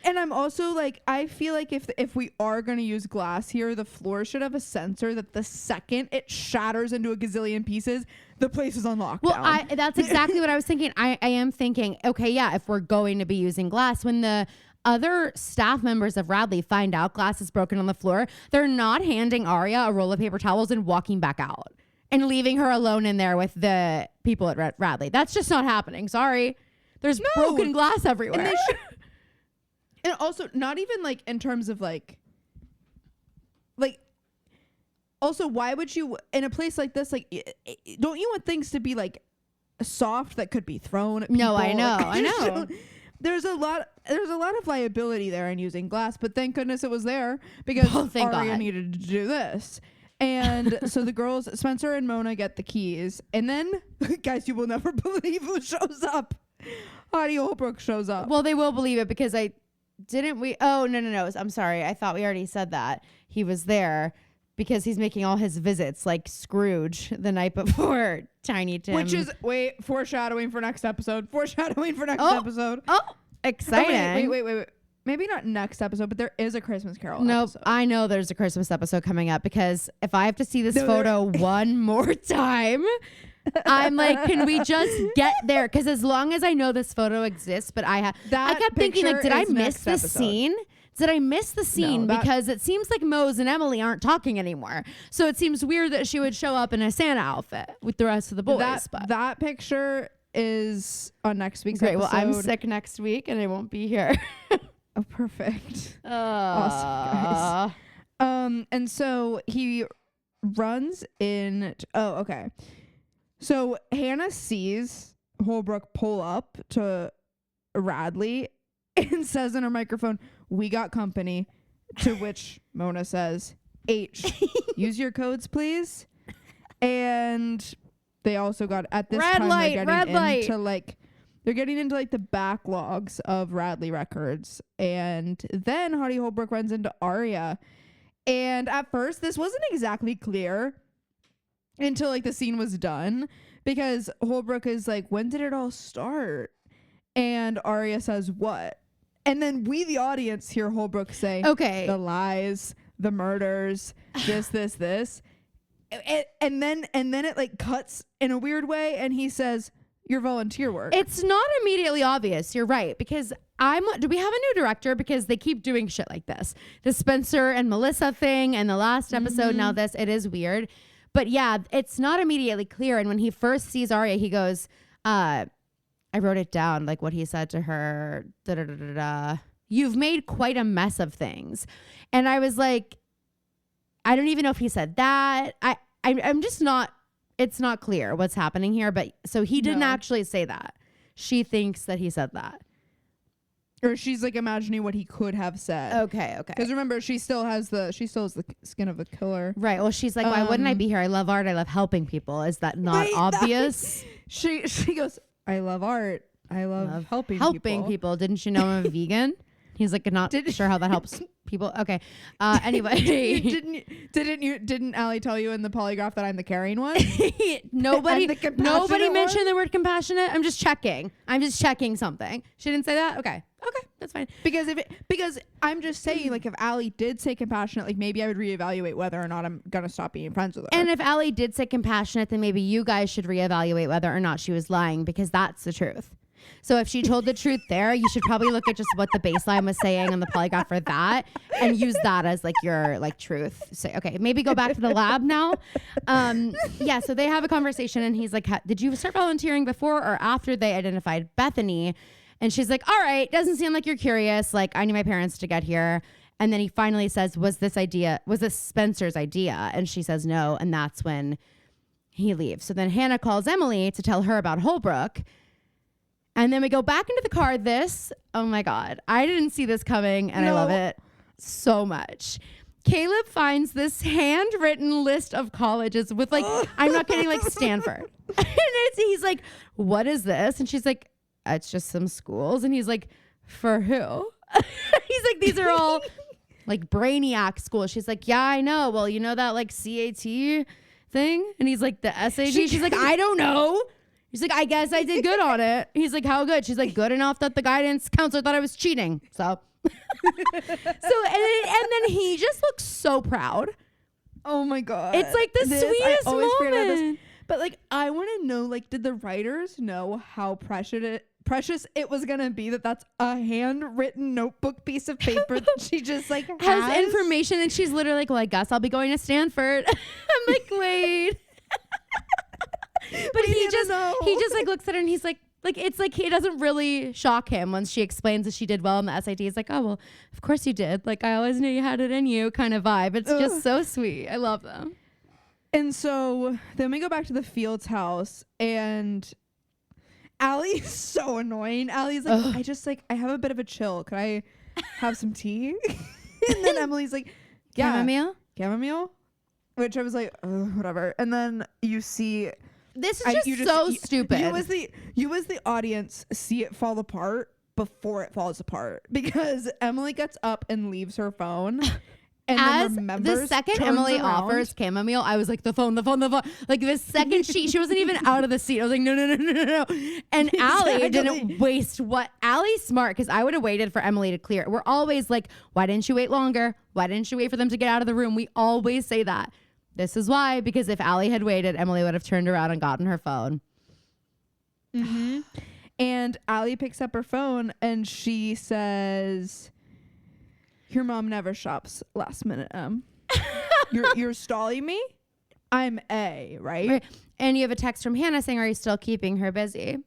And I'm also like, I feel like if we are going to use glass here, the floor should have a sensor that the second it shatters into a gazillion pieces, the place is on lockdown. Well, that's exactly what I was thinking. I am thinking, okay, yeah, if we're going to be using glass, when the other staff members of Radley find out glass is broken on the floor, they're not handing Aria a roll of paper towels and walking back out and leaving her alone in there with the people at Radley. That's just not happening. Sorry. There's broken glass everywhere. And also, not even like in terms of like also, why would you, in a place like this, like, don't you want things to be like soft that could be thrown at people? No, I know. Like, I know. There's a lot of liability there in using glass, but thank goodness it was there because Aria needed to do this. And so the girls, Spencer and Mona, get the keys. And then, guys, you will never believe who shows up. Audie Holbrook shows up. Well, they will believe it because didn't we? Oh, no. I'm sorry. I thought we already said that. He was there because he's making all his visits like Scrooge the night before Tiny Tim. Which is, foreshadowing for next episode. Episode. Oh, exciting. Wait. Maybe not next episode, but there is a Christmas Carol Nope. episode. I know there's a Christmas episode coming up because if I have to see this photo one more time, I'm like, can we just get there? Because as long as I know this photo exists, but I kept thinking, like, did I miss the scene? Did I miss the scene? Because it seems like Mose and Emily aren't talking anymore. So it seems weird that she would show up in a Santa outfit with the rest of the boys. That picture is on next week's Great. episode. Well, I'm sick next week and I won't be here. Oh, perfect. Awesome, guys. And so he runs in. Okay. So Hannah sees Holbrook pull up to Radley and says in her microphone, "We got company," to which Mona says, "H, use your codes, please." And they also got, at this time, they're getting into like the backlogs of Radley Records. And then Hottie Holbrook runs into Arya. And at first, this wasn't exactly clear until like the scene was done, because Holbrook is like, "When did it all start?" And Arya says, "What?" And then we, the audience, hear Holbrook say, "Okay, the lies, the murders, this. And then it like cuts in a weird way, and he says, "Your volunteer work." It's not immediately obvious. You're right. Because do we have a new director? Because they keep doing shit like this. The Spencer and Melissa thing and the last episode, now this, it is weird. But yeah, it's not immediately clear. And when he first sees Arya, he goes, I wrote it down, like what he said to her, "You've made quite a mess of things." And I was like, I don't even know if he said that. I'm just not, it's not clear what's happening here. But so he didn't actually say that. She thinks that he said that. Or she's like imagining what he could have said. Okay. Because remember, she still has the skin of a killer. Right. Well, she's like, why wouldn't I be here? I love art. I love helping people. Is that not obvious? She goes, "I love art. I love helping people. Didn't you know I'm a vegan?" He's like, not sure how that helps people. Okay. Anyway, didn't Allie tell you in the polygraph that I'm the caring one? Nobody mentioned the word compassionate. I'm just checking something. She didn't say that. Okay, that's fine. Because I'm just saying, like, if Allie did say compassionate, like, maybe I would reevaluate whether or not I'm gonna stop being friends with her. And if Allie did say compassionate, then maybe you guys should reevaluate whether or not she was lying, because that's the truth. So if she told the truth there, you should probably look at just what the baseline was saying on the polygraph for that and use that as like your like truth. Say, okay, maybe go back to the lab now. Yeah, so they have a conversation and he's like, "Did you start volunteering before or after they identified Bethany?" And she's like, "All right, doesn't seem like you're curious. Like, I need my parents to get here." And then he finally says, was this Spencer's idea? And she says no. And that's when he leaves. So then Hannah calls Emily to tell her about Holbrook. And then we go back into the car. Oh my God, I didn't see this coming and I love it so much. Caleb finds this handwritten list of colleges with like, I'm not kidding, like Stanford. And he's like, "What is this?" And she's like, "It's just some schools." And he's like, "For who?" He's like, "These are all like brainiac schools." She's like, "Yeah, I know. Well, you know that like CAT thing?" And he's like, "The SAT?" She's like, "I don't know." He's like, "I guess I did good on it." He's like, "How good?" She's like, "Good enough that the guidance counselor thought I was cheating." So, and then he just looks so proud. Oh my God. It's like the sweetest moment. But like, I want to know, like, did the writers know how precious it was going to be that's a handwritten notebook piece of paper that she just like has information, and she's literally like, "Well, I guess I'll be going to Stanford." I'm like, wait. But he just like looks at her and he's like it's like it doesn't really shock him when she explains that she did well in the SAT. He's like, "Oh, well, of course you did. Like, I always knew you had it in you," kind of vibe. It's just so sweet. I love them. And so then we go back to the Fields house and Allie's so annoying. Allie's like, I have a bit of a chill. Could I have some tea? And then Emily's like, "Yeah, chamomile?" Which I was like, whatever. And then you see, this is just so stupid. You as the audience see it fall apart before it falls apart, because Emily gets up and leaves her phone. And As then remembers, the second turns Emily around. offers chamomile, I was like, the phone. Like the second she wasn't even out of the seat. I was like, no. And Allie didn't waste Allie's smart, because I would have waited for Emily to clear it. We're always like, why didn't you wait longer? Why didn't you wait for them to get out of the room? We always say that. This is why, because if Allie had waited, Emily would have turned around and gotten her phone. Mm-hmm. And Allie picks up her phone and she says, your mom never shops last minute, you're stalling me? I'm A, right? And you have a text from Hannah saying, are you still keeping her busy?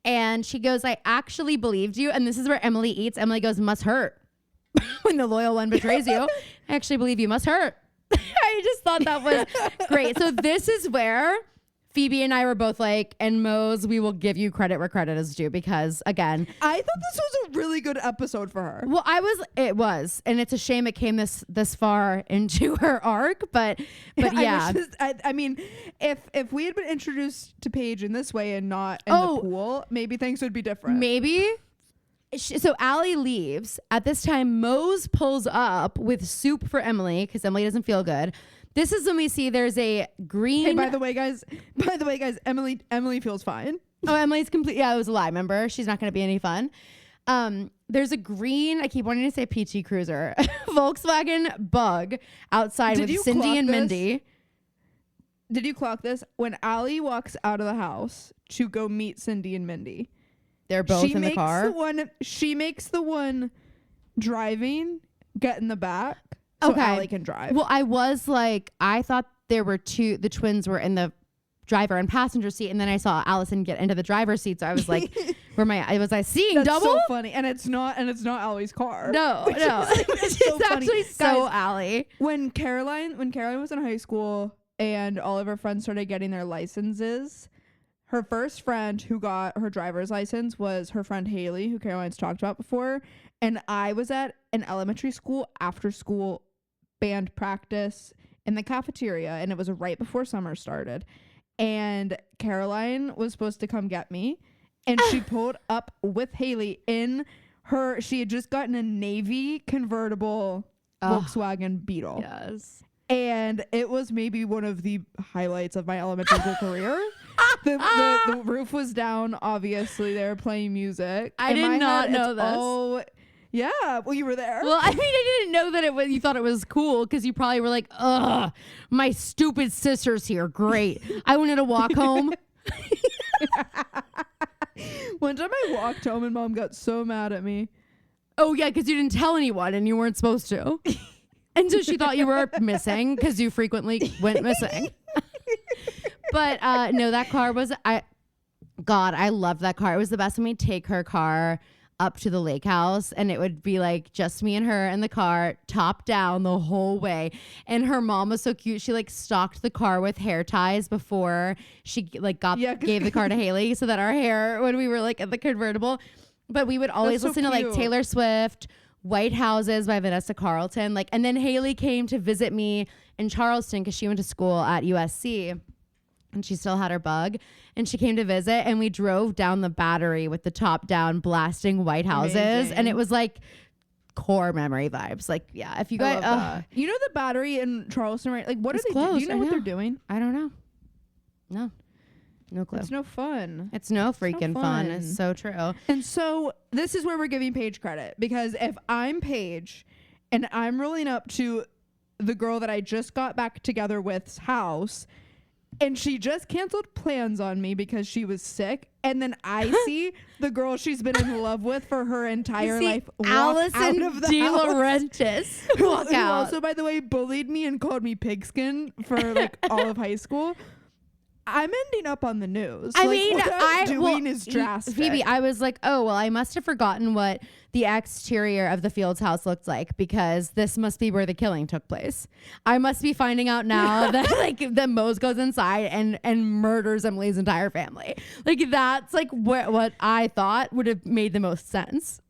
And she goes, I actually believed you. And this is where Emily eats. Emily goes, must hurt. When the loyal one betrays you. I actually believe you must hurt. I just thought that was great. So this is where Phoebe and I were both like, and Mose, we will give you credit where credit is due, because again, I thought this was a really good episode for her. well, it was, and it's a shame it came this far into her arc, but yeah. I mean, if we had been introduced to Paige in this way and not in the pool, maybe things would be different. Maybe. So Allie leaves. At this time, Mose pulls up with soup for Emily, because Emily doesn't feel good. This is when we see there's a green. Hey, by the way, guys, Emily feels fine. Oh, Emily's complete. Yeah, it was a lie. Remember, she's not going to be any fun. There's a green, I keep wanting to say PT Cruiser, Volkswagen Bug outside with Cindy and Mindy. Did you clock this? When Allie walks out of the house to go meet Cindy and Mindy, they're both in the car. She makes the one driving get in the back. So Allie can drive. Well, I was like, I thought there were the twins were in the driver and passenger seat, and then I saw Allison get into the driver's seat, so I was like, was I seeing That's double? so funny. And it's not Allie's car. No. It's so funny. Actually so Allie. When Caroline was in high school and all of her friends started getting their licenses, her first friend who got her driver's license was her friend Haley, who Caroline's talked about before. And I was at an elementary school after school band practice in the cafeteria, and it was right before summer started, and Caroline was supposed to come get me, and she pulled up with Haley she had just gotten a navy convertible Volkswagen Beetle. Yes. And it was maybe one of the highlights of my elementary school career. The roof was down, obviously. They were playing music. I did not know this. Oh, yeah. Well, you were there. Well, I mean, I didn't know that you thought it was cool, because you probably were like, ugh, my stupid sister's here. Great. I wanted to walk home. One time I walked home and Mom got so mad at me. Oh, yeah, because you didn't tell anyone and you weren't supposed to. And so she thought you were missing, because you frequently went missing. But no, that car was, I loved that car. It was the best when we'd take her car up to the lake house, and it would be like just me and her in the car, top down the whole way. And her mom was so cute. She like stocked the car with hair ties before she like gave the car to Haley, so that our hair, when we were like at the convertible, but we would always listen to like Taylor Swift, White Houses by Vanessa Carlton. Like, and then Haley came to visit me in Charleston, because she went to school at USC. And she still had her bug, and she came to visit, and we drove down the Battery with the top down blasting White Houses. Amazing. And it was like core memory vibes. Like, yeah, if you guys, you know, the Battery in Charleston, right? Like, what are they doing? Do you know what they're doing? I don't know. No clue. It's no fun. It's no freaking fun. It's so true. And so this is where we're giving Paige credit, because if I'm Paige and I'm rolling up to the girl that I just got back together with's house, and she just canceled plans on me because she was sick, and then I see the girl she's been in love with for her entire life walk Allison out of the De house. Laurentiis walk who out. also, by the way, bullied me and called me pigskin for like all of high school. I'm ending up on the news. I like, mean, what I'm doing is drastic. Phoebe, I was like, oh, well, I must have forgotten what the exterior of the Fields house looked like, because this must be where the killing took place. I must be finding out now that Mose goes inside and murders Emily's entire family. Like, that's like what I thought would have made the most sense.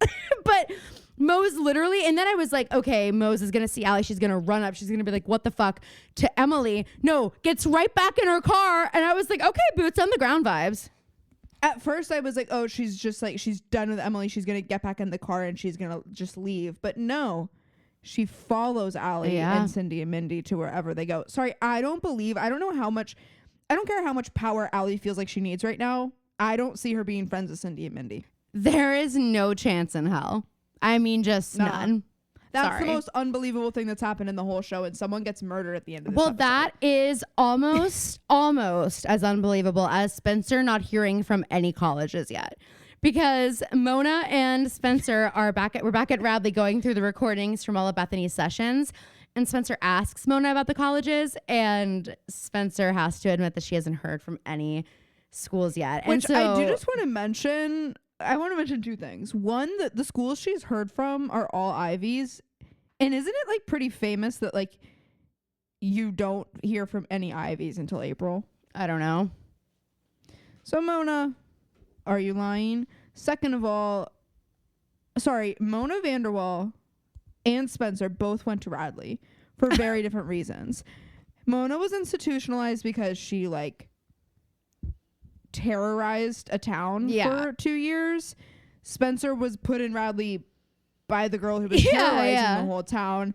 But Mose literally, and then I was like, okay, Mose is going to see Allie. She's going to run up. She's going to be like, what the fuck, to Emily. No, gets right back in her car. And I was like, okay, boots on the ground vibes. At first I was like, oh, she's just like, she's done with Emily. She's going to get back in the car and she's going to just leave. But no, she follows Allie and Cindy and Mindy to wherever they go. Sorry, I don't care how much power Allie feels like she needs right now. I don't see her being friends with Cindy and Mindy. There is no chance in hell. I mean, just none. That's the most unbelievable thing that's happened in the whole show, and someone gets murdered at the end of this episode. That is almost as unbelievable as Spencer not hearing from any colleges yet. Because Mona and Spencer we're back at Radley going through the recordings from all of Bethany's sessions. And Spencer asks Mona about the colleges, and Spencer has to admit that she hasn't heard from any schools yet. Which I do just want to mention. I want to mention two things. One, that the schools she's heard from are all Ivies. And isn't it like pretty famous that like you don't hear from any Ivies until April? I don't know. So Mona, are you lying? Second of all, sorry, Mona Vanderwall and Spencer both went to Radley for very different reasons. Mona was institutionalized because she like terrorized a town for 2 years. Spencer was put in Radley by the girl who was terrorizing the whole town.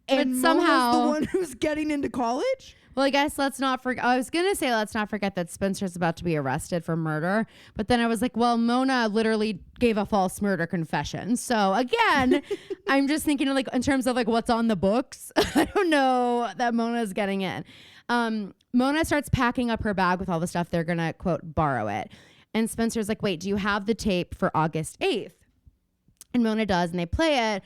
And but somehow Mona's the one who's getting into college? Well, I guess let's not forget. I was going to say, let's not forget that Spencer's about to be arrested for murder. But then I was like, well, Mona literally gave a false murder confession. So again, I'm just thinking of like, in terms of like what's on the books. I don't know that Mona's getting in. Mona starts packing up her bag with all the stuff. They're going to, quote, borrow it. And Spencer's like, wait, do you have the tape for August 8th? And Mona does, and they play it.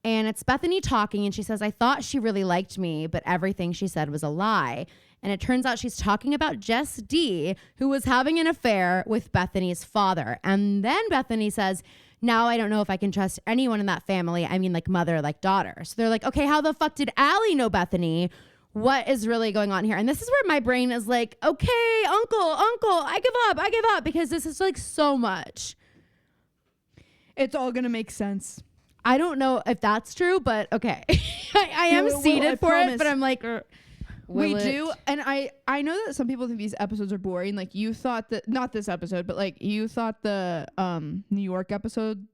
And it's Bethany talking, and she says, I thought she really liked me, but everything she said was a lie. And it turns out she's talking about Jess D, who was having an affair with Bethany's father. And then Bethany says, now I don't know if I can trust anyone in that family. I mean, like mother, like daughter. So they're like, okay, how the fuck did Allie know Bethany? What is really going on here? And this is where my brain is like, okay, uncle, I give up, because this is like so much. It's all going to make sense. I don't know if that's true, but okay. I am seated for it, but I'm like, we do. And I know that some people think these episodes are boring. Like you thought that, not this episode, but like you thought the New York episode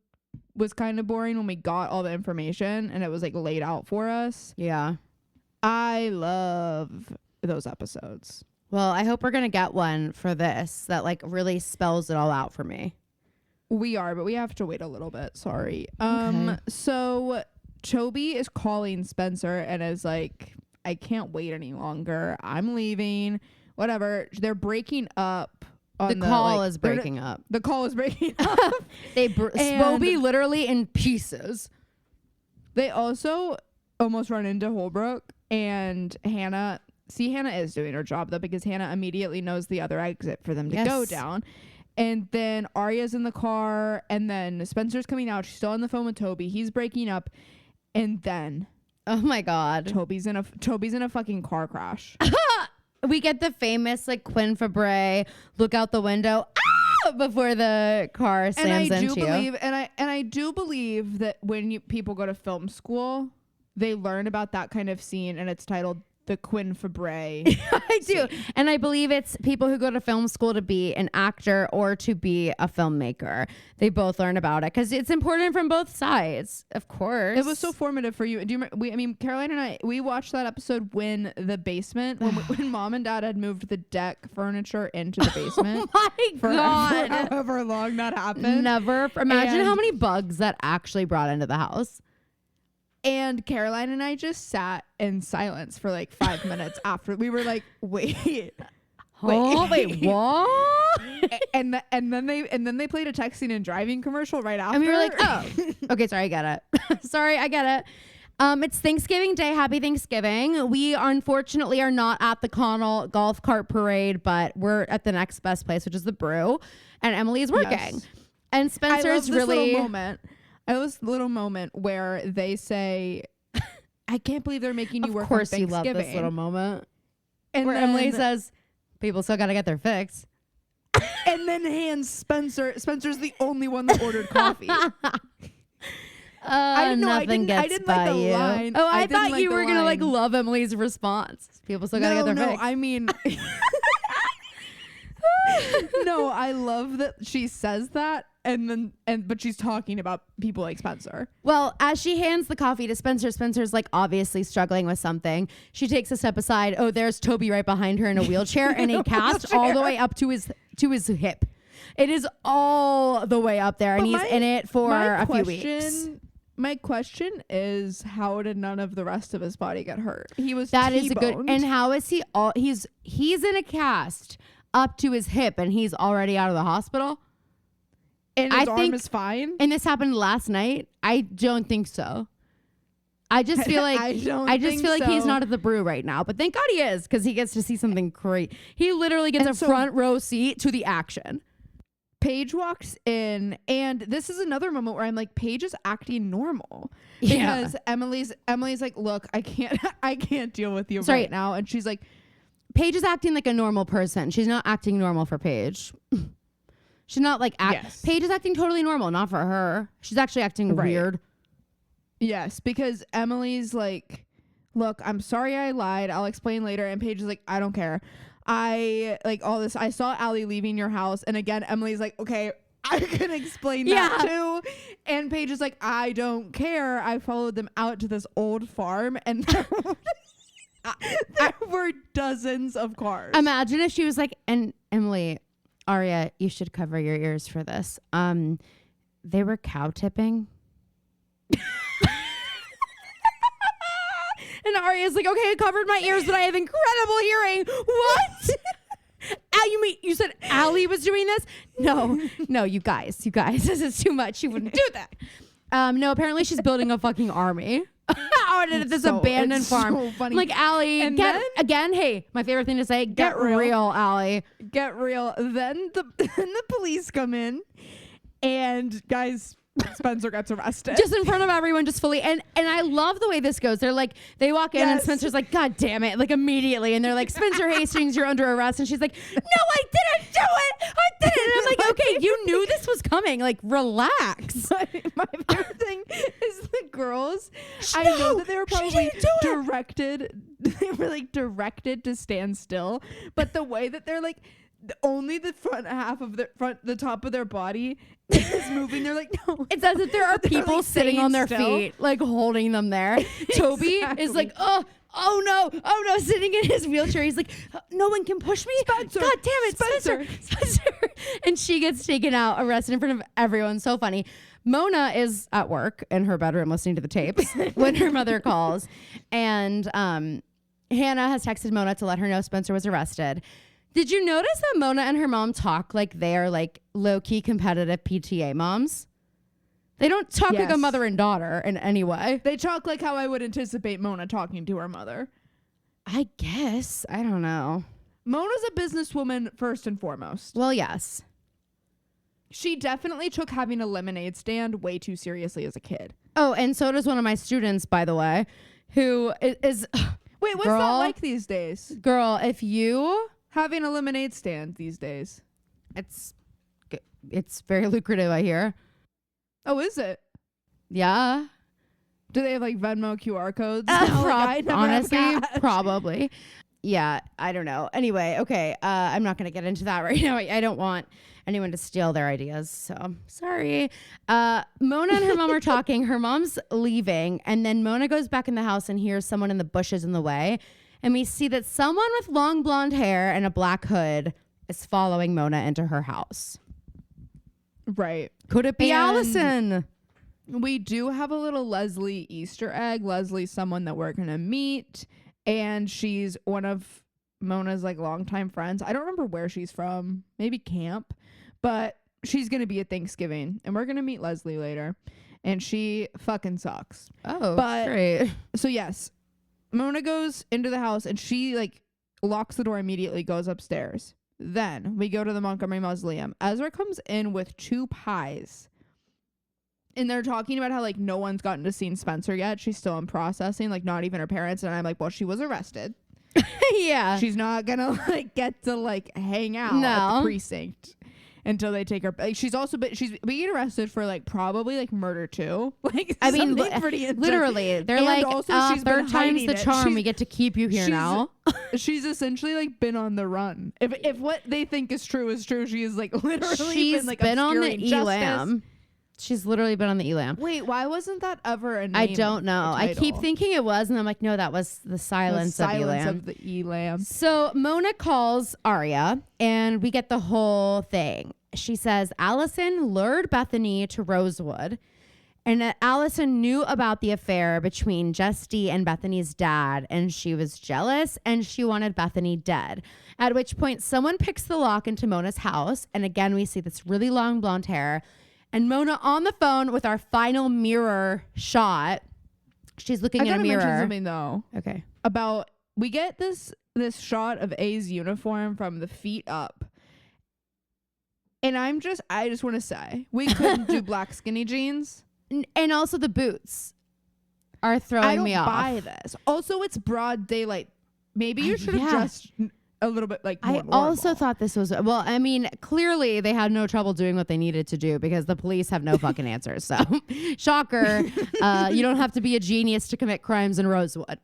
was kind of boring when we got all the information and it was like laid out for us. Yeah. I love those episodes. Well, I hope we're going to get one for this that like really spells it all out for me. We are, but we have to wait a little bit. Sorry. Okay. So Toby is calling Spencer and is like, I can't wait any longer. I'm leaving. Whatever. They're breaking up. The call is breaking up. The call is breaking up. Spoby literally in pieces. They also almost run into Holbrook and Hannah. See, Hannah is doing her job though, because Hannah immediately knows the other exit for them to go down. And then Arya's in the car, and then Spencer's coming out. She's still on the phone with Toby. He's breaking up, and then oh my god, Toby's in a fucking car crash. We get the famous like Quinn Fabray look out the window before the car slams into you. I do believe that when people go to film school, they learn about that kind of scene, and it's titled the Quinn Fabray. I do. And I believe it's people who go to film school to be an actor or to be a filmmaker. They both learn about it because it's important from both sides, of course. It was so formative for you. Do you remember, Caroline and I, we watched that episode when the basement, when mom and dad had moved the deck furniture into the basement. Oh my God. For however long that happened. Never. Imagine how many bugs that actually brought into the house. And Caroline and I just sat in silence for like 5 minutes after. We were like, wait, what? and then they played a texting and driving commercial right after. And we were like, oh, okay, sorry, I get it. It's Thanksgiving Day. Happy Thanksgiving. We unfortunately are not at the Connell golf cart parade, but we're at the next best place, which is the Brew, and Emily is working. Yes. And Spencer's really I love this little moment where they say, I can't believe they're making you work on Thanksgiving. Of course you love this little moment. And where Emily says, people still got to get their fix. And then hands Spencer's the only one that ordered coffee. I didn't like the line. Oh, I thought you were going to like love Emily's response. People still got to get their fix. I mean... No, I love that she says that but she's talking about people like Spencer. Well, as she hands the coffee to Spencer, Spencer's like obviously struggling with something. She takes a step aside. Oh, there's Toby right behind her in a wheelchair and a cast all the way up to his hip. It is all the way up there, and he's in it for a few weeks. My question is, how did none of the rest of his body get hurt? He was that T-boned. is a good. And how is he all? He's in a cast up to his hip, and he's already out of the hospital. And his arm is fine. And this happened last night. I don't think so. I just feel like he's not at the brew right now. But thank God he is, because he gets to see something great. He literally gets a front row seat to the action. Paige walks in, and this is another moment where I'm like, Paige is acting normal. Yeah. Because Emily's like, look, I can't deal with you right now. And she's like, Paige is acting like a normal person. She's not acting normal for Paige. She's not like yes. Paige is acting totally normal, not for her. She's actually acting weird. Yes, because Emily's like, look, I'm sorry I lied. I'll explain later. And Paige is like, I don't care. I like all this. I saw Allie leaving your house. And again, Emily's like, okay, I can explain that too. And Paige is like, I don't care. I followed them out to this old farm, and there were dozens of cars. Imagine if she was like, and Emily, Aria, you should cover your ears for this. They were cow tipping. And Aria's like, okay, I covered my ears, but I have incredible hearing. What? You said Allie was doing this? No, you guys, this is too much. She wouldn't do that. No, apparently she's building a fucking army out at this abandoned farm. So funny. Like, Allie, again, hey, my favorite thing to say, get real, Allie. Get real. Then the police come in, and guys, Spencer gets arrested. Just in front of everyone, just fully. And I love the way this goes. They're like, they walk in and Spencer's like, God damn it. Like immediately. And they're like, Spencer Hastings, you're under arrest. And she's like, no, I didn't do it. I didn't. And I'm like, okay, you knew this was coming. Like, relax. My favorite thing is the girls. I know that they were probably directed. They were like directed to stand still. But the way that they're like, only the front half of the top of their body is moving. They're like, no. It's as if there are people like sitting on their feet, like holding them there. Toby is like, oh no, sitting in his wheelchair. He's like, no one can push me. Spencer, God damn it, Spencer. And she gets taken out, arrested in front of everyone. So funny. Mona is at work in her bedroom listening to the tapes when her mother calls. And Hannah has texted Mona to let her know Spencer was arrested. Did you notice that Mona and her mom talk like they are like low-key competitive PTA moms? They don't talk like a mother and daughter in any way. They talk like how I would anticipate Mona talking to her mother. I guess. I don't know. Mona's a businesswoman first and foremost. Well, yes. She definitely took having a lemonade stand way too seriously as a kid. Oh, and so does one of my students, by the way, who is... Wait, what's that like these days? Girl, if you... Having a lemonade stand these days. It's very lucrative, I hear. Oh, is it? Yeah. Do they have like Venmo QR codes? Honestly, probably. Yeah, I don't know. Anyway, okay. I'm not going to get into that right now. I don't want anyone to steal their ideas. So sorry. Mona and her mom are talking. Her mom's leaving. And then Mona goes back in the house and hears someone in the bushes in the way. And we see that someone with long blonde hair and a black hood is following Mona into her house. Right. Could it be Allison? We do have a little Leslie Easter egg. Leslie's someone that we're going to meet. And she's one of Mona's like longtime friends. I don't remember where she's from. Maybe camp. But she's going to be at Thanksgiving. And we're going to meet Leslie later. And she fucking sucks. Oh, great. So yes. Mona goes into the house and she like locks the door immediately, goes upstairs. Then we go to the Montgomery Mausoleum. Ezra comes in with 2 pies. And they're talking about how like no one's gotten to see Spencer yet. She's still in processing, like not even her parents. And I'm like, well, she was arrested. Yeah. She's not gonna like get to like hang out at the precinct. until they take her. Like, she's being arrested for like probably like murder too. Like I mean, something pretty intense. literally, they're And like, also she's third been time's hiding the it. charm. We get to keep you here she's- now. She's essentially like been on the run. If what they think is true, she is like literally She's been like been on the obscuring justice. Elam. She's literally been on the Elam. Wait, why wasn't that ever a name? I don't know. a I keep title? thinking it was, and I'm like, no, that was the silence, The silence of Elam. of the Elam. So Mona calls Arya, and we get the whole thing. She says Allison lured Bethany to Rosewood, and that Allison knew about the affair between Justy and Bethany's dad, and she was jealous, and she wanted Bethany dead. At which point, someone picks the lock into Mona's house, and again, we see this really long blonde hair, and Mona on the phone with our final mirror shot. She's looking in a mirror. Mention something though. Okay. About we get this shot of A's uniform from the feet up. And I just want to say, we couldn't do black skinny jeans. And also the boots are throwing me off. I don't buy this. Also, it's broad daylight. Maybe you should have yeah. dressed a little bit like more I normal. also thought this was, well, I mean, clearly they had no trouble doing what they needed to do because the police have no fucking answers. So, shocker. You don't have to be a genius to commit crimes in Rosewood.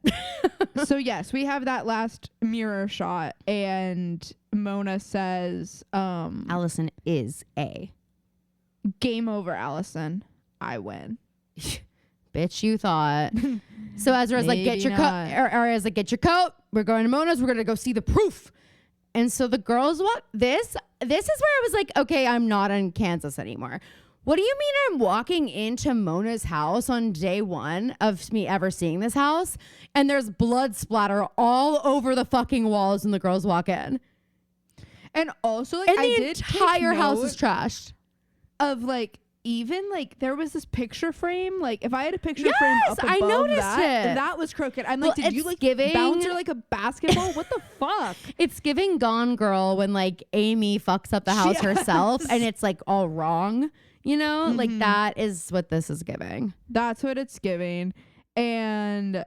So, yes, we have that last mirror shot, and Mona says, Allison is A. game over, Allison. I win. Bitch, you thought. So Ezra's like, get Maybe your coat. not. Arya's like, get your coat. We're going to Mona's. We're going to go see the proof. And so the girls walk. This is where I was like, okay, I'm not in Kansas anymore. What do you mean I'm walking into Mona's house on day one of me ever seeing this house? And there's blood splatter all over the fucking walls when the girls walk in. And also, like, And I the did take entire house note is trashed. of like, even like there was this picture frame. Like if I had a picture frame Yes, up I above noticed that, it. that was crooked. I'm Well, like, did you it's like giving- bounce her like a basketball? What the fuck? It's giving Gone Girl when like Amy fucks up the house herself Yes. and it's like all wrong. You know, like that is what this is giving. That's what it's giving. And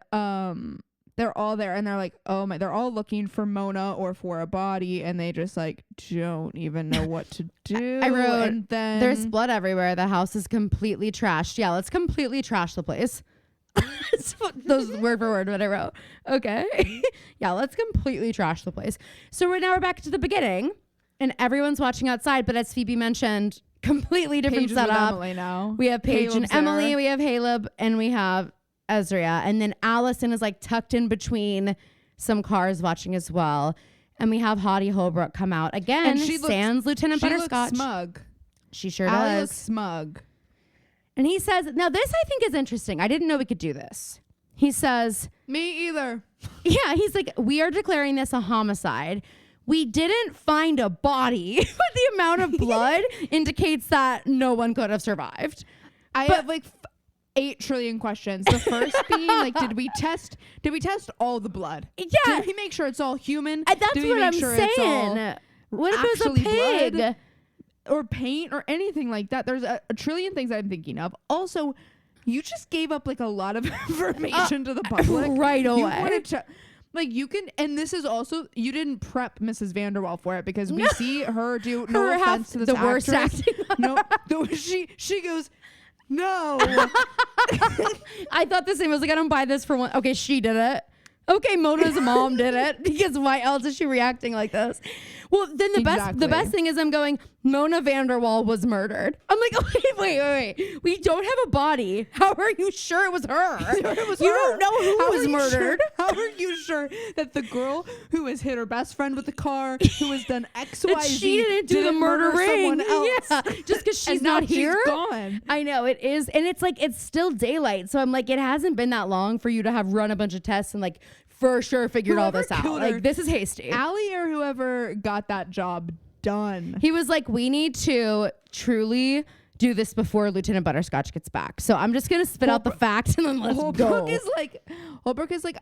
they're all there and they're like, oh my, they're all looking for Mona or for a body, and they just like don't even know what to do. I wrote, and then there's blood everywhere. The house is completely trashed. Yeah, let's completely trash the place. Those word for word what I wrote. Okay. Yeah, let's completely trash the place. So we're back to the beginning and everyone's watching outside, but as Phoebe mentioned, completely different Paige is with setup. Emily now. We have Paige and Caleb's Emily, there. we have Caleb, and we have Ezra. And then Allison is like tucked in between some cars watching as well. And we have Hottie Holbrook come out again. And she looks- sans Lieutenant She Butterscotch. looks smug. She sure Allie does. looks smug. And he says, now this I think is interesting. I didn't know we could do this. He says, Me either. yeah, he's like, we are declaring this a homicide. We didn't find a body, but the amount of blood indicates that no one could have survived. I have like 8 trillion questions. The first being like, did we test all the blood? Yeah. Did we make sure it's all human? That's Did we what make I'm sure it's all saying. What if it was a actually pig? blood? Or paint or anything like that? There's a trillion things I'm thinking of. Also, you just gave up like a lot of information to the public right You away. wanted to, like you can, and this is also, you didn't prep Mrs. Vanderwall for it because we see her do, no Her offense to this the worst actress. acting. She goes, no. I thought the same. I was like, I don't buy this for one. Okay, she did it. Okay, Mona's mom did it because why else is she reacting like this? Well, then the Exactly. best thing is I'm going, Mona Vanderwall was murdered. I'm like, wait. We don't have a body. How are you sure it was her? It was You her. don't know who How was are you murdered. Sure, how are you sure that the girl who has hit her best friend with the car, who has done X, Y, That Z, she didn't do the murdering. someone else? Yeah, just because she's And now not here. She's gone. I know it is, and it's like it's still daylight. So I'm like, it hasn't been that long for you to have run a bunch of tests and like for sure figured all Whoever this out. killed her- Like this is hasty. Allie or whoever got that job done. He was like, we need to truly do this before Lieutenant Butterscotch gets back. So I'm just gonna spit out the facts and then let's go. Holbrook is like,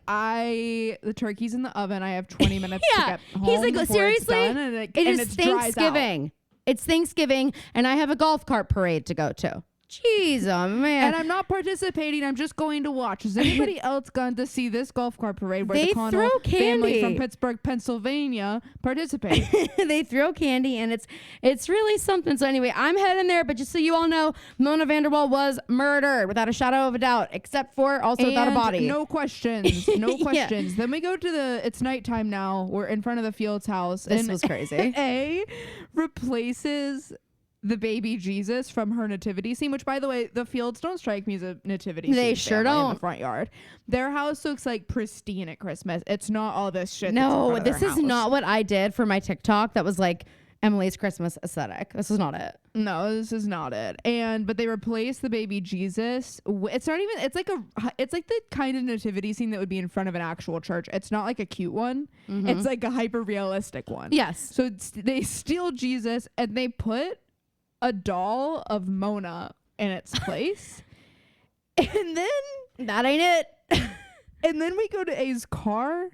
the turkey's in the oven. I have 20 minutes to Yeah, get home. he's like, before it's seriously, done, and it and is it's dries out. Thanksgiving. It's Thanksgiving, and I have a golf cart parade to go to. Jeez, oh man. And I'm not participating. I'm just going to watch. Has anybody else gone to see this golf cart parade where They the Connell throw family candy. from Pittsburgh, Pennsylvania participate? They throw candy and it's really something. So anyway, I'm heading there, but just so you all know, Mona Vanderwall was murdered without a shadow of a doubt, except for also without a body. No questions. No Yeah. questions. Then we go to it's nighttime now. We're in front of the Fields house. This and was crazy. A replaces the baby Jesus from her nativity scene, which, by the way, the Fields don't strike me as a nativity They scene sure family in don't. the front yard. Their house looks like pristine at Christmas. It's not all this shit. No, this is not what I did for my TikTok. That was like Emily's Christmas aesthetic. This is not it. No, this is not it. But they replace the baby Jesus. It's not even. It's like the kind of nativity scene that would be in front of an actual church. It's not like a cute one. It's like a hyper realistic one. Yes. So they steal Jesus and they put a doll of Mona in its place, and then That ain't it. and then we go to A's car,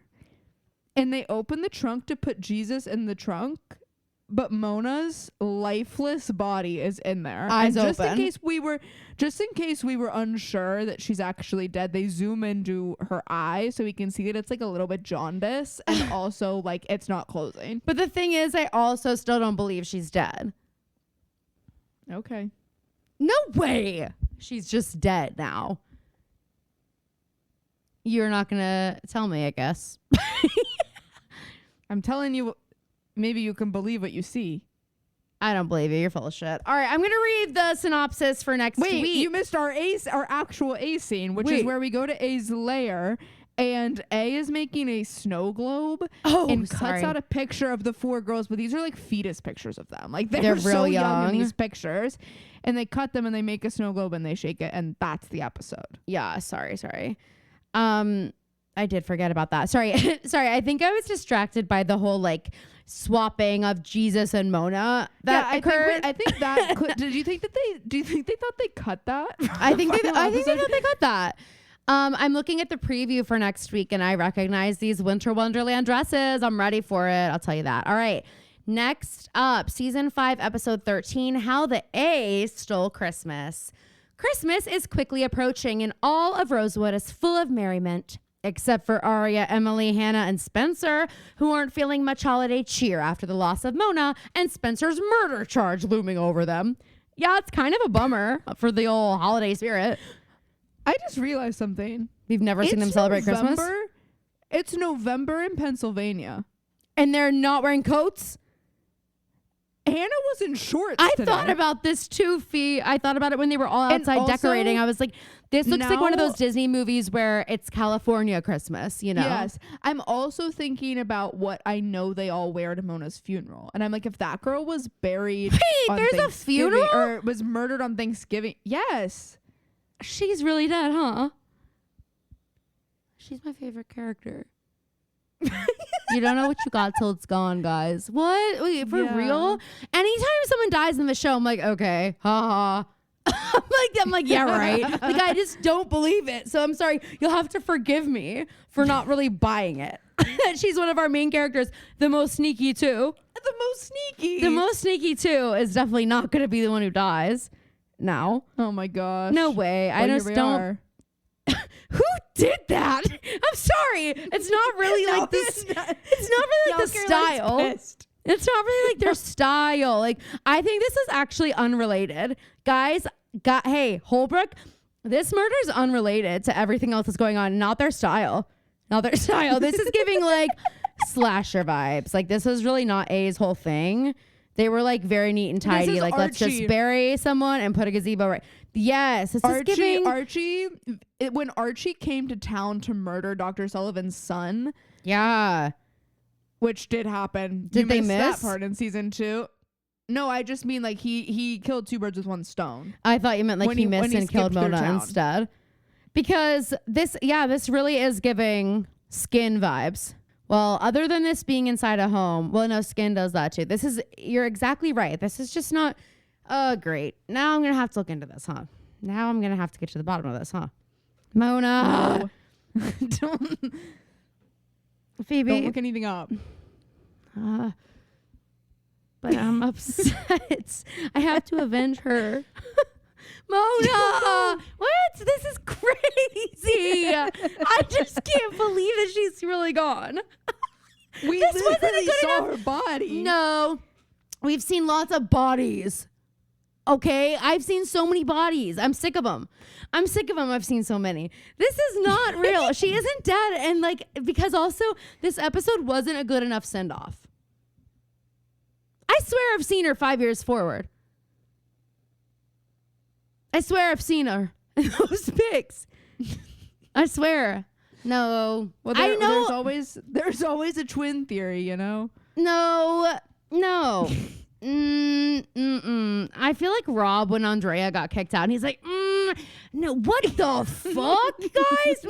and they open the trunk to put Jesus in the trunk. But Mona's lifeless body is in there. Eyes and just open. In case we were unsure that she's actually dead, they zoom into her eye so we can see that it's like a little bit jaundice and also like it's not closing. But the thing is, I also still don't believe she's dead. Okay. No way. She's just dead now. You're not gonna tell me, I guess. I'm telling you, maybe you can believe what you see. I don't believe you. You're full of shit. All right, I'm gonna read the synopsis for next Wait, week. you missed our actual A scene, which is Wait. where we go to A's lair. And A is making a snow globe sorry. and cuts out a picture of the 4 girls, but these are like fetus pictures of them. Like they're real so young in young. these pictures. And they cut them and they make a snow globe and they shake it, and that's the episode. Yeah, sorry. I did forget about that. Sorry. Sorry. I think I was distracted by the whole like swapping of Jesus and Mona that occurred. I think that do you think they thought they cut that? I think they episode? thought they got that. I'm looking at the preview for next week and I recognize these Winter Wonderland dresses. I'm ready for it. I'll tell you that. All right. Next up, season 5, episode 13, How the A Stole Christmas. Christmas is quickly approaching and all of Rosewood is full of merriment, except for Aria, Emily, Hannah, and Spencer, who aren't feeling much holiday cheer after the loss of Mona and Spencer's murder charge looming over them. Yeah, it's kind of a bummer for the old holiday spirit. I just realized something. We've never seen them celebrate Christmas. It's November in Pennsylvania. And they're not wearing coats? Hannah was in shorts I today. thought about this too, Fee. I thought about it when they were all And outside also, decorating. I was like, this looks like one of now- those Disney movies where it's California Christmas, you know? Yes. I'm also thinking about what I know they all wear to Mona's funeral. And I'm like, if that girl was buried Wait, on there's a Thanksgiving funeral? or was murdered on Thanksgiving. Yes. She's really dead, huh? She's my favorite character. You don't know what you got till it's gone, guys. What? Wait, for Yeah. real? Anytime someone dies in the show, I'm like, okay, haha. I'm like, yeah, right. Like, I just don't believe it. So I'm sorry. You'll have to forgive me for not really buying it. She's one of our main characters. The most sneaky too. The most sneaky. The most sneaky too is definitely not going to be the one who dies. No. Oh my gosh. No way. I Well, here just we don't. are. Who did that? I'm sorry. It's not really like this. It's not really like the style. It's not really like their style. Like, I think this is actually unrelated. Guys, hey, Holbrook, this murder is unrelated to everything else that's going on. Not their style. Not their style. This is giving like slasher vibes. Like, this is really not A's whole thing. They were like very neat and tidy. is Like, let's Archie. just bury someone and put a gazebo right. Yes, this is giving. When Archie came to town to murder Dr. Sullivan's son, Yeah. which did happen. Did You they missed miss? that part in season 2? No, I just mean like he killed 2 birds with 1 stone. I thought you meant like When he he- when missed he and killed skipped through Mona town. instead. Because this really is giving Skin vibes. Well, other than this being inside a home, well, no, Skin does that too. You're exactly right. This is just not, great. Now I'm going to have to look into this, huh? Now I'm going to have to get to the bottom of this, huh? Mona. don't Phoebe. look anything up. But I'm upset. I have to avenge her. Mona, what? This is crazy. I just can't believe that she's really gone. This wasn't a good saw enough- her body. No, we've seen lots of bodies. Okay, I've seen so many bodies. I'm sick of them. I've seen so many. This is not real. She isn't dead. And like, because also this episode wasn't a good enough send off. I swear I've seen her 5 years forward. I swear I've seen her in those pics. I swear. No. Well, I know. There's always a twin theory, you know? No. I feel like Rob when Andrea got kicked out and he's like, no, what the fuck, guys?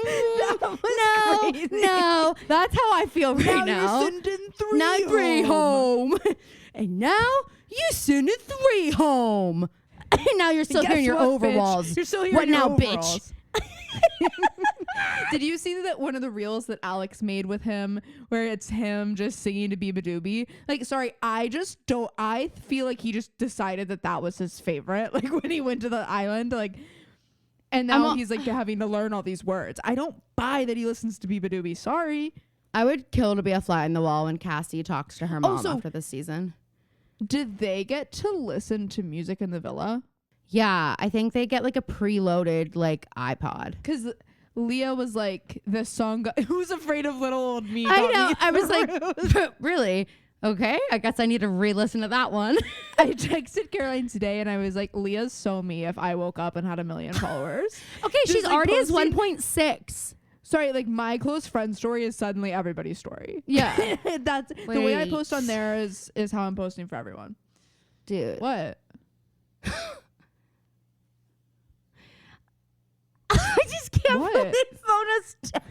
No. That's how I feel right now. You're sending 3 Now 3 home. And now you sending 3 home. And now you're still here in your overalls. Bitch? You're still here What in your now, overalls. bitch? Did you see that one of the reels that Alex made with him where it's him just singing to Biba Doobie? Like, sorry, I feel like he just decided that was his favorite. Like when he went to the island, like, and now he's like having to learn all these words. I don't buy that he listens to Biba Doobie. Sorry. I would kill to be a fly in the wall when Cassie talks to her mom Also, after this season. Did they get to listen to music in the villa? Yeah, I think they get like a preloaded like iPod. Because Leah was like, this song, Who's Afraid of Little Old Me? I know. I was like, really? Okay, I guess I need to re-listen to that one. I texted Caroline today and I was like, Leah's so me if I woke up and had 1 million followers. Okay, she's like, already has posting- 1.6. Sorry, like my close friend story is suddenly everybody's story. Yeah. That's the way I Wait. post on there is how I'm posting for everyone. Dude. What? I just can't What? believe Mona's dead.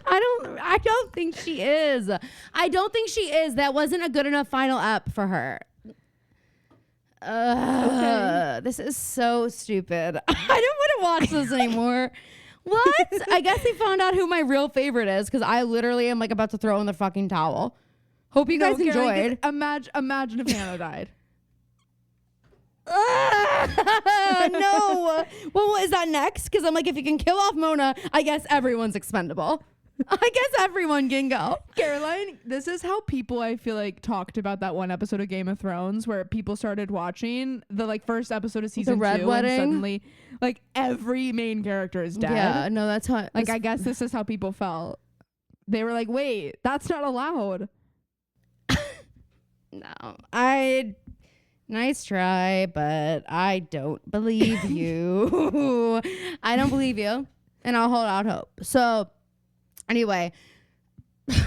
I don't think she is. I don't think she is. That wasn't a good enough final up for her. This is so stupid. I don't want to watch this anymore. What? I guess they found out who my real favorite is because I literally am like about to throw in the fucking towel. Hope you guys enjoyed. Imagine if Hannah died. No. Well, is that next? Because I'm like, if you can kill off Mona, I guess everyone's expendable. I guess everyone can go. Caroline, this is how people I feel like talked about that one episode of Game of Thrones where people started watching the like first episode of season 2 Red Wedding? and suddenly like every main character is dead. Yeah, no, that's how. Like I guess this is how people felt. They were like, wait, that's not allowed. No, nice try, but I don't believe you. I don't believe you, and I'll hold out hope. So, anyway, well,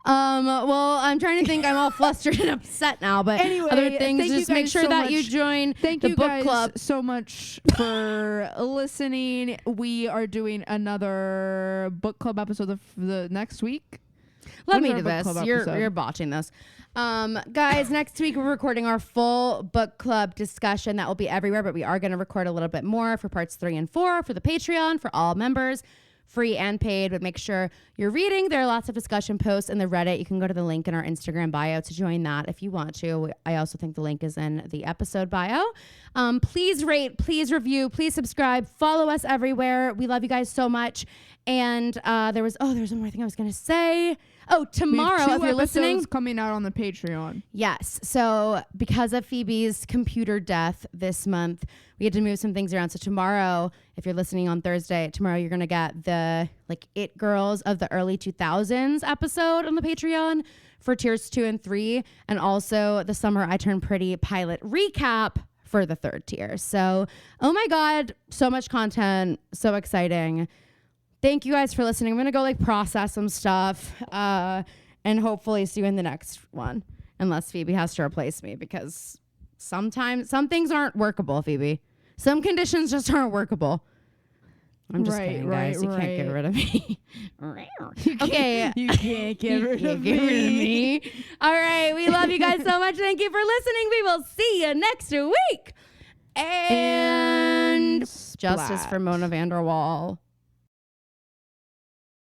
I'm trying to think. I'm all flustered and upset now, but Anyway, other things, thank you just make guys sure so that you much. join Thank the you book guys club. so much for listening. We are doing another book club episode of the next week. Let When's me our do book this. club You're episode? botching this. Guys, next week we're recording our full book club discussion. That will be everywhere, but we are going to record a little bit more for parts 3 and 4 for the Patreon for all members, free and paid. But make sure you're reading. There are lots of discussion posts in the Reddit. You can go to the link in our Instagram bio to join that if you want to. I also think the link is in the episode bio. Please rate, please review, please subscribe, follow us everywhere. We love you guys so much. And there's one more thing I was going to say. Oh, tomorrow, we have if 2 you're listening. episodes coming out on the Patreon. Yes. So because of Phoebe's computer death this month, we had to move some things around. So tomorrow, if you're listening on Thursday, tomorrow you're going to get the like It Girls of the early 2000s episode on the Patreon for tiers 2 and 3. And also the Summer I Turned Pretty pilot recap for the 3rd tier. So, oh my God, so much content. So exciting. Thank you guys for listening. I'm going to go like process some stuff and hopefully see you in the next one. Unless Phoebe has to replace me because sometimes some things aren't workable, Phoebe. Some conditions just aren't workable. I'm just kidding, guys. You can't get rid of me. Okay. You can't get rid of me. All right. We love you guys so much. Thank you for listening. We will see you next week. And justice for Mona Vanderwall.